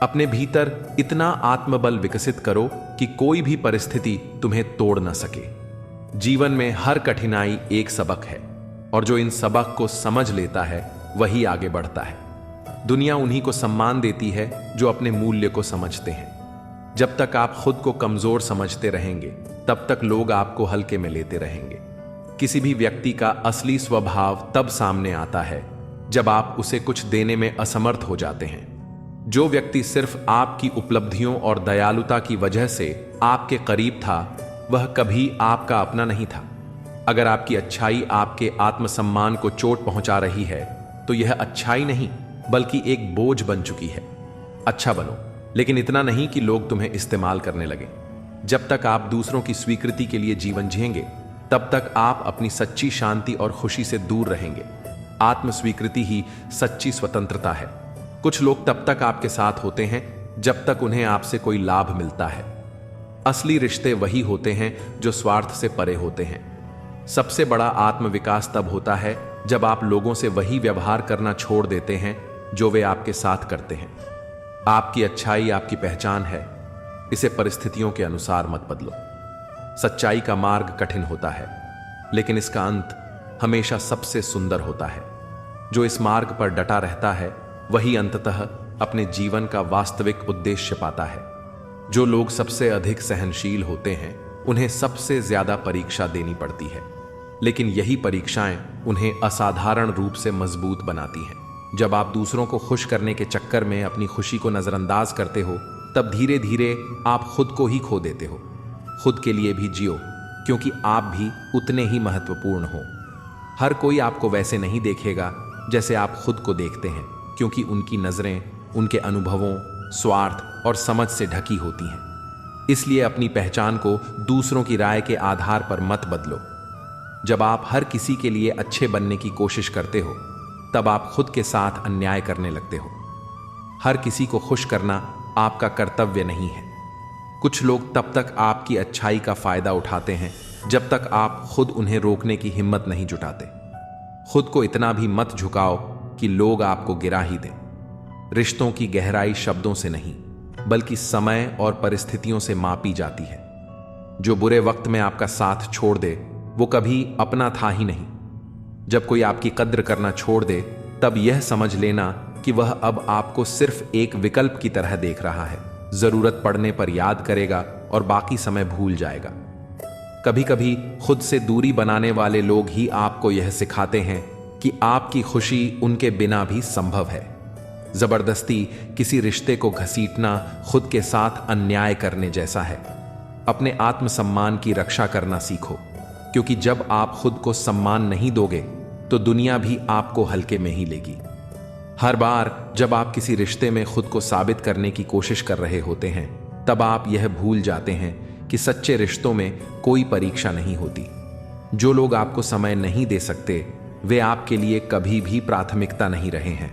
अपने भीतर इतना आत्मबल विकसित करो कि कोई भी परिस्थिति तुम्हें तोड़ न सके। जीवन में हर कठिनाई एक सबक है, और जो इन सबक को समझ लेता है वही आगे बढ़ता है। दुनिया उन्हीं को सम्मान देती है जो अपने मूल्य को समझते हैं। जब तक आप खुद को कमजोर समझते रहेंगे तब तक लोग आपको हल्के में लेते रहेंगे। किसी भी व्यक्ति का असली स्वभाव तब सामने आता है जब आप उसे कुछ देने में असमर्थ हो जाते हैं। जो व्यक्ति सिर्फ आपकी उपलब्धियों और दयालुता की वजह से आपके करीब था, वह कभी आपका अपना नहीं था। अगर आपकी अच्छाई आपके आत्मसम्मान को चोट पहुंचा रही है तो यह अच्छाई नहीं बल्कि एक बोझ बन चुकी है। अच्छा बनो, लेकिन इतना नहीं कि लोग तुम्हें इस्तेमाल करने लगे। जब तक आप दूसरों की स्वीकृति के लिए जीवन जिएंगे तब तक आप अपनी सच्ची शांति और खुशी से दूर रहेंगे। आत्मस्वीकृति ही सच्ची स्वतंत्रता है। कुछ लोग तब तक आपके साथ होते हैं जब तक उन्हें आपसे कोई लाभ मिलता है। असली रिश्ते वही होते हैं जो स्वार्थ से परे होते हैं। सबसे बड़ा आत्मविकास तब होता है जब आप लोगों से वही व्यवहार करना छोड़ देते हैं जो वे आपके साथ करते हैं। आपकी अच्छाई आपकी पहचान है, इसे परिस्थितियों के अनुसार मत बदलो। सच्चाई का मार्ग कठिन होता है, लेकिन इसका अंत हमेशा सबसे सुंदर होता है। जो इस मार्ग पर डटा रहता है वही अंततः अपने जीवन का वास्तविक उद्देश्य पाता है। जो लोग सबसे अधिक सहनशील होते हैं उन्हें सबसे ज्यादा परीक्षा देनी पड़ती है, लेकिन यही परीक्षाएं उन्हें असाधारण रूप से मजबूत बनाती हैं। जब आप दूसरों को खुश करने के चक्कर में अपनी खुशी को नजरअंदाज करते हो तब धीरे धीरे आप खुद को ही खो देते हो। खुद के लिए भी जियो, क्योंकि आप भी उतने ही महत्वपूर्ण हो। हर कोई आपको वैसे नहीं देखेगा जैसे आप खुद को देखते हैं, क्योंकि उनकी नजरें उनके अनुभवों, स्वार्थ और समझ से ढकी होती हैं। इसलिए अपनी पहचान को दूसरों की राय के आधार पर मत बदलो। जब आप हर किसी के लिए अच्छे बनने की कोशिश करते हो तब आप खुद के साथ अन्याय करने लगते हो। हर किसी को खुश करना आपका कर्तव्य नहीं है। कुछ लोग तब तक आपकी अच्छाई का फायदा उठाते हैं जब तक आप खुद उन्हें रोकने की हिम्मत नहीं जुटाते। खुद को इतना भी मत झुकाओ कि लोग आपको गिरा ही दें। रिश्तों की गहराई शब्दों से नहीं बल्कि समय और परिस्थितियों से मापी जाती है। जो बुरे वक्त में आपका साथ छोड़ दे वो कभी अपना था ही नहीं। जब कोई आपकी कद्र करना छोड़ दे तब यह समझ लेना कि वह अब आपको सिर्फ एक विकल्प की तरह देख रहा है। जरूरत पड़ने पर याद करेगा और बाकी समय भूल जाएगा। कभी कभी खुद से दूरी बनाने वाले लोग ही आपको यह सिखाते हैं कि आपकी खुशी उनके बिना भी संभव है। जबरदस्ती किसी रिश्ते को घसीटना खुद के साथ अन्याय करने जैसा है। अपने आत्मसम्मान की रक्षा करना सीखो, क्योंकि जब आप खुद को सम्मान नहीं दोगे तो दुनिया भी आपको हल्के में ही लेगी। हर बार जब आप किसी रिश्ते में खुद को साबित करने की कोशिश कर रहे होते हैं तब आप यह भूल जाते हैं कि सच्चे रिश्तों में कोई परीक्षा नहीं होती। जो लोग आपको समय नहीं दे सकते वे आपके लिए कभी भी प्राथमिकता नहीं रहे हैं।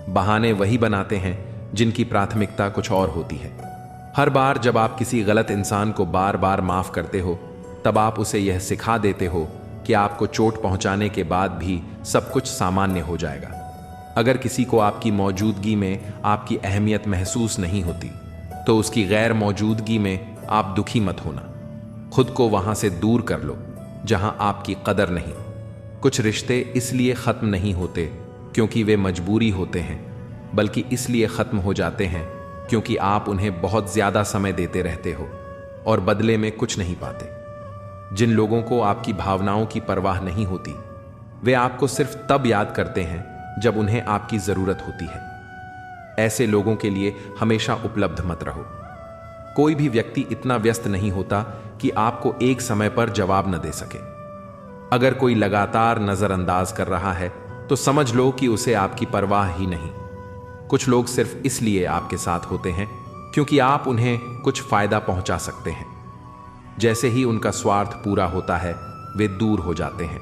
बहाने वही बनाते हैं जिनकी प्राथमिकता कुछ और होती है। हर बार जब आप किसी गलत इंसान को बार बार माफ करते हो तब आप उसे यह सिखा देते हो कि आपको चोट पहुंचाने के बाद भी सब कुछ सामान्य हो जाएगा। अगर किसी को आपकी मौजूदगी में आपकी अहमियत महसूस नहीं होती तो उसकी गैर मौजूदगी में आप दुखी मत होना। खुद को वहां से दूर कर लो जहां आपकी कदर नहीं। कुछ रिश्ते इसलिए खत्म नहीं होते क्योंकि वे मजबूरी होते हैं, बल्कि इसलिए खत्म हो जाते हैं क्योंकि आप उन्हें बहुत ज्यादा समय देते रहते हो और बदले में कुछ नहीं पाते। जिन लोगों को आपकी भावनाओं की परवाह नहीं होती, वे आपको सिर्फ तब याद करते हैं जब उन्हें आपकी जरूरत होती है। ऐसे लोगों के लिए हमेशा उपलब्ध मत रहो। कोई भी व्यक्ति इतना व्यस्त नहीं होता कि आपको एक समय पर जवाब न दे सके। अगर कोई लगातार नजरअंदाज कर रहा है तो समझ लो कि उसे आपकी परवाह ही नहीं। कुछ लोग सिर्फ इसलिए आपके साथ होते हैं क्योंकि आप उन्हें कुछ फायदा पहुंचा सकते हैं। जैसे ही उनका स्वार्थ पूरा होता है, वे दूर हो जाते हैं।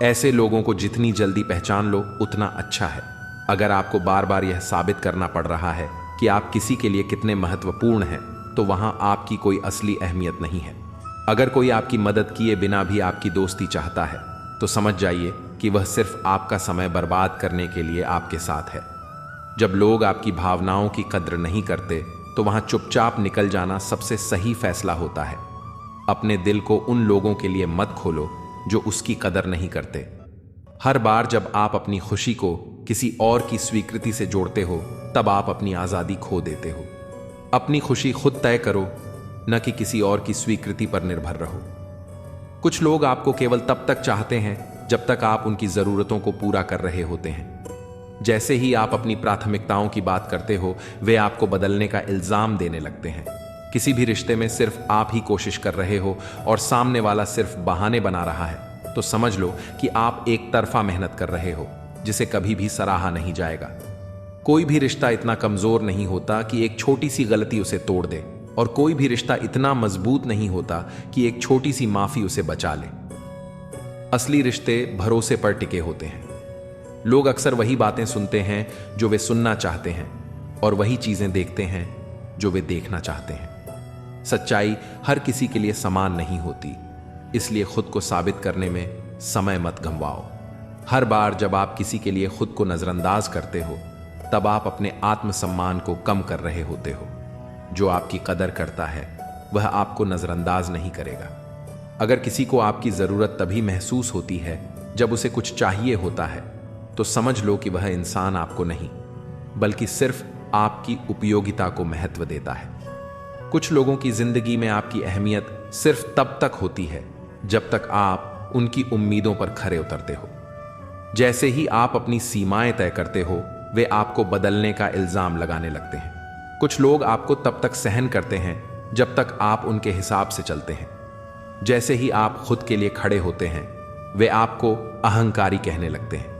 ऐसे लोगों को जितनी जल्दी पहचान लो उतना अच्छा है। अगर आपको बार बार यह साबित करना पड़ रहा है कि आप किसी के लिए कितने महत्वपूर्ण हैं, तो वहां आपकी कोई असली अहमियत नहीं है। अगर कोई आपकी मदद किए बिना भी आपकी दोस्ती चाहता है, तो समझ जाइए कि वह सिर्फ आपका समय बर्बाद करने के लिए आपके साथ है। जब लोग आपकी भावनाओं की कद्र नहीं करते, तो वहां चुपचाप निकल जाना सबसे सही फैसला होता है। अपने दिल को उन लोगों के लिए मत खोलो जो उसकी कदर नहीं करते। हर बार जब आप अपनी खुशी को किसी और की स्वीकृति से जोड़ते हो, तब आप अपनी आज़ादी खो देते हो। अपनी खुशी खुद तय करो, न कि किसी और की स्वीकृति पर निर्भर रहो। कुछ लोग आपको केवल तब तक चाहते हैं जब तक आप उनकी ज़रूरतों को पूरा कर रहे होते हैं। जैसे ही आप अपनी प्राथमिकताओं की बात करते हो, वे आपको बदलने का इल्ज़ाम देने लगते हैं। किसी भी रिश्ते में सिर्फ आप ही कोशिश कर रहे हो और सामने वाला सिर्फ बहाने बना रहा है, तो समझ लो कि आप एक तरफा मेहनत कर रहे हो, जिसे कभी भी सराहा नहीं जाएगा। कोई भी रिश्ता इतना कमज़ोर नहीं होता कि एक छोटी सी गलती उसे तोड़ दे, और कोई भी रिश्ता इतना मजबूत नहीं होता कि एक छोटी सी माफ़ी उसे बचा ले। असली रिश्ते भरोसे पर टिके होते हैं। लोग अक्सर वही बातें सुनते हैं जो वे सुनना चाहते हैं, और वही चीज़ें देखते हैं जो वे देखना चाहते हैं। सच्चाई हर किसी के लिए समान नहीं होती, इसलिए खुद को साबित करने में समय मत गंवाओ। हर बार जब आप किसी के लिए खुद को नज़रअंदाज करते हो, तब आप अपने आत्मसम्मान को कम कर रहे होते हो। जो आपकी कदर करता है, वह आपको नज़रअंदाज नहीं करेगा। अगर किसी को आपकी ज़रूरत तभी महसूस होती है जब उसे कुछ चाहिए होता है, तो समझ लो कि वह इंसान आपको नहीं, बल्कि सिर्फ आपकी उपयोगिता को महत्व देता है। कुछ लोगों की जिंदगी में आपकी अहमियत सिर्फ तब तक होती है जब तक आप उनकी उम्मीदों पर खरे उतरते हो। जैसे ही आप अपनी सीमाएं तय करते हो, वे आपको बदलने का इल्जाम लगाने लगते हैं। कुछ लोग आपको तब तक सहन करते हैं जब तक आप उनके हिसाब से चलते हैं। जैसे ही आप खुद के लिए खड़े होते हैं, वे आपको अहंकारी कहने लगते हैं।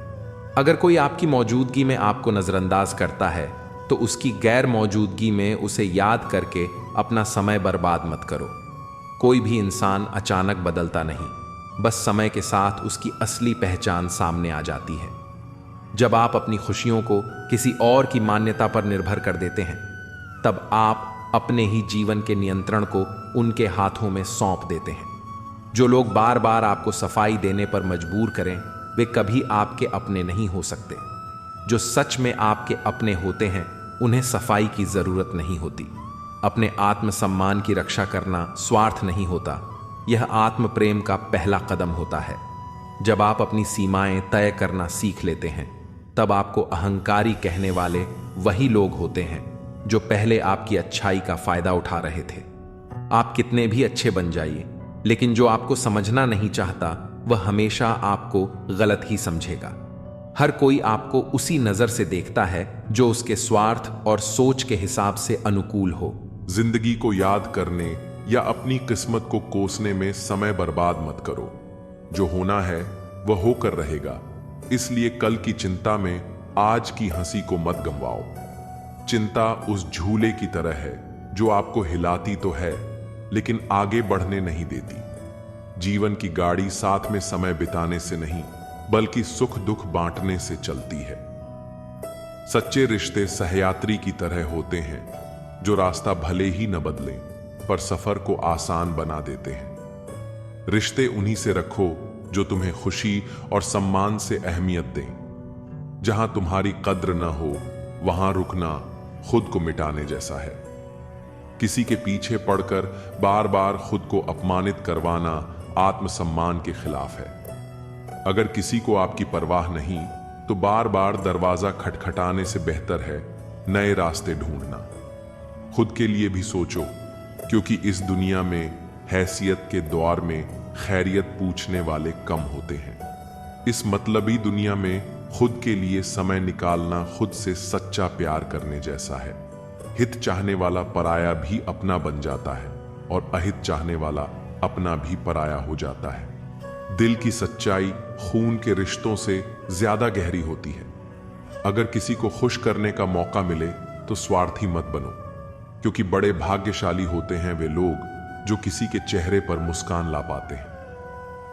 अगर कोई आपकी मौजूदगी में आपको नज़रअंदाज करता है, तो उसकी गैर मौजूदगी में उसे याद करके अपना समय बर्बाद मत करो। कोई भी इंसान अचानक बदलता नहीं, बस समय के साथ उसकी असली पहचान सामने आ जाती है। जब आप अपनी खुशियों को किसी और की मान्यता पर निर्भर कर देते हैं, तब आप अपने ही जीवन के नियंत्रण को उनके हाथों में सौंप देते हैं। जो लोग बार बार आपको सफाई देने पर मजबूर करें, वे कभी आपके अपने नहीं हो सकते। जो सच में आपके अपने होते हैं, उन्हें सफाई की जरूरत नहीं होती। अपने आत्मसम्मान की रक्षा करना स्वार्थ नहीं होता, यह आत्म प्रेम का पहला कदम होता है। जब आप अपनी सीमाएं तय करना सीख लेते हैं, तब आपको अहंकारी कहने वाले वही लोग होते हैं जो पहले आपकी अच्छाई का फायदा उठा रहे थे। आप कितने भी अच्छे बन जाइए, लेकिन जो आपको समझना नहीं चाहता, वह हमेशा आपको गलत ही समझेगा। हर कोई आपको उसी नजर से देखता है जो उसके स्वार्थ और सोच के हिसाब से अनुकूल हो। जिंदगी को याद करने या अपनी किस्मत को कोसने में समय बर्बाद मत करो। जो होना है वह होकर रहेगा, इसलिए कल की चिंता में आज की हंसी को मत गंवाओ। चिंता उस झूले की तरह है जो आपको हिलाती तो है, लेकिन आगे बढ़ने नहीं देती। जीवन की गाड़ी साथ में समय बिताने से नहीं, बल्कि सुख दुख बांटने से चलती है। सच्चे रिश्ते सहयात्री की तरह होते हैं, जो रास्ता भले ही न बदलें, पर सफर को आसान बना देते हैं। रिश्ते उन्हीं से रखो जो तुम्हें खुशी और सम्मान से अहमियत दें। जहां तुम्हारी कद्र न हो, वहां रुकना खुद को मिटाने जैसा है। किसी के पीछे पड़कर बार बार खुद को अपमानित करवाना आत्मसम्मान के खिलाफ है। अगर किसी को आपकी परवाह नहीं, तो बार बार दरवाजा खटखटाने से बेहतर है नए रास्ते ढूंढना। खुद के लिए भी सोचो, क्योंकि इस दुनिया में हैसियत के द्वार में खैरियत पूछने वाले कम होते हैं। इस मतलबी दुनिया में खुद के लिए समय निकालना खुद से सच्चा प्यार करने जैसा है। हित चाहने वाला पराया भी अपना बन जाता है और अहित चाहने वाला अपना भी पराया हो जाता है। दिल की सच्चाई खून के रिश्तों से ज्यादा गहरी होती है। अगर किसी को खुश करने का मौका मिले तो स्वार्थी मत बनो, क्योंकि बड़े भाग्यशाली होते हैं वे लोग जो किसी के चेहरे पर मुस्कान ला पाते हैं।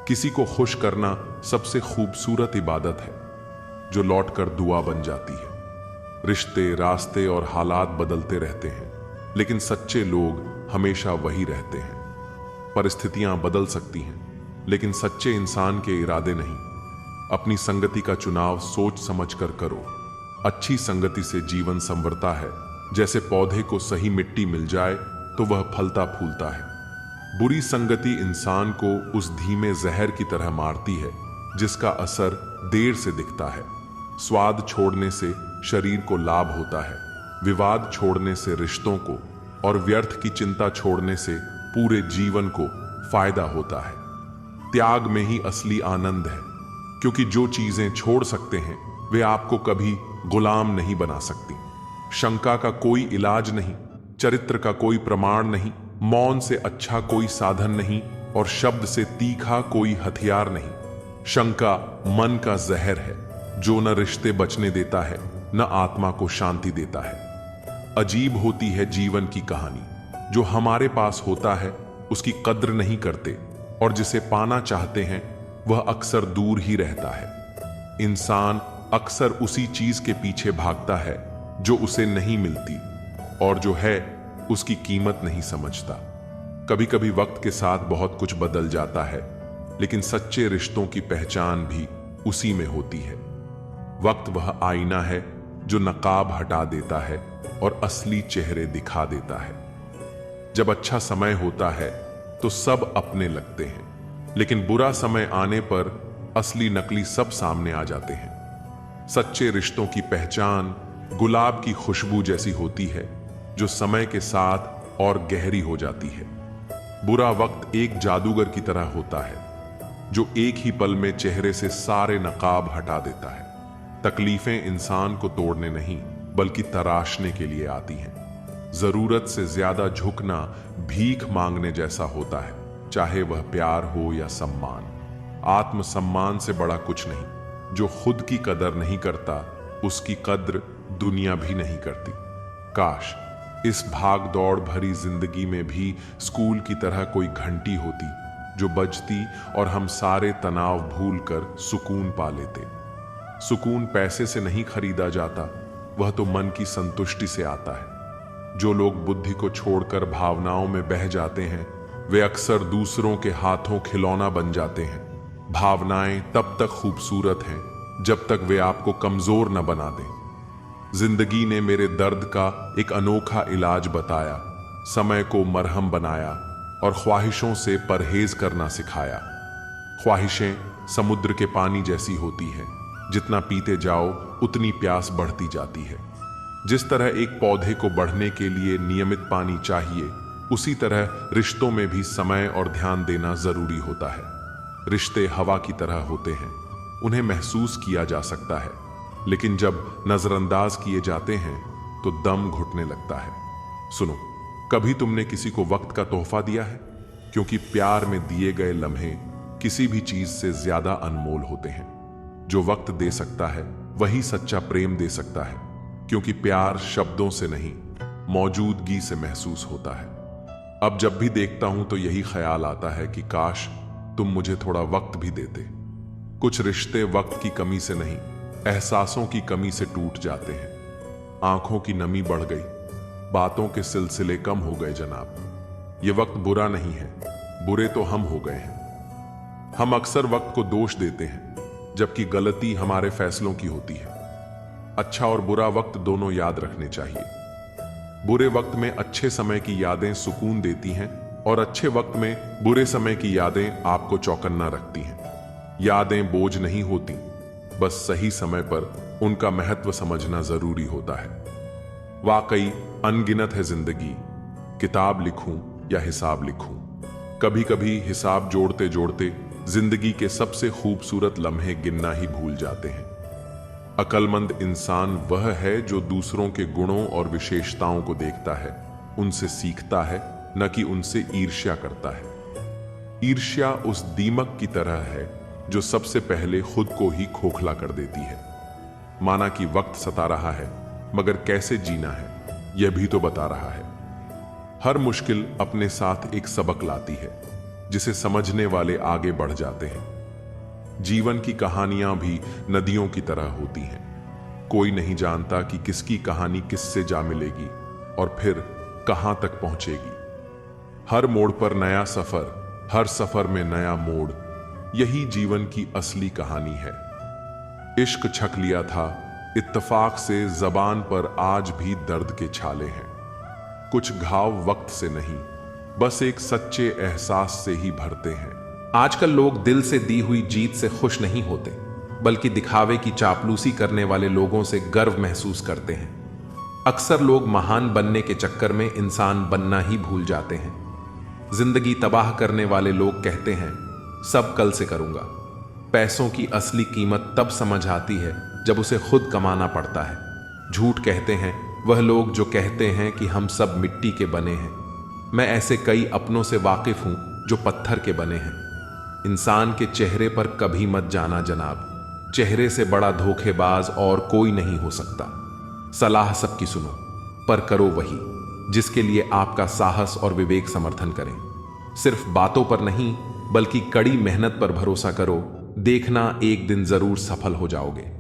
किसी को खुश करना सबसे खूबसूरत इबादत है जो लौटकर दुआ बन जाती है। रिश्ते, रास्ते और हालात बदलते रहते हैं, लेकिन सच्चे लोग हमेशा वही रहते हैं। परिस्थितियां बदल सकती हैं, लेकिन सच्चे इंसान के इरादे नहीं। अपनी संगति का चुनाव सोच समझकर करो। अच्छी संगति से जीवन संवरता है। जैसे पौधे को सही मिट्टी मिल जाए तो वह फलता फूलता है। बुरी संगति इंसान को उस धीमे जहर की तरह मारती है जिसका असर देर से दिखता है। स्वाद छोड़ने से शरीर को लाभ होता है, विवाद छोड़ने से रिश्तों को, और व्यर्थ की चिंता छोड़ने से पूरे जीवन को फायदा होता है। त्याग में ही असली आनंद है, क्योंकि जो चीजें छोड़ सकते हैं वे आपको कभी गुलाम नहीं बना सकती। शंका का कोई इलाज नहीं, चरित्र का कोई प्रमाण नहीं, मौन से अच्छा कोई साधन नहीं और शब्द से तीखा कोई हथियार नहीं। शंका मन का जहर है जो न रिश्ते बचने देता है न आत्मा को शांति देता है। अजीब होती है जीवन की कहानी। जो हमारे पास होता है उसकी कद्र नहीं करते, और जिसे पाना चाहते हैं वह अक्सर दूर ही रहता है। इंसान अक्सर उसी चीज के पीछे भागता है जो उसे नहीं मिलती, और जो है उसकी कीमत नहीं समझता। कभी कभी वक्त के साथ बहुत कुछ बदल जाता है, लेकिन सच्चे रिश्तों की पहचान भी उसी में होती है। वक्त वह आईना है जो नकाब हटा देता है और असली चेहरे दिखा देता है। जब अच्छा समय होता है तो सब अपने लगते हैं, लेकिन बुरा समय आने पर असली नकली सब सामने आ जाते हैं। सच्चे रिश्तों की पहचान गुलाब की खुशबू जैसी होती है जो समय के साथ और गहरी हो जाती है। बुरा वक्त एक जादूगर की तरह होता है जो एक ही पल में चेहरे से सारे नकाब हटा देता है। तकलीफें इंसान को तोड़ने नहीं बल्कि तराशने के लिए आती हैं। जरूरत से ज्यादा झुकना भीख मांगने जैसा होता है, चाहे वह प्यार हो या सम्मान। आत्मसम्मान से बड़ा कुछ नहीं। जो खुद की कदर नहीं करता उसकी कद्र दुनिया भी नहीं करती। काश इस भाग दौड़ भरी जिंदगी में भी स्कूल की तरह कोई घंटी होती जो बजती और हम सारे तनाव भूलकर सुकून पा लेते। सुकून पैसे से नहीं खरीदा जाता, वह तो मन की संतुष्टि से आता है। जो लोग बुद्धि को छोड़कर भावनाओं में बह जाते हैं वे अक्सर दूसरों के हाथों खिलौना बन जाते हैं। भावनाएं तब तक खूबसूरत हैं जब तक वे आपको कमजोर न बना दें। जिंदगी ने मेरे दर्द का एक अनोखा इलाज बताया, समय को मरहम बनाया और ख्वाहिशों से परहेज करना सिखाया। ख्वाहिशें समुद्र के पानी जैसी होती हैं, जितना पीते जाओ उतनी प्यास बढ़ती जाती है। जिस तरह एक पौधे को बढ़ने के लिए नियमित पानी चाहिए, उसी तरह रिश्तों में भी समय और ध्यान देना जरूरी होता है। रिश्ते हवा की तरह होते हैं, उन्हें महसूस किया जा सकता है, लेकिन जब नजरअंदाज किए जाते हैं तो दम घुटने लगता है। सुनो, कभी तुमने किसी को वक्त का तोहफा दिया है? क्योंकि प्यार में दिए गए लम्हे किसी भी चीज से ज्यादा अनमोल होते हैं। जो वक्त दे सकता है वही सच्चा प्रेम दे सकता है, क्योंकि प्यार शब्दों से नहीं मौजूदगी से महसूस होता है। अब जब भी देखता हूं तो यही ख्याल आता है कि काश तुम मुझे थोड़ा वक्त भी देते। कुछ रिश्ते वक्त की कमी से नहीं, एहसासों की कमी से टूट जाते हैं। आंखों की नमी बढ़ गई, बातों के सिलसिले कम हो गए जनाब। ये वक्त बुरा नहीं है, बुरे तो हम हो गए हैं। हम अक्सर वक्त को दोष देते हैं, जबकि गलती हमारे फैसलों की होती है। अच्छा और बुरा वक्त दोनों याद रखने चाहिए। बुरे वक्त में अच्छे समय की यादें सुकून देती हैं और अच्छे वक्त में बुरे समय की यादें आपको चौकन्ना रखती हैं। यादें बोझ नहीं होती, बस सही समय पर उनका महत्व समझना जरूरी होता है। वाकई अनगिनत है जिंदगी, किताब लिखूं या हिसाब लिखूं, कभी कभी हिसाब जोड़ते जोड़ते जिंदगी के सबसे खूबसूरत लम्हे गिनना ही भूल जाते हैं। अक्लमंद इंसान वह है जो दूसरों के गुणों और विशेषताओं को देखता है, उनसे सीखता है, न कि उनसे ईर्ष्या करता है। ईर्ष्या उस दीमक की तरह है जो सबसे पहले खुद को ही खोखला कर देती है। माना कि वक्त सता रहा है, मगर कैसे जीना है यह भी तो बता रहा है। हर मुश्किल अपने साथ एक सबक लाती है जिसे समझने वाले आगे बढ़ जाते हैं। जीवन की कहानियां भी नदियों की तरह होती हैं। कोई नहीं जानता कि किसकी कहानी किससे जा मिलेगी और फिर कहां तक पहुंचेगी। हर मोड़ पर नया सफर, हर सफर में नया मोड़, यही जीवन की असली कहानी है। इश्क छक लिया था, इत्तेफाक से जबान पर आज भी दर्द के छाले हैं। कुछ घाव वक्त से नहीं, बस एक सच्चे एहसास से ही भरते हैं। आजकल लोग दिल से दी हुई जीत से खुश नहीं होते, बल्कि दिखावे की चापलूसी करने वाले लोगों से गर्व महसूस करते हैं। अक्सर लोग महान बनने के चक्कर में इंसान बनना ही भूल जाते हैं। जिंदगी तबाह करने वाले लोग कहते हैं सब कल से करूंगा। पैसों की असली कीमत तब समझ आती है जब उसे खुद कमाना पड़ता है। झूठ कहते हैं वह लोग जो कहते हैं कि हम सब मिट्टी के बने हैं। मैं ऐसे कई अपनों से वाकिफ हूं जो पत्थर के बने हैं। इंसान के चेहरे पर कभी मत जाना जनाब, चेहरे से बड़ा धोखेबाज और कोई नहीं हो सकता। सलाह सबकी सुनो, पर करो वही जिसके लिए आपका साहस और विवेक समर्थन करें। सिर्फ बातों पर नहीं बल्कि कड़ी मेहनत पर भरोसा करो, देखना एक दिन जरूर सफल हो जाओगे।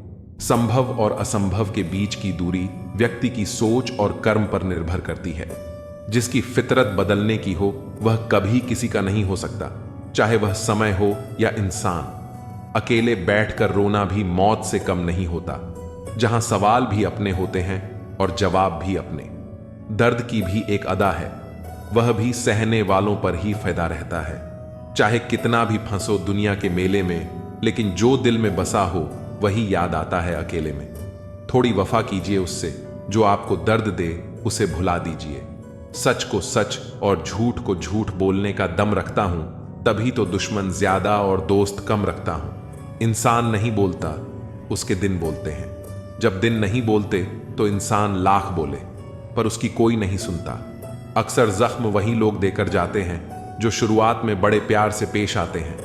संभव और असंभव के बीच की दूरी व्यक्ति की सोच और कर्म पर निर्भर करती है। जिसकी फितरत बदलने की हो वह कभी किसी का नहीं हो सकता, चाहे वह समय हो या इंसान। अकेले बैठकर रोना भी मौत से कम नहीं होता, जहां सवाल भी अपने होते हैं और जवाब भी अपने। दर्द की भी एक अदा है, वह भी सहने वालों पर ही फायदा रहता है। चाहे कितना भी फंसो दुनिया के मेले में, लेकिन जो दिल में बसा हो वही याद आता है अकेले में। थोड़ी वफा कीजिए उससे, जो आपको दर्द दे उसे भुला दीजिए। सच को सच और झूठ को झूठ बोलने का दम रखता हूं, तभी तो दुश्मन ज्यादा और दोस्त कम रखता हूं। इंसान नहीं बोलता, उसके दिन बोलते हैं। जब दिन नहीं बोलते तो इंसान लाख बोले, पर उसकी कोई नहीं सुनता। अक्सर जख्म वही लोग देकर जाते हैं जो शुरुआत में बड़े प्यार से पेश आते हैं।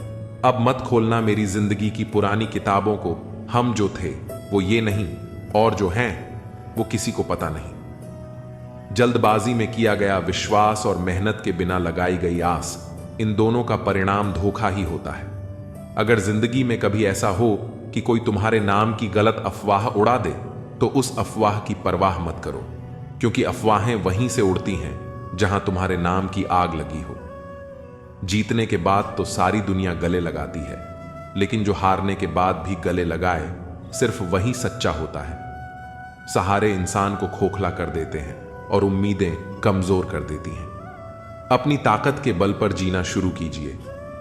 अब मत खोलना मेरी जिंदगी की पुरानी किताबों को, हम जो थे वो ये नहीं, और जो हैं वो किसी को पता नहीं। जल्दबाजी में किया गया विश्वास और मेहनत के बिना लगाई गई आस, इन दोनों का परिणाम धोखा ही होता है। अगर जिंदगी में कभी ऐसा हो कि कोई तुम्हारे नाम की गलत अफवाह उड़ा दे, तो उस अफवाह की परवाह मत करो, क्योंकि अफवाहें वहीं से उड़ती हैं जहां तुम्हारे नाम की आग लगी हो। जीतने के बाद तो सारी दुनिया गले लगाती है, लेकिन जो हारने के बाद भी गले लगाए सिर्फ वही सच्चा होता है। सहारे इंसान को खोखला कर देते हैं और उम्मीदें कमजोर कर देती हैं। अपनी ताकत के बल पर जीना शुरू कीजिए।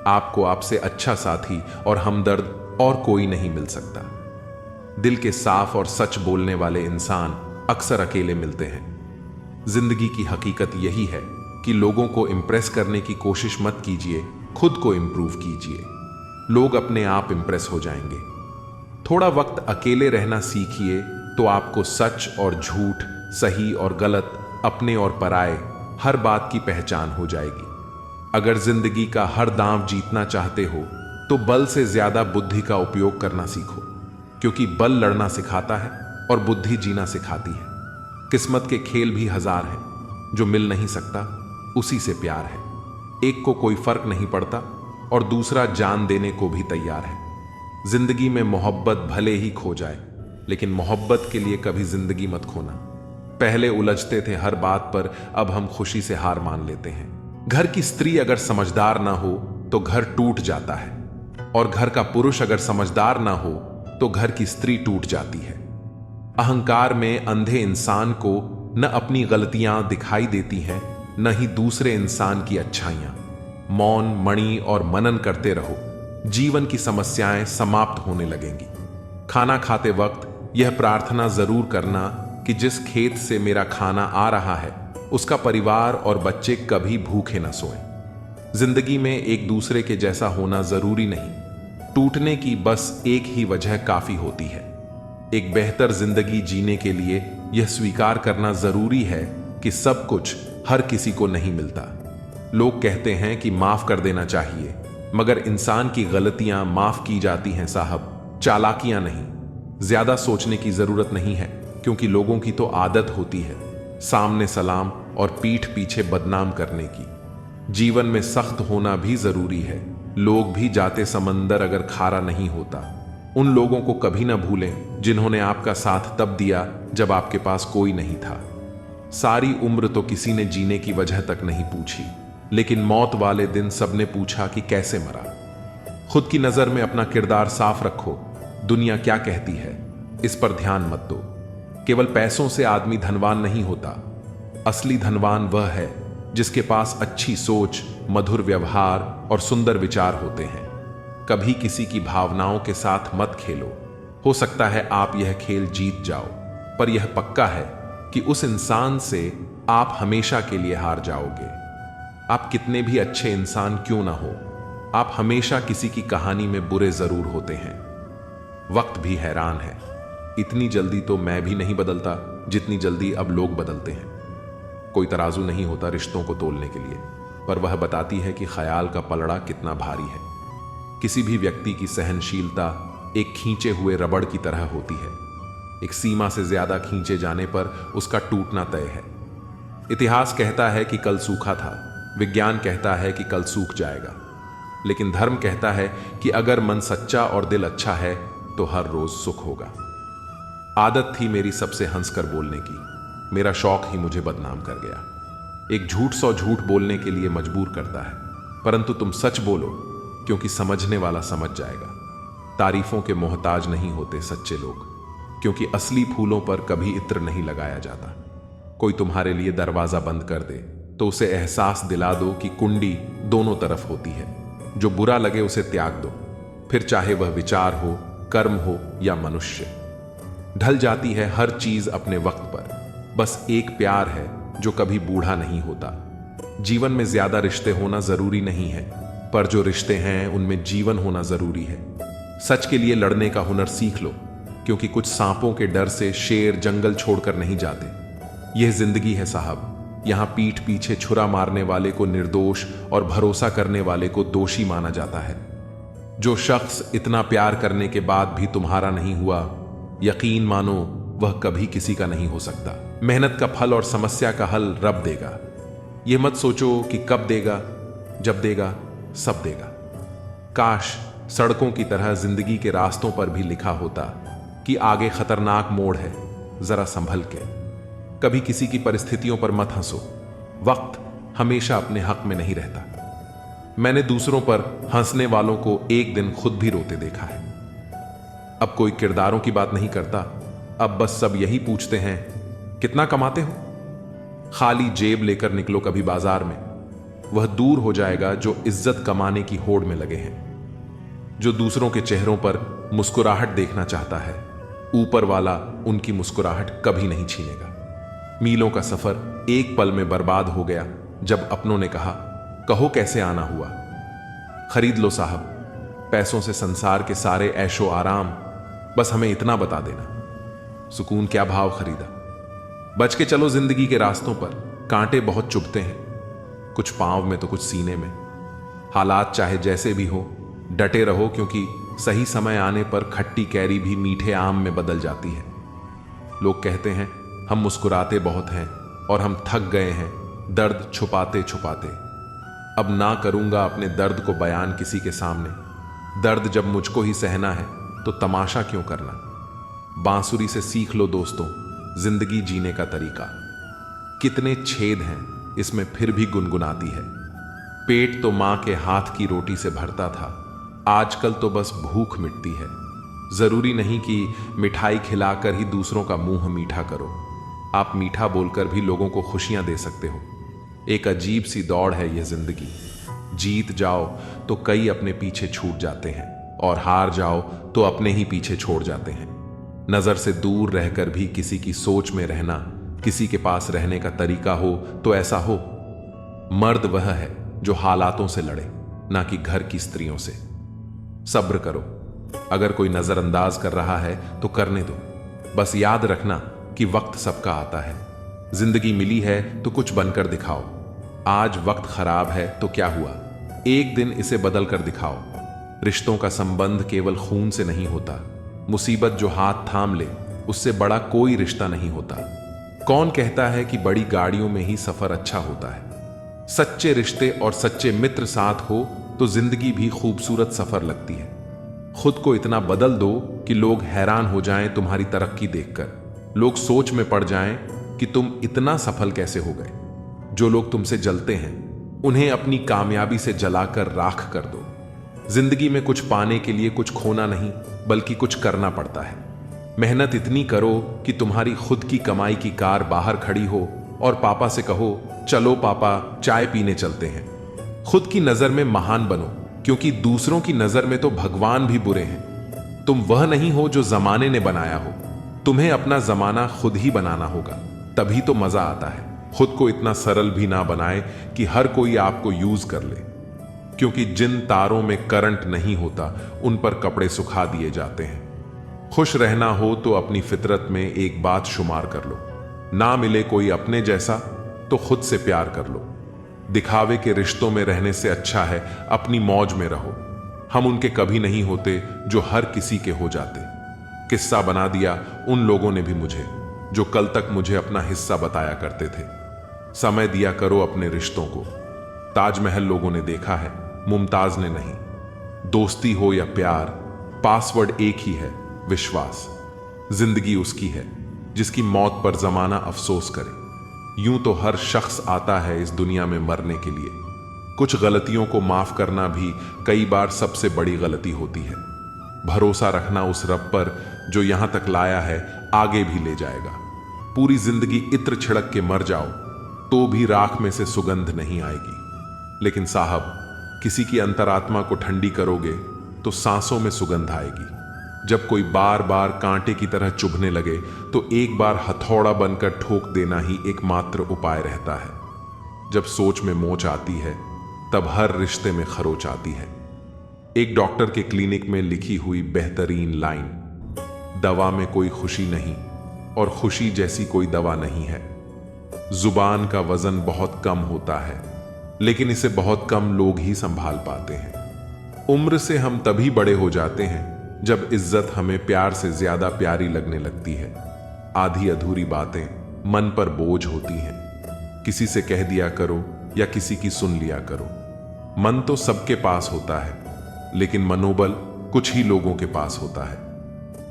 आपको आपसे अच्छा साथी और हमदर्द और कोई नहीं मिल सकता। दिल के साफ और सच बोलने वाले इंसान अक्सर अकेले मिलते हैं। जिंदगी की हकीकत यही है कि लोगों को इंप्रेस करने की कोशिश मत कीजिए, खुद को इंप्रूव कीजिए। लोग अपने आप इंप्रेस हो जाएंगे। थोड़ा वक्त अकेले रहना सीखिए तो आपको सच और झूठ, सही और गलत, अपने और पराये, हर बात की पहचान हो जाएगी। अगर जिंदगी का हर दांव जीतना चाहते हो तो बल से ज्यादा बुद्धि का उपयोग करना सीखो, क्योंकि बल लड़ना सिखाता है और बुद्धि जीना सिखाती है। किस्मत के खेल भी हजार हैं, जो मिल नहीं सकता उसी से प्यार है। एक को कोई फर्क नहीं पड़ता और दूसरा जान देने को भी तैयार है। जिंदगी में मोहब्बत भले ही खो जाए, लेकिन मोहब्बत के लिए कभी जिंदगी मत खोना। पहले उलझते थे हर बात पर, अब हम खुशी से हार मान लेते हैं। घर की स्त्री अगर समझदार ना हो तो घर टूट जाता है, और घर का पुरुष अगर समझदार ना हो तो घर की स्त्री टूट जाती है। अहंकार में अंधे इंसान को न अपनी गलतियां दिखाई देती हैं, न ही दूसरे इंसान की अच्छाइयां। मौन, मणि और मनन करते रहो, जीवन की समस्याएं समाप्त होने लगेंगी। खाना खाते वक्त यह प्रार्थना जरूर करना कि जिस खेत से मेरा खाना आ रहा है उसका परिवार और बच्चे कभी भूखे न सोएं। जिंदगी में एक दूसरे के जैसा होना जरूरी नहीं, टूटने की बस एक ही वजह काफी होती है। एक बेहतर जिंदगी जीने के लिए यह स्वीकार करना जरूरी है कि सब कुछ हर किसी को नहीं मिलता। लोग कहते हैं कि माफ कर देना चाहिए, मगर इंसान की गलतियां माफ की जाती हैं साहब, चालाकियां नहीं। ज्यादा सोचने की जरूरत नहीं है, क्योंकि लोगों की तो आदत होती है सामने सलाम और पीठ पीछे बदनाम करने की। जीवन में सख्त होना भी जरूरी है। लोग भी जाते समंदर अगर खारा नहीं होता। उन लोगों को कभी ना भूलें जिन्होंने आपका साथ तब दिया जब आपके पास कोई नहीं था। सारी उम्र तो किसी ने जीने की वजह तक नहीं पूछी, लेकिन मौत वाले दिन सबने पूछा कि कैसे मरा। खुद की नजर में अपना किरदार साफ रखो। दुनिया क्या कहती है इस पर ध्यान मत दो। केवल पैसों से आदमी धनवान नहीं होता। असली धनवान वह है जिसके पास अच्छी सोच, मधुर व्यवहार और सुंदर विचार होते हैं। कभी किसी की भावनाओं के साथ मत खेलो। हो सकता है आप यह खेल जीत जाओ, पर यह पक्का है कि उस इंसान से आप हमेशा के लिए हार जाओगे। आप कितने भी अच्छे इंसान क्यों ना हो, आप हमेशा किसी की कहानी में बुरे जरूर होते हैं। वक्त भी हैरान है। इतनी जल्दी तो मैं भी नहीं बदलता जितनी जल्दी अब लोग बदलते हैं। कोई तराजू नहीं होता रिश्तों को तोलने के लिए, पर वह बताती है कि ख्याल का पलड़ा कितना भारी है। किसी भी व्यक्ति की सहनशीलता एक खींचे हुए रबड़ की तरह होती है। एक सीमा से ज्यादा खींचे जाने पर उसका टूटना तय है। इतिहास कहता है कि कल सूखा था, विज्ञान कहता है कि कल सूख जाएगा, लेकिन धर्म कहता है कि अगर मन सच्चा और दिल अच्छा है तो हर रोज सुख होगा। आदत थी मेरी सबसे हंसकर बोलने की, मेरा शौक ही मुझे बदनाम कर गया। एक झूठ 100 झूठ बोलने के लिए मजबूर करता है, परंतु तुम सच बोलो, क्योंकि समझने वाला समझ जाएगा। तारीफों के मोहताज नहीं होते सच्चे लोग, क्योंकि असली फूलों पर कभी इत्र नहीं लगाया जाता। कोई तुम्हारे लिए दरवाजा बंद कर दे तो उसे एहसास दिला दो कि कुंडी दोनों तरफ होती है। जो बुरा लगे उसे त्याग दो, फिर चाहे वह विचार हो, कर्म हो या मनुष्य। ढल जाती है हर चीज अपने वक्त पर। बस एक प्यार है जो कभी बूढ़ा नहीं होता। जीवन में ज्यादा रिश्ते होना जरूरी नहीं है, पर जो रिश्ते हैं उनमें जीवन होना जरूरी है। सच के लिए लड़ने का हुनर सीख लो, क्योंकि कुछ सांपों के डर से शेर जंगल छोड़कर नहीं जाते। यह जिंदगी है साहब, यहां पीठ पीछे छुरा मारने वाले को निर्दोष और भरोसा करने वाले को दोषी माना जाता है। जो शख्स इतना प्यार करने के बाद भी तुम्हारा नहीं हुआ, यकीन मानो वह कभी किसी का नहीं हो सकता। मेहनत का फल और समस्या का हल रब देगा। यह मत सोचो कि कब देगा, जब देगा सब देगा। काश सड़कों की तरह जिंदगी के रास्तों पर भी लिखा होता कि आगे खतरनाक मोड़ है, जरा संभल के। कभी किसी की परिस्थितियों पर मत हंसो, वक्त हमेशा अपने हक में नहीं रहता। मैंने दूसरों पर हंसने वालों को एक दिन खुद भी रोते देखा है। अब कोई किरदारों की बात नहीं करता, अब बस सब यही पूछते हैं कितना कमाते हो। खाली जेब लेकर निकलो कभी बाजार में, वह दूर हो जाएगा जो इज्जत कमाने की होड़ में लगे हैं। जो दूसरों के चेहरों पर मुस्कुराहट देखना चाहता है, ऊपर वाला उनकी मुस्कुराहट कभी नहीं छीनेगा। मीलों का सफर एक पल में बर्बाद हो गया जब अपनों ने कहा कहो कैसे आना हुआ। खरीद लो साहब, पैसों से संसार के सारे ऐशो आराम, बस हमें इतना बता देना सुकून क्या भाव खरीदा। बच के चलो जिंदगी के रास्तों पर, कांटे बहुत चुभते हैं, कुछ पांव में तो कुछ सीने में। हालात चाहे जैसे भी हो, डटे रहो, क्योंकि सही समय आने पर खट्टी कैरी भी मीठे आम में बदल जाती है। लोग कहते हैं हम मुस्कुराते बहुत हैं और हम थक गए हैं दर्द छुपाते छुपाते। अब ना करूंगा अपने दर्द को बयान किसी के सामने। दर्द जब मुझको ही सहना है तो तमाशा क्यों करना। बांसुरी से सीख लो दोस्तों जिंदगी जीने का तरीका। कितने छेद हैं इसमें फिर भी गुनगुनाती है। पेट तो मां के हाथ की रोटी से भरता था, आजकल तो बस भूख मिटती है। जरूरी नहीं कि मिठाई खिलाकर ही दूसरों का मुंह मीठा करो। आप मीठा बोलकर भी लोगों को खुशियां दे सकते हो। एक अजीब सी दौड़ है यह जिंदगी। जीत जाओ तो कई अपने पीछे छूट जाते हैं, और हार जाओ तो अपने ही पीछे छोड़ जाते हैं। नजर से दूर रहकर भी किसी की सोच में रहना, किसी के पास रहने का तरीका हो तो ऐसा हो। मर्द वह है जो हालातों से लड़े, ना कि घर की स्त्रियों से। सब्र करो, अगर कोई नजरअंदाज कर रहा है तो करने दो। बस याद रखना कि वक्त सबका आता है। जिंदगी मिली है तो कुछ बनकर दिखाओ। आज वक्त खराब है तो क्या हुआ, एक दिन इसे बदल कर दिखाओ। रिश्तों का संबंध केवल खून से नहीं होता, मुसीबत जो हाथ थाम ले उससे बड़ा कोई रिश्ता नहीं होता। कौन कहता है कि बड़ी गाड़ियों में ही सफर अच्छा होता है? सच्चे रिश्ते और सच्चे मित्र साथ हो तो जिंदगी भी खूबसूरत सफर लगती है। खुद को इतना बदल दो कि लोग हैरान हो जाएं तुम्हारी तरक्की देखकर। लोग सोच में पड़ जाएं कि तुम इतना सफल कैसे हो गए। जो लोग तुमसे जलते हैं उन्हें अपनी कामयाबी से जलाकर राख कर दो। जिंदगी में कुछ पाने के लिए कुछ खोना नहीं, बल्कि कुछ करना पड़ता है। मेहनत इतनी करो कि तुम्हारी खुद की कमाई की कार बाहर खड़ी हो और पापा से कहो, चलो पापा चाय पीने चलते हैं। खुद की नजर में महान बनो, क्योंकि दूसरों की नजर में तो भगवान भी बुरे हैं। तुम वह नहीं हो जो जमाने ने बनाया हो, तुम्हें अपना जमाना खुद ही बनाना होगा, तभी तो मजा आता है। खुद को इतना सरल भी ना बनाए कि हर कोई आपको यूज कर ले, क्योंकि जिन तारों में करंट नहीं होता उन पर कपड़े सुखा दिए जाते हैं। खुश रहना हो तो अपनी फितरत में एक बात शुमार कर लो, ना मिले कोई अपने जैसा तो खुद से प्यार कर लो। दिखावे के रिश्तों में रहने से अच्छा है अपनी मौज में रहो। हम उनके कभी नहीं होते जो हर किसी के हो जाते। किस्सा बना दिया उन लोगों ने भी मुझे, जो कल तक मुझे अपना हिस्सा बताया करते थे। समय दिया करो अपने रिश्तों को। ताजमहल लोगों ने देखा है, मुमताज ने नहीं। दोस्ती हो या प्यार, पासवर्ड एक ही है, विश्वास। जिंदगी उसकी है जिसकी मौत पर जमाना अफसोस करे। यूं तो हर शख्स आता है इस दुनिया में मरने के लिए। कुछ गलतियों को माफ करना भी कई बार सबसे बड़ी गलती होती है। भरोसा रखना उस रब पर जो यहां तक लाया है आगे भी ले जाएगा। पूरी जिंदगी इत्र छिड़क के मर जाओ तो भी राख में से सुगंध नहीं आएगी, लेकिन साहब किसी की अंतरात्मा को ठंडी करोगे तो सांसों में सुगंध आएगी। जब कोई बार बार कांटे की तरह चुभने लगे तो एक बार हथौड़ा बनकर ठोक देना ही एकमात्र उपाय रहता है। जब सोच में मोच आती है तब हर रिश्ते में खरोच आती है। एक डॉक्टर के क्लिनिक में लिखी हुई बेहतरीन लाइन, दवा में कोई खुशी नहीं और खुशी जैसी कोई दवा नहीं है। जुबान का वजन बहुत कम होता है, लेकिन इसे बहुत कम लोग ही संभाल पाते हैं। उम्र से हम तभी बड़े हो जाते हैं जब इज्जत हमें प्यार से ज्यादा प्यारी लगने लगती है। आधी अधूरी बातें मन पर बोझ होती हैं। किसी से कह दिया करो या किसी की सुन लिया करो। मन तो सबके पास होता है, लेकिन मनोबल कुछ ही लोगों के पास होता है।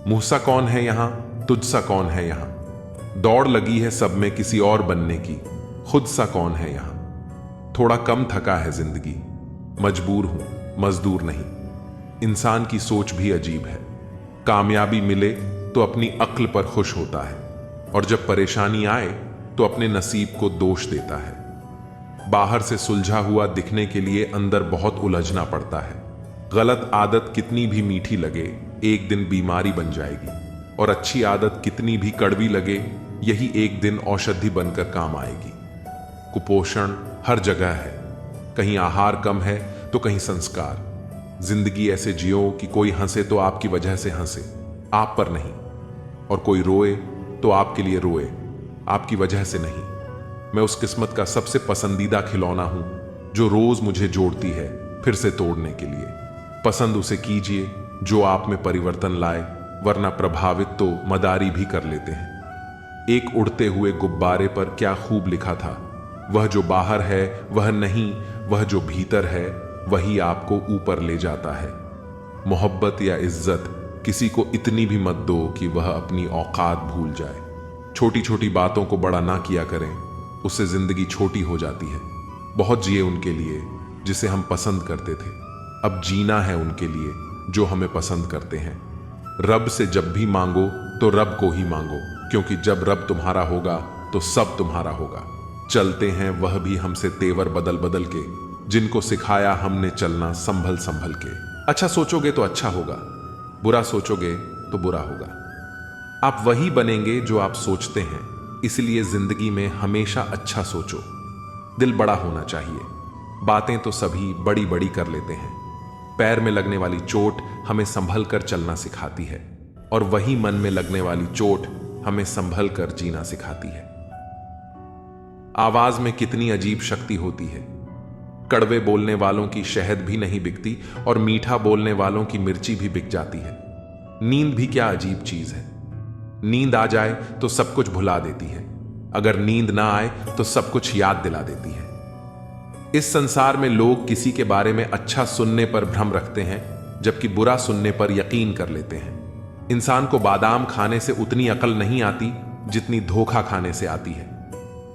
मुझसा कौन है यहां, तुझसा कौन है यहां। दौड़ लगी है सब में किसी और बनने की, खुद सा कौन है यहां। थोड़ा कम थका है जिंदगी, मजबूर हूं मजदूर नहीं। इंसान की सोच भी अजीब है। कामयाबी मिले तो अपनी अक्ल पर खुश होता है, और जब परेशानी आए तो अपने नसीब को दोष देता है। बाहर से सुलझा हुआ दिखने के लिए अंदर बहुत उलझना पड़ता है। गलत आदत कितनी भी मीठी लगे एक दिन बीमारी बन जाएगी, और अच्छी आदत कितनी भी कड़वी लगे यही एक दिन औषधि बनकर काम आएगी। कुपोषण हर जगह है, कहीं आहार कम है तो कहीं संस्कार। जिंदगी ऐसे जियो कि कोई हंसे तो आपकी वजह से हंसे, आप पर नहीं, और कोई रोए तो आपके लिए रोए, आपकी वजह से नहीं। मैं उस किस्मत का सबसे पसंदीदा खिलौना हूं जो रोज मुझे जोड़ती है फिर से तोड़ने के लिए। पसंद उसे कीजिए जो आप में परिवर्तन लाए, वरना प्रभावित तो मदारी भी कर लेते हैं। एक उड़ते हुए गुब्बारे पर क्या खूब लिखा था, वह जो बाहर है वह नहीं, वह जो भीतर है वही आपको ऊपर ले जाता है। मोहब्बत या इज्जत किसी को इतनी भी मत दो कि वह अपनी औकात भूल जाए। छोटी छोटी बातों को बड़ा ना किया करें, उससे जिंदगी छोटी हो जाती है। बहुत जिए उनके लिए जिसे हम पसंद करते थे, अब जीना है उनके लिए जो हमें पसंद करते हैं। रब से जब भी मांगो तो रब को ही मांगो, क्योंकि जब रब तुम्हारा होगा तो सब तुम्हारा होगा। चलते हैं वह भी हमसे तेवर बदल बदल के, जिनको सिखाया हमने चलना संभल संभल के। अच्छा सोचोगे तो अच्छा होगा, बुरा सोचोगे तो बुरा होगा। आप वही बनेंगे जो आप सोचते हैं, इसलिए जिंदगी में हमेशा अच्छा सोचो। दिल बड़ा होना चाहिए, बातें तो सभी बड़ी बड़ी कर लेते हैं। पैर में लगने वाली चोट हमें संभल कर चलना सिखाती है, और वही मन में लगने वाली चोट हमें संभल कर जीना सिखाती है। आवाज में कितनी अजीब शक्ति होती है। कड़वे बोलने वालों की शहद भी नहीं बिकती, और मीठा बोलने वालों की मिर्ची भी बिक जाती है। नींद भी क्या अजीब चीज है। नींद आ जाए तो सब कुछ भुला देती है, अगर नींद ना आए तो सब कुछ याद दिला देती है। इस संसार में लोग किसी के बारे में अच्छा सुनने पर भ्रम रखते हैं, जबकि बुरा सुनने पर यकीन कर लेते हैं। इंसान को बादाम खाने से उतनी अकल नहीं आती जितनी धोखा खाने से आती है।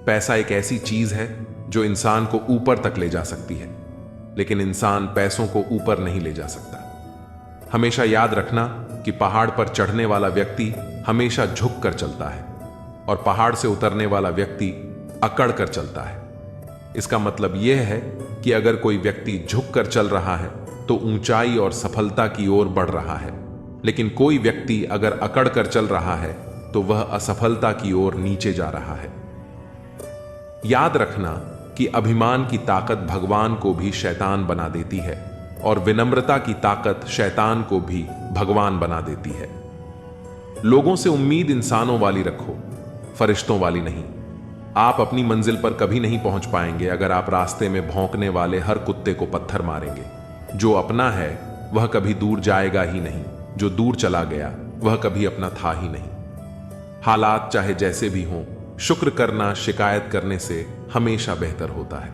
पैसा एक ऐसी चीज है जो इंसान को ऊपर तक ले जा सकती है, लेकिन इंसान पैसों को ऊपर नहीं ले जा सकता। हमेशा याद रखना कि पहाड़ पर चढ़ने वाला व्यक्ति हमेशा झुक कर चलता है, और पहाड़ से उतरने वाला व्यक्ति अकड़ कर चलता है। इसका मतलब यह है कि अगर कोई व्यक्ति झुक कर चल रहा है तो ऊंचाई और सफलता की ओर बढ़ रहा है, लेकिन कोई व्यक्ति अगर अकड़ कर चल रहा है तो वह असफलता की ओर नीचे जा रहा है। याद रखना कि अभिमान की ताकत भगवान को भी शैतान बना देती है, और विनम्रता की ताकत शैतान को भी भगवान बना देती है। लोगों से उम्मीद इंसानों वाली रखो, फरिश्तों वाली नहीं। आप अपनी मंजिल पर कभी नहीं पहुंच पाएंगे अगर आप रास्ते में भौंकने वाले हर कुत्ते को पत्थर मारेंगे। जो अपना है वह कभी दूर जाएगा ही नहीं, जो दूर चला गया वह कभी अपना था ही नहीं। हालात चाहे जैसे भी हों, शुक्र करना शिकायत करने से हमेशा बेहतर होता है।